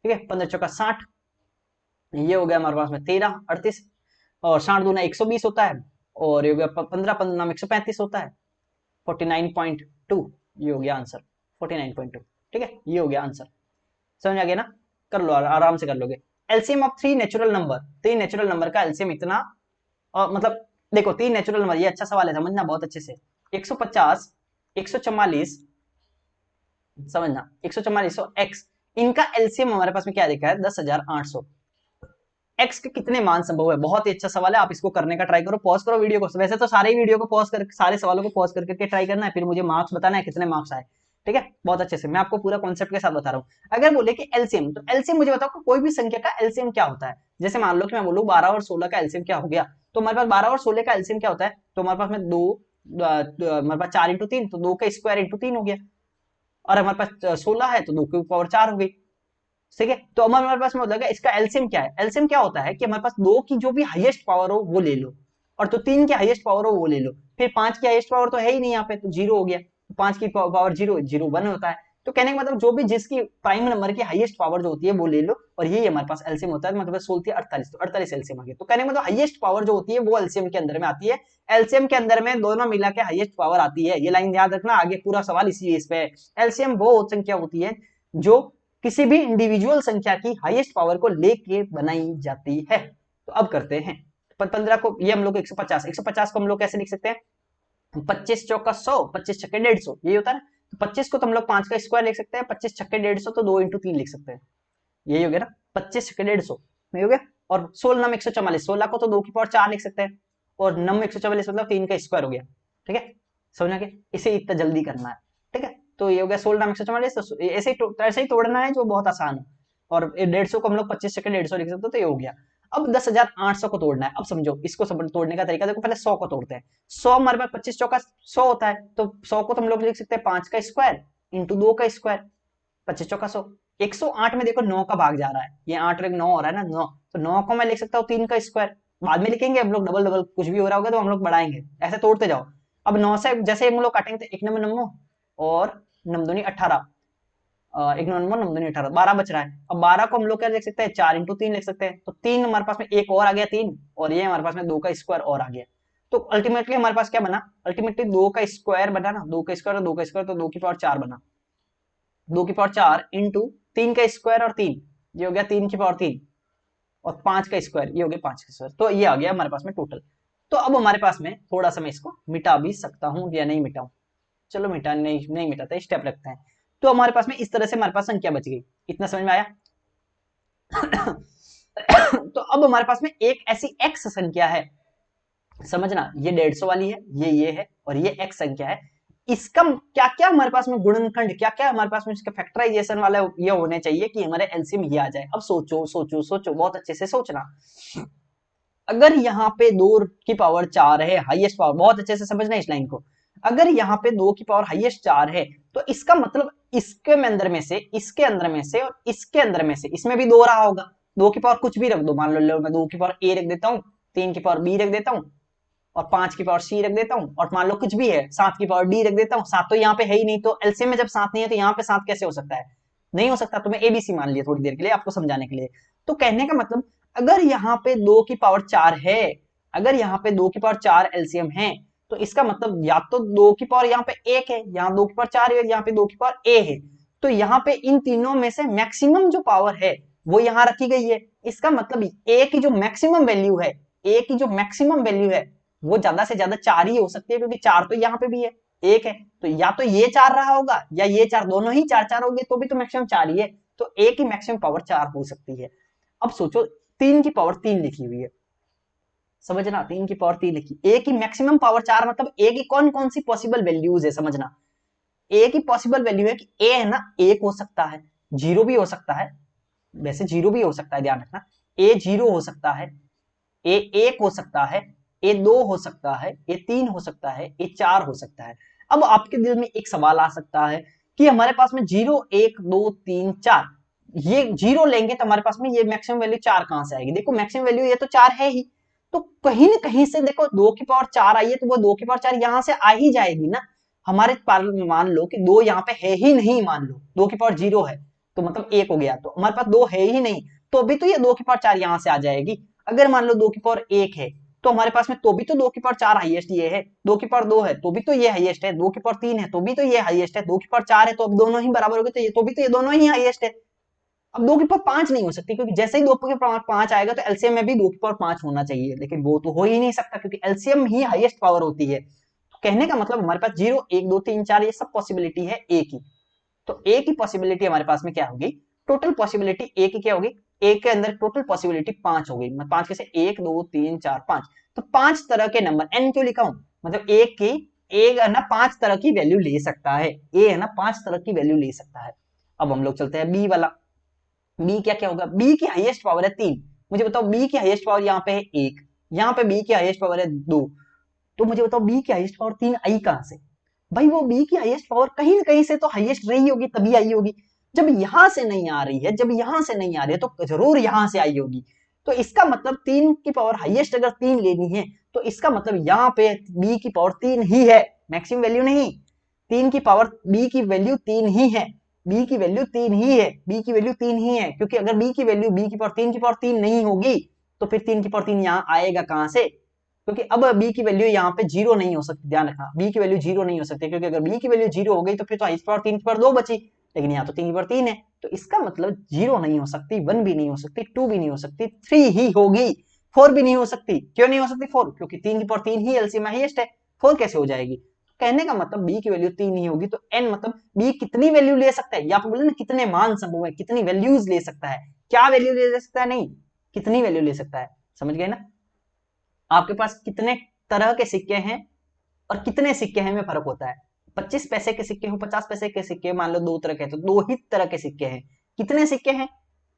S1: ठीक है 15 चौका 60, ये हो गया हमारे पास में 13 38, और 60 दूना 120 होता है, और ये हो गया 15 15 135 होता है, 49.2, ये हो गया आंसर 49.2, ठीक है ये हो गया आंसर। समझ आ गया ना, कर लो आराम से कर लोगे। LCM of 3 natural number, 3 natural number का एलसीएम इतना, और मतलब देखो 3 नेचुरल नंबर, ये अच्छा सवाल है, समझना बहुत अच्छे से। 150, 144, समझना 144 एक्स, इनका एलसीएम हमारे पास में क्या देखा है 10,800। एक्स के कितने मान संभव है, बहुत ही अच्छा सवाल है, आप इसको करने का ट्राई करो, पॉज करो वीडियो को, वैसे तो सारे वीडियो को पॉज कर, सारे सवालों को पॉज करके ट्राई करना है, फिर मुझे मार्क्स बताना है कितने मार्क्स आए, ठीक है बहुत अच्छे से, मैं आपको पूरा कॉन्सेप्ट के साथ बता रहा हूँ। अगर बोले कि एलसीएम, तो एलसीएम मुझे बताओ कोई भी संख्या का एलसीएम क्या होता है। जैसे मान लो कि मैं बोलूँ 12 और 16 का एलसीएम क्या हो गया, तो हमारे पास 12 और 16 का एलसीएम क्या होता है, तो हमारे पास में हमारे पास 4 इंटू 3, तो 2 का स्क्वायर इंटू 3 हो गया, और हमारे पास 16 है तो 2 की पावर 4 हो गई, ठीक है। तो हमारे पास में होता है इसका एलसीएम क्या है, एलसीएम क्या होता है कि हमारे पास 2 की जो भी हाईएस्ट पावर हो वो ले लो, और तो 3 की हाईएस्ट पावर हो वो ले लो, फिर 5 की हाईएस्ट पावर तो है ही नहीं यहाँ पे, तो 0 हो गया, 5 की पावर 0 0 1 होता है। तो कहने का मतलब जो भी जिसकी प्राइम नंबर की हाईएस्ट पावर जो होती है वो ले लो, और ये हमारे पास एलसीएम होता है, मतलब 16 48, तो 48 एलसीएम आ गया। तो कहने का मतलब हाईएस्ट पावर जो होती है वो एलसीएम के अंदर में आती है, एलसीएम के अंदर में दोनों मिला के हाईएस्ट पावर आती है, ये लाइन याद रखना, आगे पूरा सवाल इसी इस पे। एलसीएम वो संख्या होती है जो किसी भी इंडिविजुअल संख्या की हाईएस्ट पावर को लेके बनाई जाती है। तो अब करते हैं 15 को, ये हम लोग 150, 150 को हम लोग कैसे लिख सकते हैं, 25 चौका 100, 25 छक्के 150, यही होता है ना। तो 25 को तो हम लोग 5 का स्क्वायर लिख सकते हैं, 25 छक्के 150 तो 2 इंटू 3 लिख सकते हैं, यही हो गया ना 25 छक्के 150, नहीं हो गया। और 16 नम 144, 16 को तो 2 की पावर 4 लिख सकते हैं, और नम 144 मतलब 3 का स्क्वायर हो गया, ठीक है समझना कि इसे इतना जल्दी करना है, ठीक है। तो ये हो गया 16 144, तो ऐसे ही तोड़ना है जो बहुत आसान है, और 150 को हम लोग 25 सेकंड 150 लिख सकते, तो ये हो गया। अब 10,800 को तोड़ना है, अब समझो इसको तोड़ने का तरीका देखो, पहले 100 को तोड़ते हैं, 100 हमारे पास 25 चौका 100 होता है, तो 100 को तो हम लोग लिख सकते हैं 5 का स्क्वायर इंटू 2 का स्क्वायर, 25 चौका 100। 108 में देखो 9 का भाग जा रहा है, ये 8 और 9 हो रहा है ना 9, तो 9 को मैं लिख सकता हूँ 3 का स्क्वायर, बाद में लिखेंगे हम लोग डबल डबल, कुछ भी हो रहा होगा तो हम लोग बढ़ाएंगे, ऐसे तोड़ते जाओ। अब 9 से जैसे हम लोग काटेंगे तो 1 नंबर 9 और नमदुनी 18, एक नंबर नमदुनी 18, 12 बच रहा है। अब 12 को हम लोग क्या लिख सकते हैं, 4 इंटू 3 लिख सकते हैं, तो 3 हमारे पास में एक और आ गया 3, और ये हमारे पास में 2 का स्क्वायर और आ गया। तो अल्टीमेटली हमारे पास क्या बना, अल्टीमेटली 2 का स्क्वायर बना ना, 2 का स्क्वायर और 2 का स्क्वायर, तो 2 की पावर 4 बना, 2 की पावर 4 इंटू 3 का स्क्वायर और 3, ये हो गया 3 की पावर 3, और 5 का स्क्वायर, ये हो गया 5 का स्क्वायर, तो ये आ गया हमारे पास में टोटल। तो अब हमारे पास में थोड़ा सा मैं इसको मिटा भी सकता हूँ या नहीं मिटाऊं, चलो मिटा नहीं मिटाते, स्टेप रखते हैं। तो हमारे पास में इस तरह से हमारे पास संख्या बच गई। इतना समझ में आया? तो अब हमारे पास में एक ऐसी एक्स संख्या है, समझना, ये 150 वाली है, ये है, और ये एक्स संख्या है। इसका क्या क्या हमारे पास में गुणनखंड, क्या क्या हमारे पास में इसका फैक्टराइजेशन वाला ये होने चाहिए कि हमारे एलसीएम ये आ जाए। अब सोचो सोचो सोचो, बहुत अच्छे से सोचना। अगर यहाँ पे 2 की पावर 4 है हाईएस्ट पावर, बहुत अच्छे से समझना इस लाइन को, अगर यहाँ पे 2 की पावर हाईएस्ट 4 है तो इसका मतलब इसके अंदर में से, इसके अंदर में से और इसके अंदर में से, इसमें भी 2 रहा होगा। 2 की पावर कुछ भी रख दो, मान लो मैं 2 की पावर ए रख देता हूँ, 3 की पावर बी रख देता हूँ, और 5 की पावर सी रख देता हूँ, और मान लो कुछ भी है 7 की पावर डी रख देता हूँ। 7 तो यहाँ पे है ही नहीं, तो एलसीएम में जब 7 नहीं है तो यहाँ पे 7 कैसे हो सकता है? नहीं हो सकता। तो मैं एबीसी मान लिया थोड़ी देर के लिए आपको समझाने के लिए। तो कहने का मतलब अगर यहाँ पे 2 की पावर 4 है, अगर यहाँ पे 2 की पावर 4 एलसीएम है, तो इसका मतलब या तो 2 की पावर यहाँ पे 1 है, यहाँ 2 की पावर 4 है, यहाँ पे 2 की पावर ए है, तो यहाँ पे इन तीनों में से मैक्सिमम जो पावर है वो यहाँ रखी गई है। इसका मतलब ए की जो मैक्सिमम वैल्यू है, ए की जो मैक्सिमम वैल्यू है वो ज्यादा से ज्यादा 4 ही हो सकती है, क्योंकि 4 तो यहाँ पे भी है, 1 है, तो या तो ये 4 रहा होगा या ये 4, दोनों ही 4 हो गए तो भी तो मैक्सिमम 4 ही है, तो ए की मैक्सिमम पावर 4 हो सकती है। अब सोचो 3 की पावर 3 लिखी हुई है, समझना, 3 की पावर 3 लिखी, ए की मैक्सिमम पावर 4 मतलब ए की कौन कौन सी पॉसिबल वैल्यूज है, समझना। ए की पॉसिबल वैल्यू है कि ए है ना 1 हो सकता है, 0 भी हो सकता है, वैसे 0 भी हो सकता है, ध्यान रखना, ए 0 हो सकता है, ए 1 हो सकता है, ए 2 हो सकता है, ए 3 हो सकता है, ए 4 हो सकता है। अब आपके दिल में एक सवाल आ सकता है कि हमारे पास में 0 1 2 3 4, ये 0 लेंगे तो हमारे पास में ये मैक्सिमम वैल्यू 4 कहां से आएगी? देखो मैक्सिमम वैल्यू ये तो 4 है ही, तो कहीं ना कहीं से देखो 2 की पावर 4 आई है तो वो 2 की पावर 4 यहां से आ ही जाएगी ना। हमारे मान लो कि 2 यहाँ पे है ही नहीं, मान लो 2 की पावर 0 है तो मतलब 1 हो गया, तो हमारे पास 2 है ही नहीं, तो भी तो ये 2 की पावर 4 यहां से आ जाएगी। अगर मान लो 2 की पावर 1 है तो हमारे पास में तो भी तो 2 की पावर 4 हाईएस्ट ये है, 2 की पावर 2 है तो भी तो ये हाईएस्ट है, 2 की पावर 3 है तो भी तो ये हाईएस्ट है, 2 की पावर 4 है तो अब दोनों ही बराबर हो गए, तो ये तो भी तो ये दोनों ही हाईएस्ट है। अब 2 की पावर 5 नहीं हो सकती, क्योंकि जैसे ही 2 की पावर 5 आएगा तो एलसीएम में भी 2 की पावर 5 होना चाहिए, लेकिन वो तो हो ही नहीं सकता क्योंकि एलसीएम ही हाईएस्ट पावर होती है। तो कहने का मतलब हमारे पास 0 1 2 3 4 ये सब पॉसिबिलिटी है ए की, तो ए की पॉसिबिलिटी हमारे पास में क्या होगी? टोटल पॉसिबिलिटी ए की क्या होगी? ए के अंदर टोटल पॉसिबिलिटी 5 हो गई। मैं 5 कैसे? 1 2 3 4 5, तो 5 तरह के नंबर, एन क्यों लिखा हूं? मतलब एक की एक है ना 5 तरह की वैल्यू ले सकता है, ए है ना 5 तरह की वैल्यू ले सकता है। अब हम लोग चलते हैं बी वाला। बी क्या क्या होगा? बी की हाईएस्ट पावर है 3, मुझे बताओ बी की हाईएस्ट पावर यहाँ पे है 1, यहाँ पे बी की हाईएस्ट पावर है 2, तो मुझे बताओ बी की हाईएस्ट पावर 3 आई कहां से? भाई वो बी की हाईएस्ट पावर कहीं ना कहीं से तो हाईएस्ट रही होगी तभी आई होगी। जब यहां से नहीं आ रही है, जब यहां से नहीं आ रही है तो जरूर यहां से आई होगी। तो इसका मतलब 3 की पावर हाईएस्ट अगर 3 लेनी है तो इसका मतलब यहाँ पे बी की पावर 3 ही है, मैक्सिमम वैल्यू नहीं। 3 की पावर बी की वैल्यू 3 ही है, बी की वैल्यू 3 ही है, बी की वैल्यू 3 ही है, क्योंकि अगर बी की वैल्यू बी की पावर 3 की पावर 3 नहीं होगी तो फिर 3 की पावर 3 यहाँ आएगा कहां से? क्योंकि अब बी की वैल्यू यहाँ पे 0 नहीं हो सकती, ध्यान रखना, बी की वैल्यू 0 नहीं हो सकती, क्योंकि अगर बी की वैल्यू 0 हो गई तो फिर तो हाईएस्ट पावर 3 की पावर 2 बची, लेकिन यहाँ तो 3 की पावर 3 है, तो इसका मतलब 0 नहीं हो सकती, 1 भी नहीं हो सकती, 2 भी नहीं हो सकती, 3 ही होगी, 4 भी नहीं हो सकती। क्यों नहीं हो सकती 4? क्योंकि 3 की पावर 3 ही एलसीएम हाईएस्ट है, 4 कैसे हो जाएगी? कहने का मतलब बी की वैल्यू 3 ही होगी, तो एन मतलब बी कितनी वैल्यू ले सकता है, या फिर बोले ना कितने मान संभव है, कितनी वैल्यूज ले सकता है, क्या वैल्यू ले सकता है, नहीं कितनी वैल्यू ले सकता है, समझ गए ना। आपके पास कितने तरह के सिक्के हैं और कितने सिक्के हैं में फर्क होता है। 25 पैसे के सिक्के हो, 50 पैसे के सिक्के, मान लो 2 तरह के, तो 2 ही तरह के सिक्के हैं। कितने सिक्के हैं?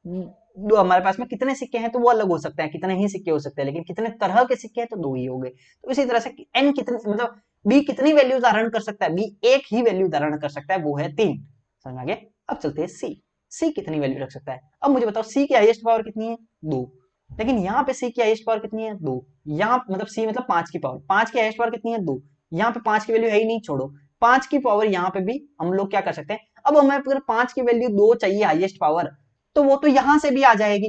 S1: दो हमारे पास में कितने सिक्के हैं तो वो अलग हो सकते हैं, कितने ही सिक्के हो सकते हैं, लेकिन कितने तरह के सिक्के हैं तो 2 ही हो गए। तो इसी तरह से एन कितने, मतलब बी कितनी वैल्यू धारण कर सकता है? बी एक ही वैल्यू धारण कर सकता है, वो है 3। समझ आ गया? अब चलते हैं सी। सी कितनी वैल्यू रख सकता है? अब मुझे बताओ सी की हाईएस्ट पावर कितनी है? 2, लेकिन यहाँ पे सी की हाईएस्ट पावर कितनी है? 2, यहाँ मतलब सी मतलब 5 की पावर, 5 की हाईएस्ट पावर कितनी है? 2, यहाँ पे 5 की वैल्यू है ही नहीं, छोड़ो, 5 की पावर यहाँ पे भी हम लोग क्या कर सकते हैं, अब हमें अगर 5 की वैल्यू 2 चाहिए हाईएस्ट पावर, तो वो तो यहां से भी आ जाएगी।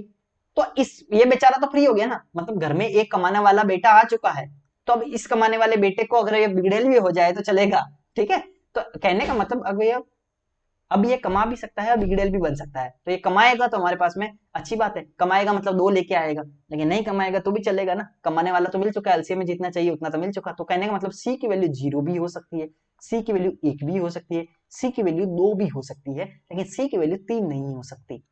S1: तो इस ये बेचारा तो फ्री हो गया ना, मतलब घर में एक कमाने वाला बेटा आ चुका है, तो अब इस कमाने वाले बेटे को अगर ये बिगड़ेल भी हो जाए तो चलेगा, ठीक है। तो कहने का मतलब अब ये अब ये कमा भी सकता है, बिगड़ेल भी बन सकता है। तो ये कमाएगा तो हमारे पास में अच्छी बात है, कमाएगा मतलब 2 लेके आएगा, लेकिन नहीं कमाएगा तो भी चलेगा ना, कमाने वाला तो मिल चुका है, एलसीएम में जितना चाहिए उतना तो मिल चुका। तो कहने का मतलब सी की वैल्यू 0 भी हो सकती है, सी की वैल्यू 1 भी हो सकती है, सी की वैल्यू 2 भी हो सकती है, लेकिन सी की वैल्यू 3 नहीं हो सकती।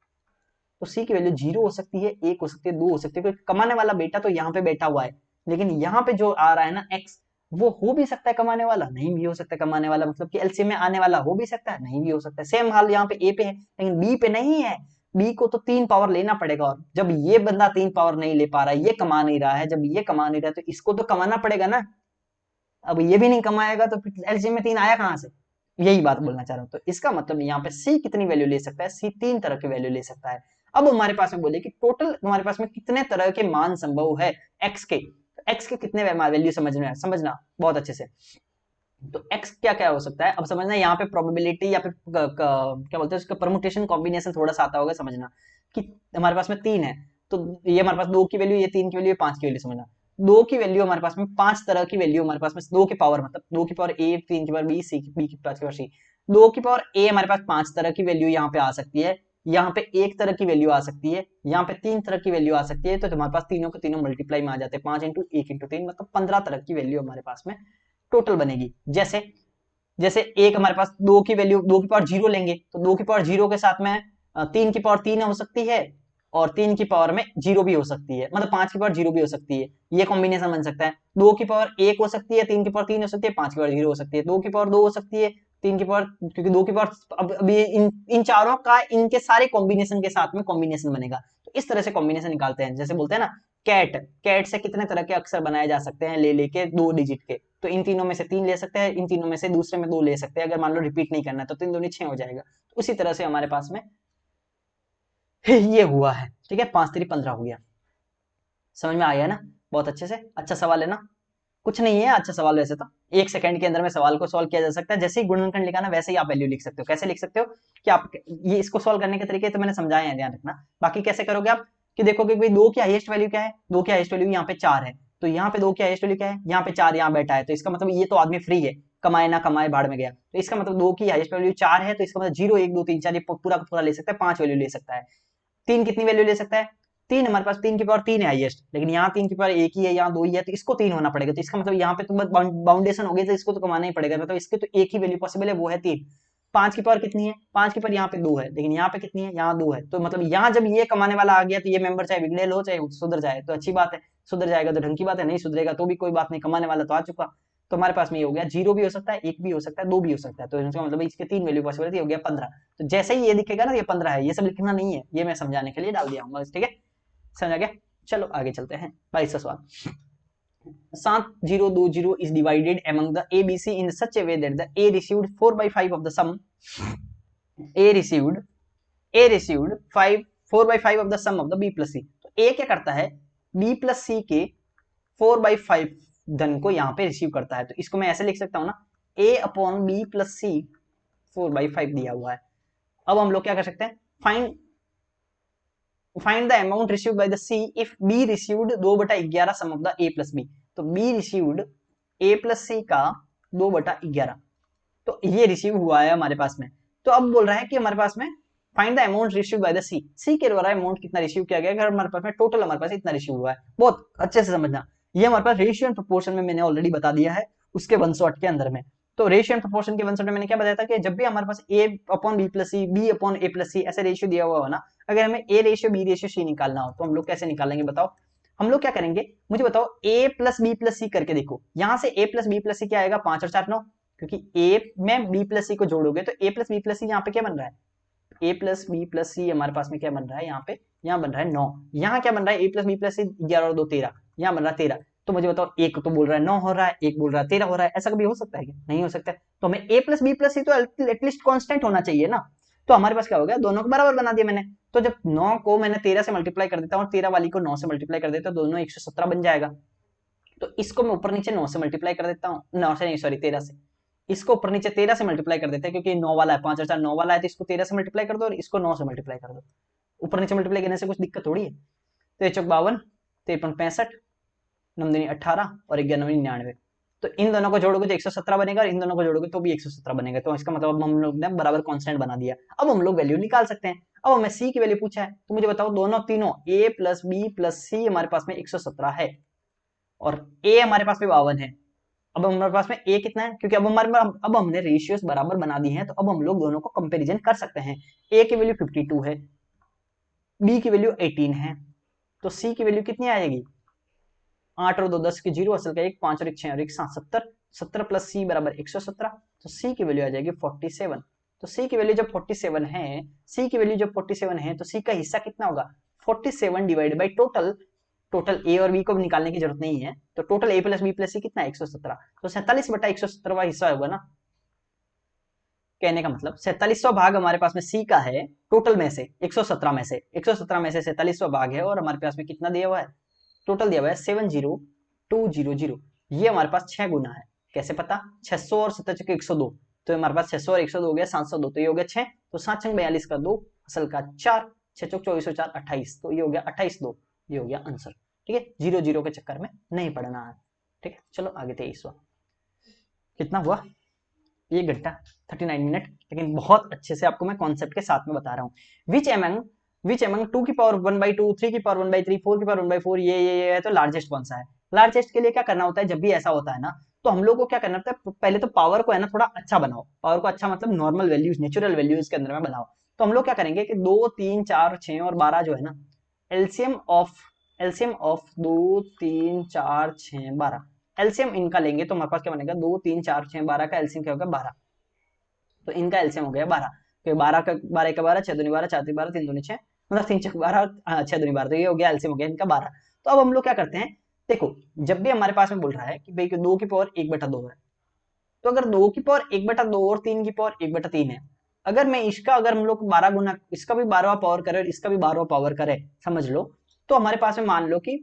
S1: तो सी की वैल्यू 0 हो सकती है, 1 हो सकती है, 2 हो सकती है, क्योंकि कमाने वाला बेटा तो यहाँ पे बैठा हुआ है, लेकिन यहाँ पे जो आ रहा है ना एक्स, वो हो भी सकता है कमाने वाला, नहीं भी हो सकता है कमाने वाला, मतलब कि एलसीएम में आने वाला हो भी सकता है, नहीं भी हो सकता है। सेम हाल यहाँ पे ए पे है, लेकिन बी पे नहीं है। बी को तो 3 पावर लेना पड़ेगा, और जब ये बंदा 3 पावर नहीं ले पा रहा है, ये कमा नहीं रहा है, जब ये कमा नहीं रहा है तो इसको तो कमाना पड़ेगा ना। अब ये भी नहीं कमाएगा तो फिर एलसीएम में 3 आया कहां से, यही बात बोलना चाह रहा हूं। तो इसका मतलब यहाँ पे सी कितनी वैल्यू ले सकता है, सी 3 तरह की वैल्यू ले सकता है। अब हमारे पास में बोले कि टोटल हमारे पास में कितने तरह के मान संभव है एक्स के, तो एक्स के कितने वैल्यू समझना बहुत अच्छे से। तो एक्स क्या क्या हो सकता है, अब समझना यहाँ पे प्रोबेबिलिटी या फिर क्या बोलते हैं उसका परमुटेशन कॉम्बिनेशन थोड़ा सा आता होगा, समझना कि हमारे पास में 3 है, तो ये हमारे पास 2 की वैल्यू, ये 3 की वैल्यू, ये 5 की वैल्यू, समझना 2 की वैल्यू हमारे पास में 5 तरह की वैल्यू हमारे पास में, 2 की पावर मतलब 2 की पावर ए, 3 की पावर बी, सी बी की पावर सी, 2 की पावर ए हमारे पास 5 तरह की वैल्यू यहाँ पे आ सकती है, यहाँ पे 1 तरह की वैल्यू आ सकती है, यहाँ पे 3 तरह की वैल्यू आ सकती है। तो हमारे पास तीनों के तीनों मल्टीप्लाई में आ जाते हैं, 5 इंटू 1 इंटू 3 मतलब 15 तरह की वैल्यू हमारे पास में टोटल बनेगी। जैसे जैसे एक हमारे पास 2 की वैल्यू 2 की पावर 0 लेंगे, तो 2 की पावर 0 के साथ में 3 की पावर 3 हो सकती है, और 3 की पावर में 0 भी हो सकती है, मतलब 5 की पावर 0 भी हो सकती है, ये कॉम्बिनेशन बन सकता है। 2 की पावर 1 हो सकती है, 3 की पावर 3 हो सकती है, 5 की पावर 0 हो सकती है, 2 की पावर 2 हो सकती है, 3 की पावर, क्योंकि 2 की पावर अब ये इन चारों का इनके सारे कॉम्बिनेशन के साथ में कॉम्बिनेशन बनेगा। तो इस तरह से कॉम्बिनेशन निकालते हैं, जैसे बोलते हैं ना कैट, कैट से कितने तरह के अक्षर बनाए जा सकते हैं ले लेके 2 डिजिट के, तो इन तीनों में से 3 ले सकते हैं, इन तीनों में से दूसरे में 2 ले सकते हैं, अगर मान लो रिपीट नहीं करना है तो 3 दूनी 6 हो जाएगा। तो उसी तरह से हमारे पास में ये हुआ है, ठीक है, 5 3 15 हो गया। समझ में आया ना, बहुत अच्छे से, अच्छा सवाल है ना, कुछ नहीं है अच्छा सवाल, वैसे तो 1 सेकंड के अंदर में सवाल को सॉल्व किया जा सकता है। जैसे ही गुणनखंड लिखा ना वैसे ही आप वैल्यू लिख सकते हो। कैसे लिख सकते हो कि आप ये इसको सॉल्व करने के तरीके तो मैंने समझाए हैं, ध्यान रखना। बाकी कैसे करोगे आप कि देखोगे भाई 2 की हाईएस्ट वैल्यू क्या है, 2 की हाईएस्ट वैल्यू यहाँ पे 4 है, तो यहाँ पे 2 की हाईएस्ट वैल्यू क्या है, यहाँ पे 4 यहाँ बैठा है, तो इसका मतलब ये तो आदमी फ्री है, कमाए ना कमाए भाड़ में गया, तो इसका मतलब 2 की हाईएस्ट वैल्यू 4 है, तो इसका मतलब 0 1 2 3 4 ये पूरा का पूरा ले सकता है, 5 वैल्यू ले सकता है। 3 कितनी वैल्यू ले सकता है, 3 हमारे पास 3 की पावर 3 है हाईएस्ट, लेकिन यहाँ 3 की पावर 1 ही है, यहाँ 2 ही है, तो इसको 3 होना पड़ेगा। तो इसका मतलब यहाँ पे तो बाउंडेशन हो गया, तो इसको तो कमाना ही पड़ेगा, मतलब इसके तो एक ही वैल्यू पॉसिबल है, वो है 3। 5 की पावर कितनी है, 5 की पावर यहाँ पे 2 है, लेकिन यहाँ पे कितनी है, यहाँ 2 है, तो मतलब यहाँ जब ये कमाने वाला आ गया तो ये मेंबर चाहे बिगड़ेल हो चाहे सुधर जाए तो अच्छी बात है, सुधर जाएगा तो ढंग की बात है, नहीं सुधरेगा तो भी कोई बात नहीं, कमाने वाला तो आ चुका। तो हमारे पास में ये हो गया, 0 भी हो सकता है, 1 भी हो सकता है, 2 भी हो सकता है, तो इसका मतलब इसके 3 वैल्यू पॉसिबिलिटी हो गया 15। तो जैसे ही ये दिखेगा ना ये 15 है, ये सब लिखना नहीं है, ये मैं समझाने के लिए डाल दिया हूँ, ठीक है, समझ गया। चलो आगे चलते हैं, 22वां सवाल। 7020 is divided among the ABC in such a way that the A received 4/5 of the sum. A received 4/5 of the sum of the B plus C. तो A क्या करता है, B plus C के 4/5 धन को यहाँ पे रिसीव करता है, तो इसको मैं ऐसे लिख सकता हूँ ना, A upon B plus C 4/5 दिया हुआ है। अब हम लोग क्या कर सकते हैं, find the amount received by the C if B received 2/11 sum of the A plus B. तो B received A plus C का 2/11, तो ये रिसीव हुआ है हमारे पास में। तो अब बोल रहा है कि हमारे पास में find the amount receive by the C, C के द्वारा अमाउंट कितना रिसीव किया गया, अगर हमारे पास में टोटल हमारे पास इतना रिसीव हुआ है। बहुत अच्छे से समझना, ये हमारे पास रेशियो एंड प्रोपोर्शन में मैंने ऑलरेडी बता दिया है उसके 1 शॉट के अंदर में। तो रेशियो एंड प्रोपोर्शन के 1 शॉट में मैंने क्या बताया था कि जब भी हमारे पास A upon B plus C, B upon A plus C ऐसे रेशियो दिया हुआ हो ना, अगर हमें A ratio B ratio C निकालना हो तो हम लोग कैसे निकालेंगे बताओ। हम लोग क्या करेंगे, मुझे बताओ, ए प्लस बी प्लस सी करके देखो, यहां से ए प्लस बी प्लस सी क्या आएगा, 5 और 4 9, क्योंकि ए में बी प्लस सी को जोड़ोगे तो ए प्लस बी प्लस सी यहाँ पे क्या बन रहा है, ए प्लस बी प्लस सी हमारे पास में क्या बन रहा है यहाँ पे, यहाँ बन रहा है 9, यहाँ क्या बन रहा है ए प्लस बी प्लस सी 11 और 2 13, यहाँ बन रहा है 13। तो मुझे बताओ, एक तो बोल रहा है 9 हो रहा है, एक बोल रहा है 13 हो रहा है, ऐसा कभी हो सकता है क्या, नहीं हो सकता है। तो हमें ए प्लस बी प्लस सी तो एटलीस्ट कॉन्स्टेंट होना चाहिए ना। तो हमारे पास क्या हो गया, दोनों को बराबर बना दिया मैंने। तो जब 9 को मैंने 13 से मल्टीप्लाई कर देता हूँ और 13 वाली को 9 से मल्टीप्लाई कर देता हूँ, दोनों 117 बन जाएगा। तो इसको मैं ऊपर नीचे 9 से मल्टीप्लाई कर देता हूँ, 9 से नहीं सॉरी 13 से, इसको ऊपर नीचे 13 से मल्टीप्लाई कर देते हैं, क्योंकि 9 वाला है, 5 और 4 9 वाला है, तो इसको 13 से मल्टीप्लाई कर दो और इसको 9 से मल्टीप्लाई कर दो। ऊपर नीचे मल्टीप्लाई करने से कुछ दिक्कत थोड़ी है। तो 1 चौक 52, 53 65, 9 दूनी 18 और 11 99, तो इन दोनों को जोड़ोगे तो 117 बनेगा और इन दोनों को जोड़ोगे तो भी 117 बनेगा। तो इसका मतलब हम लोग ने बराबर कांस्टेंट बना दिया। अब हम लोग वैल्यू निकाल सकते हैं। अब हमें सी की वैल्यू पूछा है, तो मुझे बताओ दोनों तीनों a प्लस बी प्लस सी हमारे पास में 117 है और a हमारे पास में 52 है। अब हमारे पास में a कितना है, क्योंकि अब हमने रेशियोस बराबर बना दिए हैं, तो अब हम लोग दोनों को कंपेरिजन कर सकते हैं। a की वैल्यू 52 है, b की वैल्यू 18 है, तो c की वैल्यू कितनी आएगी? 8 और 2 10 की 0, असल का 1 5 और 1 6 और 1 7 70, 70 प्लस सी बराबर 117, तो सी की वैल्यू आ जाएगी 47। तो सी की वैल्यू जब 47 है, सी की वैल्यू जब 47 है, तो सी का हिस्सा कितना होगा? 47 divided by total. Total A और बी को निकालने की जरूरत नहीं है, तो total A plus B plus सी कितना है? 117, तो 47/117 हिस्सा होगा ना। कहने का मतलब 47वां भाग हमारे पास में सी का है, टोटल में से 117 में से 47वां भाग है, और हमारे पास में कितना दिया हुआ है? टोटल दिया हुआ है 70200। ये हमारे पास 6 गुना है। कैसे पता? 600 और 70 102, तो हमारे पास 600 और 102 हो गया 702, तो ये हो गया 6, तो 7 छंग 42 का 2, असल का 4, 6 चौक 24 4 28, तो ये हो गया 28 2, ये हो गया आंसर। ठीक है, 0 0 के चक्कर में नहीं पढ़ना है। ठीक है, चलो आगे 23वां। कितना हुआ? 1 घंटा 39 मिनट, लेकिन बहुत अच्छे से आपको मैं कॉन्सेप्ट के साथ में बता रहा हूँ। विच एमंग 2 की पावर 1/2, 3 की पावर 1/3, 4 की पावर 1/4, ये है, तो लार्जेस्ट कौन सा है? लार्जेस्ट के लिए क्या करना होता है, जब भी ऐसा होता है ना, तो हम लोग को क्या करना होता है, पहले तो पावर को है ना थोड़ा अच्छा बनाओ। पावर को अच्छा मतलब नॉर्मल वैल्यूज, नेचुरल वैल्यूज के अंदर में बनाओ। तो हम लोग क्या करेंगे कि 2 3 4 6 और 12 जो है ना, एलसीएम ऑफ 2 3 4 6 12, एलसीएम इनका लेंगे तो हमारे पास क्या बनेगा? 2 3 4 6 12 का एलसीएम क्या होगा? 12। तो इनका एलसीएम हो गया 12, तो 12 का 12 का 12, 6 दूनी 12, 4 तीन 12, 3 दूनी 6, मतलब 3 6 12, 6 दूनी 12, तो ये हो गया एलसीएम हो गया इनका 12। तो अब हम लोग क्या करते हैं, देखो जब भी हमारे पास में बोल रहा है कि भाई 2 की पावर 1/2 है, तो अगर 2 की पावर 1/2 और 3 की पावर 1/3 है, अगर मैं इसका अगर हम लोग 12 गुना, इसका भी 12वां पावर करे और इसका भी 12वां पावर करे, समझ लो, तो हमारे पास में मान लो कि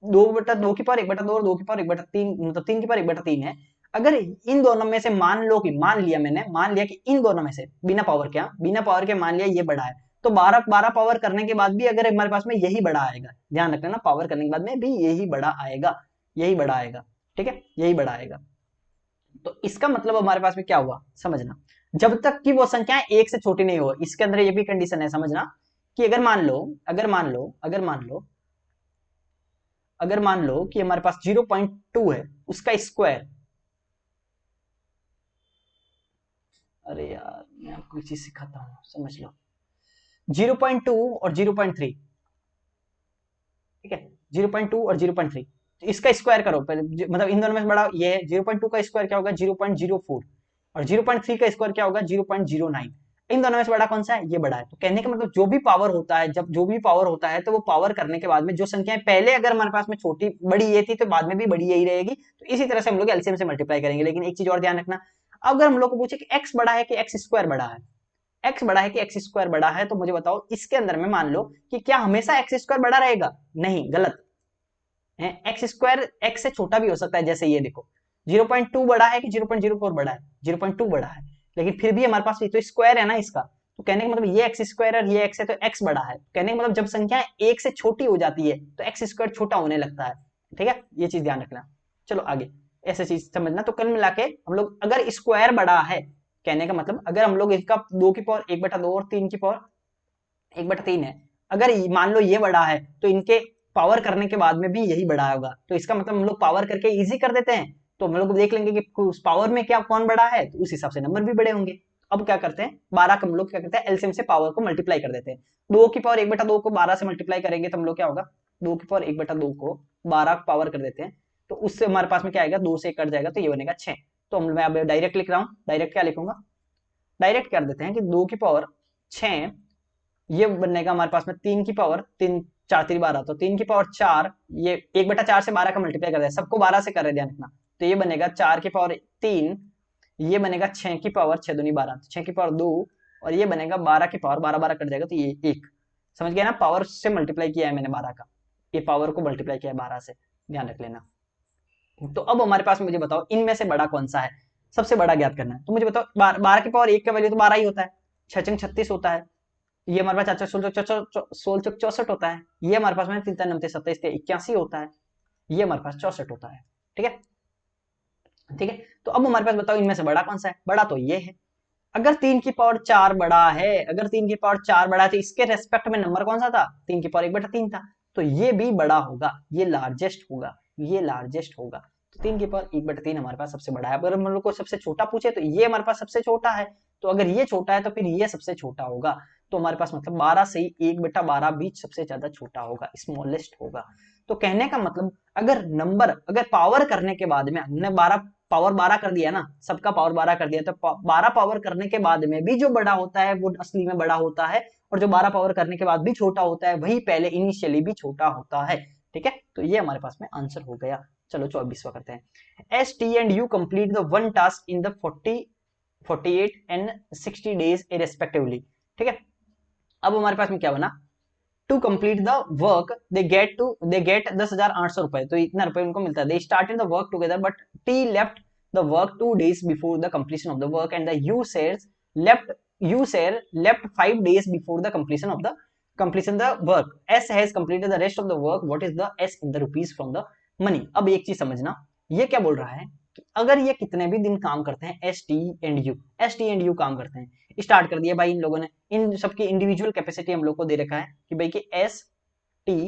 S1: 2/2 की पावर 1/2 और 2 की पावर 1/3, मतलब 3 की पावर 1/3 है। अगर इन दोनों में से मान लो कि मान लिया कि इन दोनों में से बिना पावर के मान लिया ये बड़ा है, तो 12 पावर करने के बाद भी अगर हमारे पास में यही बड़ा आएगा, ध्यान रखना ना, पावर करने के बाद में भी यही बड़ा आएगा, यही बड़ा आएगा। ठीक है, यही बड़ा आएगा। तो इसका मतलब हमारे पास में क्या हुआ, समझना, जब तक कि वो संख्याएं एक से छोटी नहीं हो, इसके अंदर ये भी कंडीशन है, समझना कि अगर मान लो कि हमारे पास 0.2 है, उसका स्क्वायर, अरे यार मैं आपको एक चीज सिखाता हूं, समझ लो, 0.2 और 0.3, ठीक है, 0.2 और 0.3, तो इसका स्क्वायर करो पहले, मतलब इन दोनों में से बड़ा ये है। 0.2 का स्क्वायर क्या होगा? 0.04, और 0.3 का स्क्वायर क्या होगा? 0.09। इन दोनों में से बड़ा कौन सा है? ये बड़ा है। तो कहने का मतलब जो भी पावर होता है, जब जो भी पावर होता है, तो वो पावर करने के बाद में जो संख्याएं पहले अगर हमारे पास में छोटी बड़ी ये थी, तो बाद में भी बड़ी यही रहेगी। तो इसी तरह से हम लोग एलसीएम से मल्टीप्लाई करेंगे। लेकिन एक चीज और ध्यान रखना, अगर हम लोग को पूछे कि एक्स बड़ा है कि एक्स स्क्वायर बड़ा है, एक्स बड़ा है कि एक्स स्क्वायर बड़ा है, तो मुझे बताओ इसके अंदर में मान लो कि क्या हमेशा एक्स स्क्वायर बड़ा रहेगा? नहीं, गलत है। एक्स स्क्वायर एक्स से छोटा भी हो सकता है। जैसे ये देखो 0.2 बड़ा है कि 0.04 बड़ा है? 0.2 बड़ा है, लेकिन फिर भी हमारे पास तो स्क्वायर है ना इसका। तो कहने का मतलब ये एक्स स्क्वायर और ये एक्स है, तो एक्स बड़ा है। कहने का मतलब जब संख्या एक से छोटी हो जाती है तो एक्स स्क्वायर छोटा होने लगता है। ठीक है, ये चीज ध्यान रखना। चलो आगे, ऐसे चीज समझना। तो कल मिला के हम लोग अगर स्क्वायर बड़ा है, कहने का मतलब अगर हम लोग इसका 2 की पावर 1/2 और 3 की पावर 1/3 है, अगर मान लो ये बड़ा है, तो इनके पावर करने के बाद में भी यही बड़ा होगा। तो इसका मतलब हम लोग पावर करके इजी कर देते हैं, तो हम लोग देख लेंगे कि उस पावर में क्या कौन बड़ा है, तो उस हिसाब से नंबर भी बड़े होंगे। अब क्या करते हैं, 12 का हम लोग क्या करते हैं, एलसीएम से पावर को मल्टीप्लाई कर देते हैं। 2 की पावर 1/2 को 12 से मल्टीप्लाई करेंगे तो हम लोग क्या होगा, 2 की पावर 1/2 को 12 पावर कर देते हैं, तो उससे हमारे पास में क्या आएगा, 2 से कट जाएगा, तो ये बनेगा 6। तो मैं अब डायरेक्ट लिख रहा हूँ, डायरेक्ट क्या लिखूंगा, डायरेक्ट कर देते हैं कि 2 की पावर 6, ये बनेगा हमारे पास में 3 की पावर 3 4 3 12, तो 3 की पावर 4, ये 1/4 से 12 का मल्टीप्लाई कर रहे हैं, सबको 12 से कर रहे हैं, ध्यान रखना। तो ये बनेगा 4 की पावर 3, ये बनेगा 6 की पावर 6 दूनी 12, तो 6 की पावर 2, और ये बनेगा 12 की पावर 12 12 कट जाएगा, तो ये 1। समझ गया ना, पावर से मल्टीप्लाई किया है मैंने 12 का, ये पावर को मल्टीप्लाई किया है 12 से, ध्यान रख लेना। तो अब हमारे पास मुझे बताओ इनमें से बड़ा कौन सा है, सबसे बड़ा ज्ञात करना है। तो मुझे बताओ 12 की पावर 1 का वैल्यू तो 12 ही होता है, 6 36 होता है, ये हमारे पास 16 64 होता है, ये हमारे पास में 3 3 29 27 81 होता है, ये हमारे पास 64 होता है। ठीक है, ठीक है, तो अब हमारे पास बताओ इनमें से बड़ा कौन सा है? बड़ा तो ये है। अगर 3 की पावर 4 बड़ा है, अगर 3 की पावर 4 बड़ा है तो इसके रेस्पेक्ट में नंबर कौन सा था? 3 की पावर 1/3 था। तो ये भी बड़ा होगा, ये लार्जेस्ट होगा, ये लार्जेस्ट होगा। तो 3 की पावर 1/3 हमारे पास सबसे बड़ा है। अगर हम लोग को सबसे छोटा पूछे तो ये हमारे पास सबसे छोटा है। तो अगर ये छोटा है तो फिर ये सबसे छोटा होगा। तो हमारे पास मतलब 12 से 1/12 भी सबसे ज्यादा छोटा होगा, स्मॉलेस्ट होगा। तो कहने का मतलब अगर नंबर, अगर पावर करने के बाद में हमने 12 पावर 12 कर दिया ना, सबका पावर 12 कर दिया, तो 12 पावर करने के बाद में भी जो बड़ा होता है वो असली में बड़ा होता है, और जो 12 पावर करने के बाद भी छोटा होता है वही पहले इनिशियली भी छोटा होता है। ठीक है, तो ये हमारे पास में आंसर हो गया। चलो 24वां करते हैं। S T and U complete the one task in the 48 and 60 days irrespectively. ठीक है, अब हमारे पास में क्या बना? To complete the work they get 10,800 रुपए, तो इतना रुपए उनको मिलता है। They started the work together but T left the work 2 days before the completion of the work and the U share left 5 days before the completion the work. S has completed the rest of the work. What is the S in the rupees from the money? अब एक चीज समझना, ये क्या बोल रहा है कि अगर ये कितने भी दिन काम करते हैं, एस टी एंड यू काम करते हैं, स्टार्ट कर दिया भाई इन लोगों ने, इन सबकी इंडिविजुअल कैपेसिटी हम लोग को दे रखा है कि भाई कि एस टी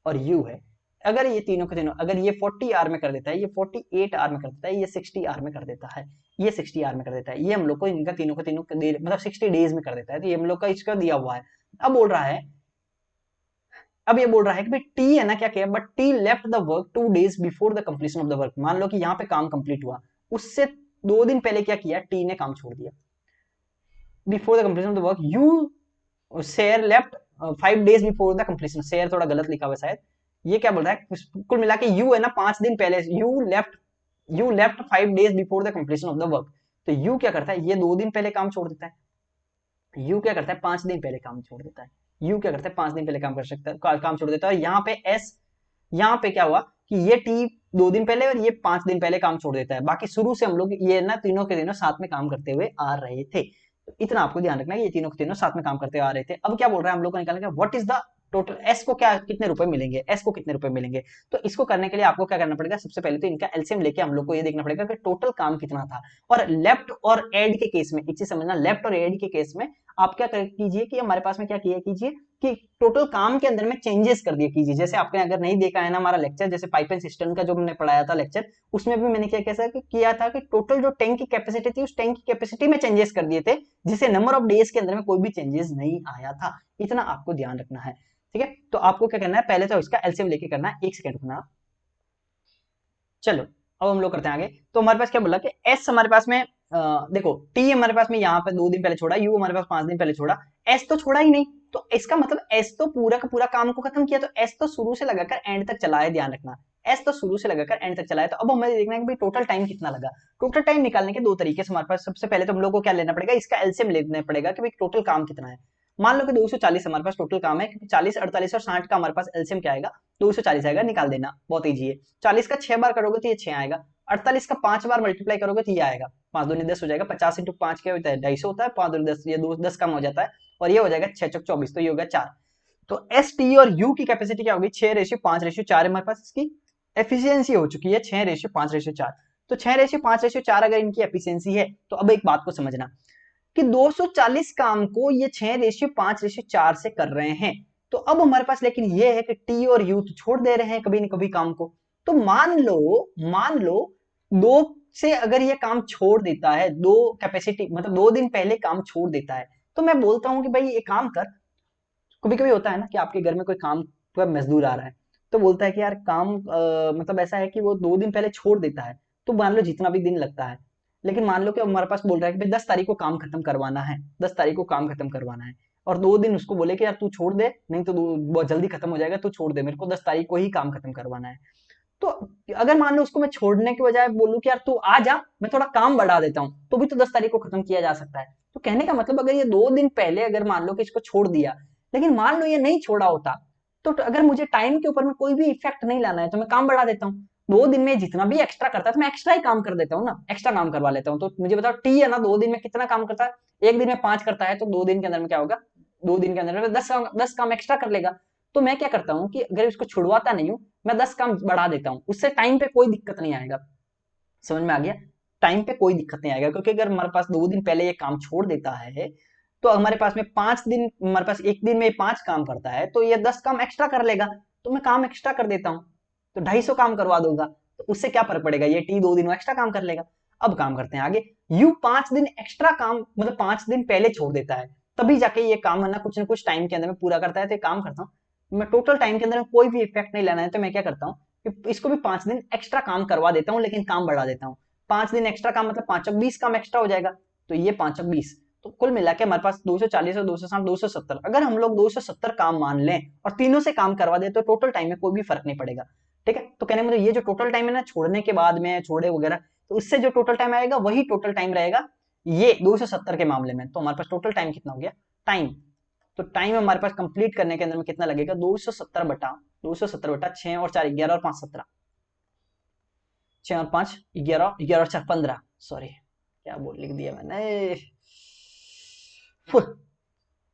S1: और यू है। अगर ये तीनों के तीनों, अगर ये 40 आर में कर देता है, ये 48 आर में कर देता है, ये 60 आर में कर देता है, ये 60 आर में कर देता है, ये हम लोग को इनका तीनों का तीनों मतलब 60 डेज में कर देता है, तो ये हम लोग का इसका दिया हुआ है। अब बोल रहा है, अब ये बोल रहा है कि भाई टी है ना क्या किया, but T left the work 2 days before the completion of the work. मान लो कि यहाँ पे काम कंप्लीट हुआ, उससे 2 दिन पहले क्या किया, टी ने काम छोड़ दिया। Before the completion of the work you share left 5 days before the completion, share थोड़ा गलत लिखा हुआ शायद। ये क्या बोल रहा है, कुल मिला के यू है ना 5 दिन पहले, you left 5 days before the completion of the work. तो यू क्या करता है, ये 2 दिन पहले काम छोड़ देता है, यू क्या करता है 5 दिन पहले काम छोड़ देता है, यू क्या करता है 5 दिन पहले काम कर सकता है, काम छोड़ देता है। यहाँ पे एस, यहाँ पे क्या हुआ कि ये टी 2 दिन पहले और ये 5 दिन पहले काम छोड़ देता है। बाकी शुरू से हम लोग ये ना तीनों के तीनों साथ में काम करते हुए आ रहे थे। तो इतना आपको ध्यान रखना है, ये तीनों के तीनों साथ में काम करते हुए आ रहे थे। अब क्या बोल रहा है, हम लोग को निकालना है what is the total, S को क्या कितने रुपए मिलेंगे, एस को कितने रुपए मिलेंगे। तो इसको करने के लिए आपको क्या करना पड़ेगा, सबसे पहले तो इनका एलसीएम लेके हम लोग को ये देखना पड़ेगा कि टोटल काम कितना था। और लेफ्ट और एड के केस में एक चीज समझना, लेफ्ट और एड के केस में आप क्या कीजिए कि हमारे पास में क्या किया कीजिए कि टोटल काम के अंदर में चेंजेस कर दिया कीजिए। जैसे आपने अगर नहीं देखा है ना हमारा लेक्चर, जैसे पाइप एंड सिस्टम का जो हमने पढ़ाया था लेक्चर, उसमें भी मैंने क्या कैसा किया था कि टोटल जो टैंक की कैपेसिटी थी उस टैंक की कैपेसिटी में चेंजेस कर दिए थे, जिससे नंबर ऑफ डेज के अंदर में कोई भी चेंजेस नहीं आया था। इतना आपको ध्यान रखना है। ठीक है, तो आपको क्या करना है, पहले तो इसका एलसीएम लेके करना है। 1 सेकंड रुकना। चलो अब हम लोग करते हैं आगे। तो हमारे पास क्या बोला कि एस हमारे पास में देखो टी हमारे पास में यहाँ पे 2 दिन पहले छोड़ा, यू हमारे पास 5 दिन पहले छोड़ा, एस तो छोड़ा ही नहीं। तो इसका मतलब एस तो पूरा का पूरा काम को खत्म किया, तो एस तो शुरू से लगाकर एंड तक चला है, ध्यान रखना, एस तो शुरू से लगाकर एंड तक चला है। तो अब हमें देखना है कि भाई टोटल टाइम कितना लगा। टोटल टाइम निकालने के 2 तरीके से हमारे पास, सबसे पहले तो हम लोग को क्या लेना पड़ेगा, इसका एलसीएम लेना पड़ेगा कि भाई टोटल काम कितना है। मान लो कि 240 हमारे पास टोटल काम है, क्योंकि 40, 48 और 60 का हमारे पास एलसीएम क्या आएगा, 240 आएगा, निकाल देना, बहुत ईजी है। 40 का 6 बार करोगे तो ये 6 आएगा, 48 का 5 बार मल्टीप्लाई करोगे तो ये आएगा, 5 दूनी 10 हो जाएगा, 50 इंटू 5 क्या होता है 250 होता है, 5 दूनी 10, ये 10 कम हो जाता है, और ये हो जाएगा 6 चौक 24, तो ये होगा 4। तो एस टी और यू की कैपेसिटी क्या होगी, 6:5:4 हमारे पास इसकी एफिशिएंसी हो चुकी है, 6:5:4। तो 6:5:4 अगर इनकी एफिशिएंसी है, तो अब एक बात को समझना कि 240 काम को ये 6:5:4 से कर रहे हैं। तो अब हमारे पास लेकिन ये है कि टी और यू तो छोड़ दे रहे हैं कभी न कभी काम को। तो मान लो 2 से अगर ये काम छोड़ देता है, 2 कैपेसिटी मतलब 2 दिन पहले काम छोड़ देता है, तो मैं बोलता हूं कि भाई ये काम कर। कभी कभी होता है ना कि आपके घर में कोई काम, कोई मजदूर आ रहा है, तो बोलता है कि यार काम मतलब ऐसा है कि वो 2 दिन पहले छोड़ देता है, तो मान लो जितना भी दिन लगता है, लेकिन मान लो कि हमारे पास बोल रहा है कि भाई 10 तारीख को काम खत्म करवाना है, 10 तारीख को काम खत्म करवाना है, और 2 दिन उसको बोले कि यार तू छोड़ दे, नहीं तो बहुत जल्दी खत्म हो जाएगा, तू छोड़ दे, मेरे को 10 तारीख को ही काम खत्म करवाना है। तो अगर मान लो उसको मैं छोड़ने के बजाय बोलूं कि यार तू आ जा, मैं थोड़ा काम बढ़ा देता हूं, तो भी तो 10 तारीख को खत्म किया जा सकता है। तो कहने का मतलब अगर ये 2 दिन पहले अगर मान लो कि इसको छोड़ दिया, लेकिन मान लो ये नहीं छोड़ा होता, तो अगर मुझे टाइम के ऊपर में कोई भी इफेक्ट नहीं लाना है, तो मैं काम बढ़ा देता हूँ। 2 दिन में जितना भी एक्स्ट्रा करता है तो मैं एक्स्ट्रा ही काम कर देता हूँ ना, एक्स्ट्रा काम करवा लेता हूँ। तो मुझे बताओ टी है ना 2 दिन में कितना काम करता है, 1 दिन में 5 करता है, तो 2 दिन के अंदर में क्या होगा, 2 दिन के अंदर में 10 काम एक्स्ट्रा कर लेगा। तो मैं क्या करता हूँ कि अगर इसको छुड़वाता नहीं हूँ, मैं 10 काम बढ़ा देता हूँ, उससे टाइम पे कोई दिक्कत नहीं आएगा। समझ में आ गया। टाइम पे कोई दिक्कत नहीं आएगा, क्योंकि अगर हमारे पास 2 दिन पहले ये काम छोड़ देता है तो हमारे पास में 5 दिन, हमारे पास एक दिन में 5 काम करता है तो ये 10 काम एक्स्ट्रा कर लेगा, तो मैं काम एक्स्ट्रा कर देता हूँ, तो 250 काम करवा दूंगा, तो उससे क्या फर्क पड़ेगा, ये टी 2 दिन एक्स्ट्रा काम कर लेगा। अब काम करते हैं आगे। यू 5 दिन एक्स्ट्रा काम, मतलब 5 दिन पहले छोड़ देता है, तभी जाके ये काम है ना कुछ टाइम के अंदर में पूरा करता है। तो काम करता हूँ मैं, टोटल टाइम के अंदर में कोई भी इफेक्ट नहीं लेना है, तो मैं क्या करता हूँ कि इसको भी 5 दिन एक्स्ट्रा काम करवा देता हूँ, लेकिन काम बढ़ा देता हूँ। 5 दिन एक्स्ट्रा काम मतलब 5 20 काम एक्स्ट्रा हो जाएगा, तो ये 5 20, तो कुल मिला के हमारे पास 240 और 260 270। अगर हम लोग 270 काम मान लें और तीनों से काम करवा दे तो टोटल टाइम में कोई भी फर्क नहीं पड़ेगा। ठीक है, तो कहने मतलब ये जो टोटल टाइम है ना छोड़ने के बाद में छोड़े वगैरह, तो उससे जो टोटल टाइम आएगा वही टोटल टाइम रहेगा ये 270 के मामले में। तो हमारे पास टोटल टाइम कितना हो गया, टाइम, तो टाइम हमारे पास कंप्लीट करने के अंदर में कितना लगेगा, 270 बटा 6 और 4 11 और 5 17, 6 और 5 11, 11 और 4 15, सॉरी क्या बोल लिख दिया मैंने,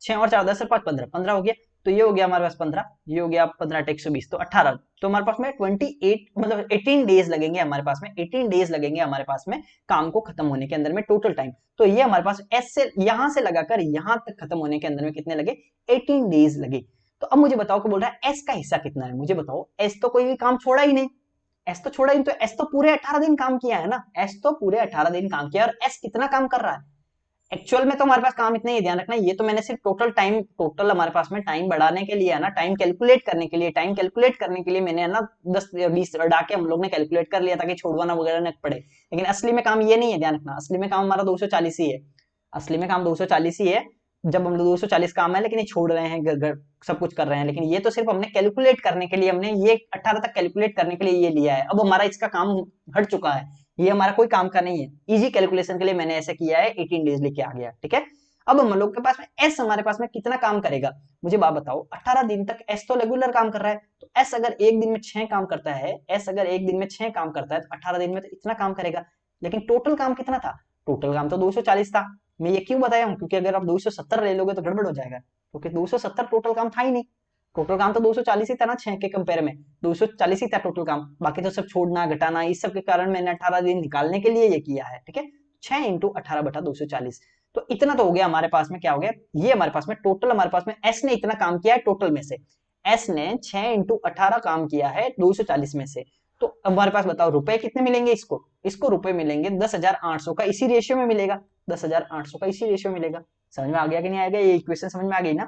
S1: 6 और 4 10 और 5 15, 15 हो गया। तो ये हो गया हमारे पास 15, ये हो गया 15 120, तो 18, तो हमारे पास में 28 मतलब 18 डेज लगेंगे हमारे पास में, 18 डेज लगेंगे हमारे पास में काम को खत्म होने के अंदर में टोटल टाइम। तो ये हमारे पास एस से यहां से लगाकर यहां तक खत्म होने के अंदर में कितने लगे, 18 डेज लगे। तो अब मुझे बताओ कि बोल रहा है एस का हिस्सा कितना है, मुझे बताओ, एस तो कोई भी काम छोड़ा ही नहीं, एस तो छोड़ा ही, तो एस तो पूरे 18 दिन काम किया है ना, एस तो पूरे 18 दिन काम किया, और एस कितना काम कर रहा है एक्चुअल में, तो हमारे पास काम इतना ही ध्यान रखना, ये तो मैंने सिर्फ टोटल टाइम, टोटल हमारे पास में टाइम बढ़ाने के लिए है ना, टाइम कैलकुलेट करने के लिए, टाइम कैलकुलेट करने के लिए मैंने है ना 10 20 हटा के हम लोग ने कैलकुलेट कर लिया ताकि छोड़वाना वगैरह न पड़े, लेकिन असली में काम ये नहीं है, ध्यान रखना, असली में काम हमारा 240 ही है, असली में काम 240 ही है। जब हम लोग 240 काम है लेकिन ये छोड़ रहे हैं, सब कुछ कर रहे हैं, लेकिन ये तो सिर्फ हमने कैलकुलेट करने के लिए, हमने ये 18 तक कैलकुलेट करने के लिए ये लिया है। अब हमारा इसका काम हट चुका है, ये हमारा कोई काम का नहीं है, इजी कैलकुलेशन के लिए मैंने ऐसा किया है, 18 डेज लेके आ गया। ठीक है, अब हम लोग के पास में एस हमारे पास में कितना काम करेगा, मुझे बात बताओ, 18 दिन तक एस तो रेगुलर काम कर रहा है, तो एस अगर एक दिन में 6 काम करता है, एस अगर एक दिन में 6 काम करता है तो 18 दिन में तो इतना काम करेगा, लेकिन टोटल काम कितना था, टोटल काम तो 240 था। मैं ये क्यों बताया हूँ, क्योंकि अगर आप 270 ले लोगे तो गड़बड़ हो जाएगा, क्योंकि 270 टोटल काम था ही नहीं, टोटल काम तो 240 ही था ना, 6 के कंपेयर में 240 ही था टोटल काम, बाकी तो सब छोड़ना घटाना इस सब के कारण मैंने 18 दिन निकालने के लिए ये किया है। ठीक है, 6 इंटू 18 बटा 240, तो इतना तो हो गया हमारे पास में, क्या हो गया, ये हमारे पास में टोटल, हमारे पास में एस ने इतना काम किया है टोटल में से, एस ने 6 इंटू 18 काम किया है 240 में से। तो अब हमारे पास बताओ रुपए कितने मिलेंगे, इसको इसको रुपए मिलेंगे 10,800 का, इसी रेशियो में मिलेगा, 10,800 का इसी रेशियो मिलेगा। समझ में आ गया कि नहीं आएगा, ये इक्वेशन समझ में आ गई ना,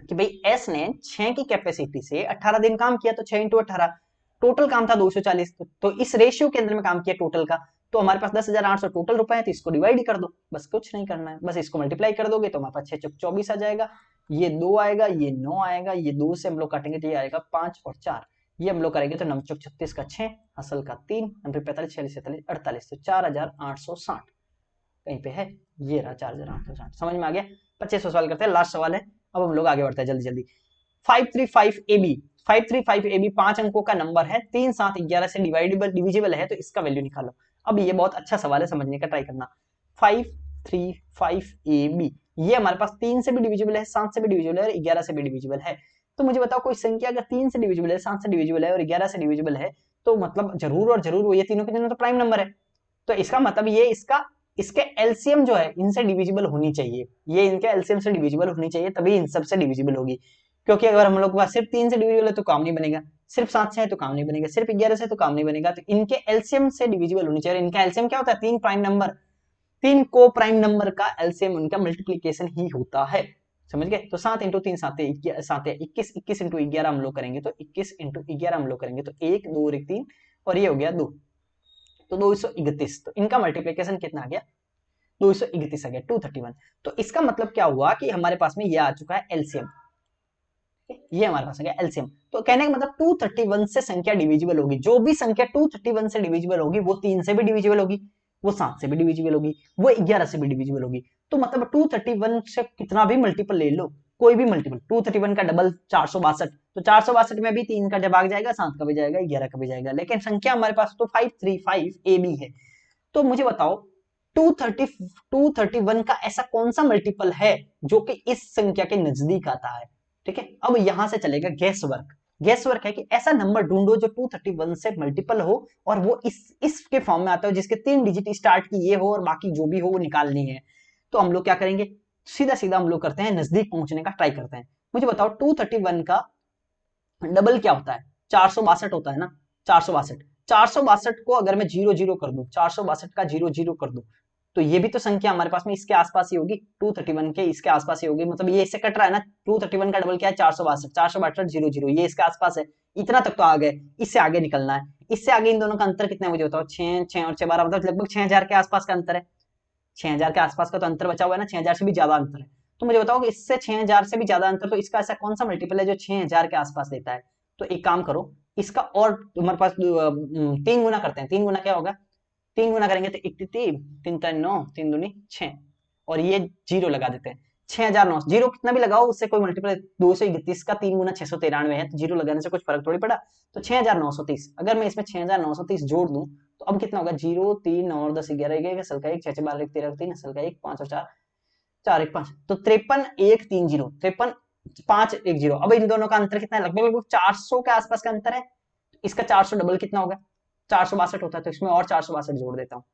S1: कि भाई एस ने 6 की कैपेसिटी से 18 दिन काम किया, तो 6 इंटू 18, टोटल काम था 240, तो इस रेशियो के अंदर में काम किया टोटल का, तो हमारे पास 10,800 टोटल रुपए है, तो इसको डिवाइड ही कर दो, बस कुछ नहीं करना है, बस इसको मल्टीप्लाई कर दोगे तो हमारे पास 6 चौक 24 आ जाएगा, ये 2 आएगा, ये 9 आएगा, ये 2 से हम लोग काटेंगे तो ये आएगा 5 और 4, ये हम लोग करेंगे तो 9 चौक 36 का 6, असल का 3, 45 46 47 48, तो 4,860 कहीं पे है, ये रहा 4,860। समझ में आ गया। 25 सवाल करते हैं, लास्ट सवाल है, अब हम लोग आगे बढ़ते हैं जल्दी जल्दी। 535 AB, 535 AB 5 अंकों का नंबर है, 3 7 11 से डिविजिबल है, तो इसका वैल्यू निकालो। अब ये बहुत अच्छा सवाल है, समझने का ट्राई करना। 535 AB ये हमारे पास 3 से भी डिविजिबल है, 7 से भी डिविजिबल है और 11 से भी डिविजिबल है। तो मुझे बताओ कोई संख्या अगर 3 से डिविजिबल है, 7 से डिविजिबल है और 11 से डिविजिबल है, तो मतलब जरूर और जरूर वो ये तीनों के तीनों तो प्राइम नंबर है, तो इसका मतलब ये इसके एलसीएम जो है इनसे डिविजिबल होनी चाहिए, ये इनके एलसीएम से डिविजिबल होनी चाहिए, तभी इन सब से डिविजिबल होगी। क्योंकि अगर हम लोग के पास सिर्फ 3 से डिविजिबल है तो काम नहीं बनेगा, सिर्फ 7 से है तो काम नहीं बनेगा, सिर्फ 11 से तो काम नहीं बनेगा, तो इनके एलसीएम से डिविजिबल होनी चाहिए। इनका एलसीएम क्या होता है, 3 प्राइम नंबर, 3 को प्राइम नंबर का एलसीएम उनका मल्टीप्लीकेशन ही होता है। समझ गए, तो 7 इंटू 3 7 21, 21 इंटू 11 हम लोग करेंगे तो 21 इंटू 11 हम लोग करेंगे तो 1 2 और 1 3, और ये हो गया 2, तो 231, तो इनका मल्टीप्लीकेशन कितना आ गया, 231 आ गया, 231। तो इसका मतलब क्या हुआ कि हमारे पास में ये आ चुका है एलसीएम, ये हमारे पास आ गया एलसीएम। तो कहने का मतलब 231 से संख्या डिविजिबल होगी, जो भी संख्या 231 से डिविजिबल होगी वो 3 से भी डिविजिबल होगी, वो 7 से भी डिविजिबल होगी, वो 11 से भी डिविजिबल होगी। तो मतलब 231 से कितना भी मल्टीपल ले लो, कोई भी मल्टीपल, 231 का डबल 462, तो 462 में भी 3 का जब आ जाएगा, 7 का भी जाएगा, 11 का भी जाएगा, लेकिन संख्या हमारे पास तो 535 AB है। तो मुझे बताओ 231 का ऐसा कौन सा मल्टीपल है जो कि इस संख्या के नजदीक आता है। ठीक है, अब यहां से चलेगा गैस वर्क, गेस वर्क है कि ऐसा नंबर ढूंढो जो 231 से मल्टीपल हो और वो इसके फॉर्म में आता हो जिसके 3 डिजिट स्टार्ट की ये हो और बाकी जो भी हो वो निकालनी है। तो हम लोग क्या करेंगे, सीधा सीधा हम लोग करते हैं, नजदीक पहुंचने का ट्राई करते हैं। मुझे बताओ 231 का डबल क्या होता है? 462 होता है ना, 462। 462 को अगर मैं 00 कर दूं, 462 का 00 कर दूं, तो ये भी तो संख्या हमारे पास में इसके आसपास ही होगी, 231 के इसके आसपास ही होगी, मतलब ये इससे कट रहा है ना। 231 का डबल क्या है? 462, 462 00, ये इसके आसपास है। इतना तक तो आ गए, इससे आगे निकलना है। इससे आगे इन दोनों का अंतर कितना है मुझे बताओ? 6 6 और 6 12, मतलब लगभग 6000 के आसपास का अंतर है। 6000 के आसपास का तो अंतर बचा हुआ है ना, 6000 से भी ज्यादा अंतर है। तो मुझे बताओ कि इससे 6000 से भी ज्यादा अंतर, तो इसका ऐसा कौन सा मल्टीपल है जो 6000 के आसपास देता है? तो एक काम करो, इसका और तुम्हारे पास 3 गुना करते हैं। 3 गुना क्या होगा? 3 गुना करेंगे तो 81, 3 3 9, 3 दूनी 6, और ये जीरो लगा देते हैं। 6009, जीरो कितना भी लगाओ उससे कोई मल्टीपल, 231 का 3 गुना 693 है, तो जीरो लगाने से कुछ फर्क थोड़ी पड़ा। तो 6930, अगर मैं इसमें 6930 जोड़ दूं तो अब कितना होगा? 0 3 9 और 10 11 1 असल का 1 6 6 12 1 13 3 असल का 1 5 और 4 4 1 5, तो 53 130, 53 510। अब इन दोनों का अंतर कितना है? लगभग 400 के आसपास का अंतर है। इसका 400 डबल कितना होगा? 462 होता है, तो इसमें और 462 जोड़ देता हूँ।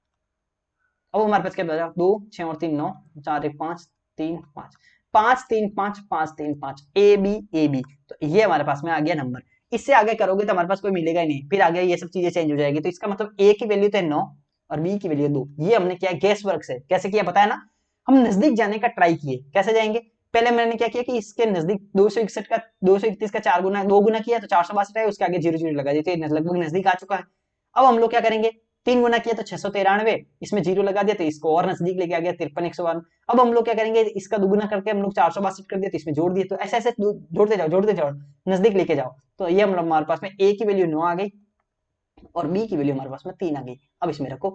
S1: अब हमारे पास क्या बचा? 2 6 और 3 9, 4 1 5 3 5, 5 3 5 5 3 5, ए बी ए बी। तो ये हमारे पास में आ गया नंबर। इससे आगे करोगे तो हमारे पास कोई मिलेगा ही नहीं, फिर आगे ये सब चीजें चेंज हो जाएगी। तो इसका मतलब ए की वैल्यू तो है 9 और बी की वैल्यू 2। ये हमने किया गैस वर्क से। कैसे किया पता है ना? हम नजदीक जाने का ट्राई किए। कैसे जाएंगे? पहले मैंने क्या किया कि इसके नजदीक 261 का 231 का 4 गुना 2 गुना किया तो 462 है, उसके आगे 00 लगा दिए, तो लगभग नजदीक आ चुका है। अब हम लोग क्या करेंगे? 3 गुना किया तो 693, इसमें जीरो लगा दिया तो इसको और नजदीक लेके आ गया 53 152। अब हम लोग क्या करेंगे? इसका दुगुना करके हम लोग 462 कर दिया तो इसमें जोड़ दिए, तो ऐसे ऐसे जोड़ते जाओ नजदीक लेके जाओ। तो ये हम लोग हमारे पास में ए की वैल्यू 9 आ गई और बी की वैल्यू हमारे पास में 3 आ गई। अब इसमें रखो,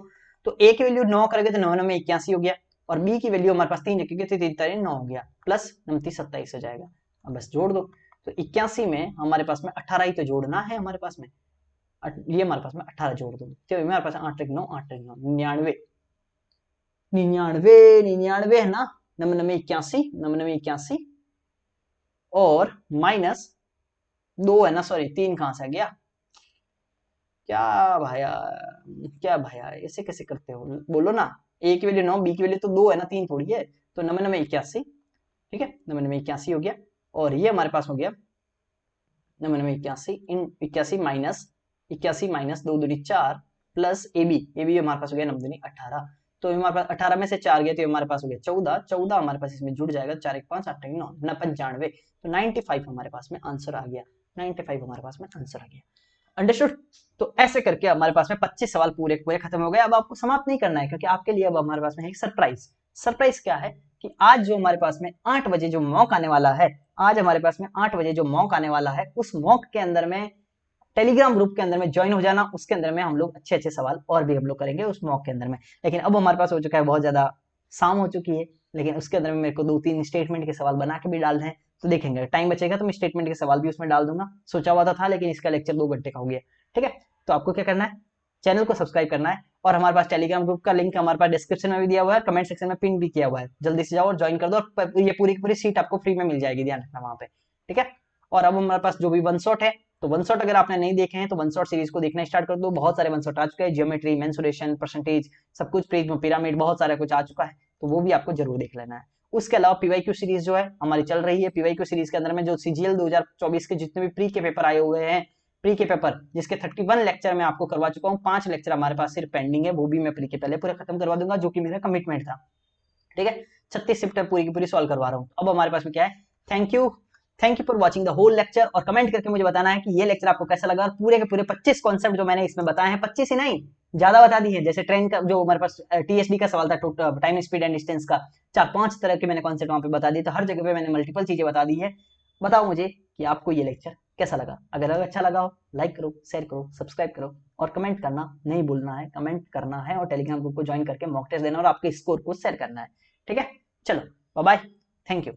S1: तो ए की वैल्यू 9 करोगे तो 9 9 में 81 हो गया, और बी की वैल्यू हमारे पास 3 रखोगे तो 3 3 9 हो गया, प्लस 29 27 हो जाएगा। अब बस जोड़ दो, तो 81 में हमारे पास में 18 ही तो जोड़ना है हमारे पास में। ये हमारे पास में 18 जोड़ दो, तो हमारे पास 8 1 9 8 1 9 99 99 99 है ना, 99 81 99 81, और माइनस 2 है ना, सॉरी 3 कहां से आ गया? क्या भाया, क्या भाया, ऐसे कैसे करते हो? बोलो ना। ए की वैल्यू 9, बी की वैल्यू तो 2 है ना, 3 थोड़ी है। तो 99 81, ठीक है, 99 81 हो गया, और ये हमारे पास हो गया 99 81 इन 81 माइनस 81 माइनस 2 दूनी 4 प्लस ए बी हमारे पास हो गया 9 दूनी 18। तो हमारे पास 18 में से 4 गए तो हमारे पास हो गया 14, 14 हमारे पास इसमें जुड़ जाएगा, 4 1 5 8 9 95, तो 95 हमारे पास में आंसर आ गया। 95 हमारे पास में आंसर आ गया। अंडरस्टूड? तो ऐसे करके हमारे पास में 25 सवाल पूरे पूरे खत्म हो गए। अब आपको समाप्त नहीं करना है, क्योंकि आपके लिए अब हमारे पास में एक सरप्राइज। सरप्राइज क्या है कि आज जो हमारे पास में 8 बजे जो मॉक आने वाला है, आज हमारे पास में 8 बजे जो मॉक आने वाला है, उस मॉक के अंदर में टेलीग्राम ग्रुप के अंदर में ज्वाइन हो जाना। उसके अंदर में हम लोग अच्छे अच्छे सवाल और भी हम लोग करेंगे उस मॉक के अंदर में। लेकिन अब हमारे पास हो चुका है, बहुत ज्यादा शाम हो चुकी है, लेकिन उसके अंदर में मेरे को 2-3 स्टेटमेंट के सवाल बना के भी डालने हैं। तो देखेंगे, टाइम बचेगा तो मैं स्टेटमेंट के सवाल भी उसमें डाल दूंगा। सोचा हुआ था लेकिन इसका लेक्चर 2 घंटे का हो गया। ठीक है, तो आपको क्या करना है? चैनल को सब्सक्राइब करना है, और हमारे पास टेलीग्राम ग्रुप का लिंक हमारे पास डिस्क्रिप्शन में भी दिया हुआ है, कमेंट सेक्शन में पिन भी किया हुआ है। जल्दी से जाओ और ज्वाइन कर दो, और ये पूरी की पूरी सीट आपको फ्री में मिल जाएगी, ध्यान रखना वहां पे। ठीक है, और अब हमारे पास जो भी वन शॉट है, तो वन शॉट अगर आपने नहीं देखे हैं तो वन शॉट सीरीज को देखना स्टार्ट कर दो। बहुत सारे वन शॉट आ चुके हैं, ज्योमेट्री, मेंसुरेशन, परसेंटेज, सब कुछ, प्रिज्म, पिरामिड, बहुत सारा कुछ आ चुका है, तो वो भी आपको जरूर देख लेना है। उसके अलावा पीवाईक्यू सीरीज जो है हमारी चल रही है। पीवाईक्यू सीरीज के अंदर में जो सीजीएल 2024 के जितने भी प्री के पेपर आए हुए हैं, प्री के पेपर जिसके 31 लेक्चर मैं आपको करवा चुका हूँ, 5 लेक्चर हमारे पास सिर्फ पेंडिंग है, वो भी मैं प्री के पहले पूरा खत्म करवा दूंगा, जो कि मेरा कमिटमेंट था। ठीक है, 36 शिफ्ट पूरी की पूरी सॉल्व करवा रहा हूँ। अब हमारे पास में क्या है? Thank you for watching the whole lecture, और कमेंट करके मुझे बताना है कि ये लेक्चर आपको कैसा लगा। और पूरे के पूरे 25 कॉन्सेप्ट जो मैंने इसमें बताए हैं, 25 ही नहीं, ज्यादा बता दी है। जैसे ट्रेन का जो हमारे पास टीएसडी का सवाल था, टाइम स्पीड एंड डिस्टेंस का, 4-5 तरह के मैंने कॉन्सेप्ट वहां पे बता दिए। तो हर जगह पे मैंने मल्टीपल चीजें बता दी है। बताओ मुझे कि आपको ये लेक्चर कैसा लगा। अगर अच्छा लगा हो, लाइक करो, शेयर करो, सब्सक्राइब करो, और कमेंट करना नहीं भूलना है। कमेंट करना है, और टेलीग्राम ग्रुप को ज्वाइन करके मॉक टेस्ट देना, और आपके स्कोर को शेयर करना है। ठीक है, चलो बाय बाय, थैंक यू।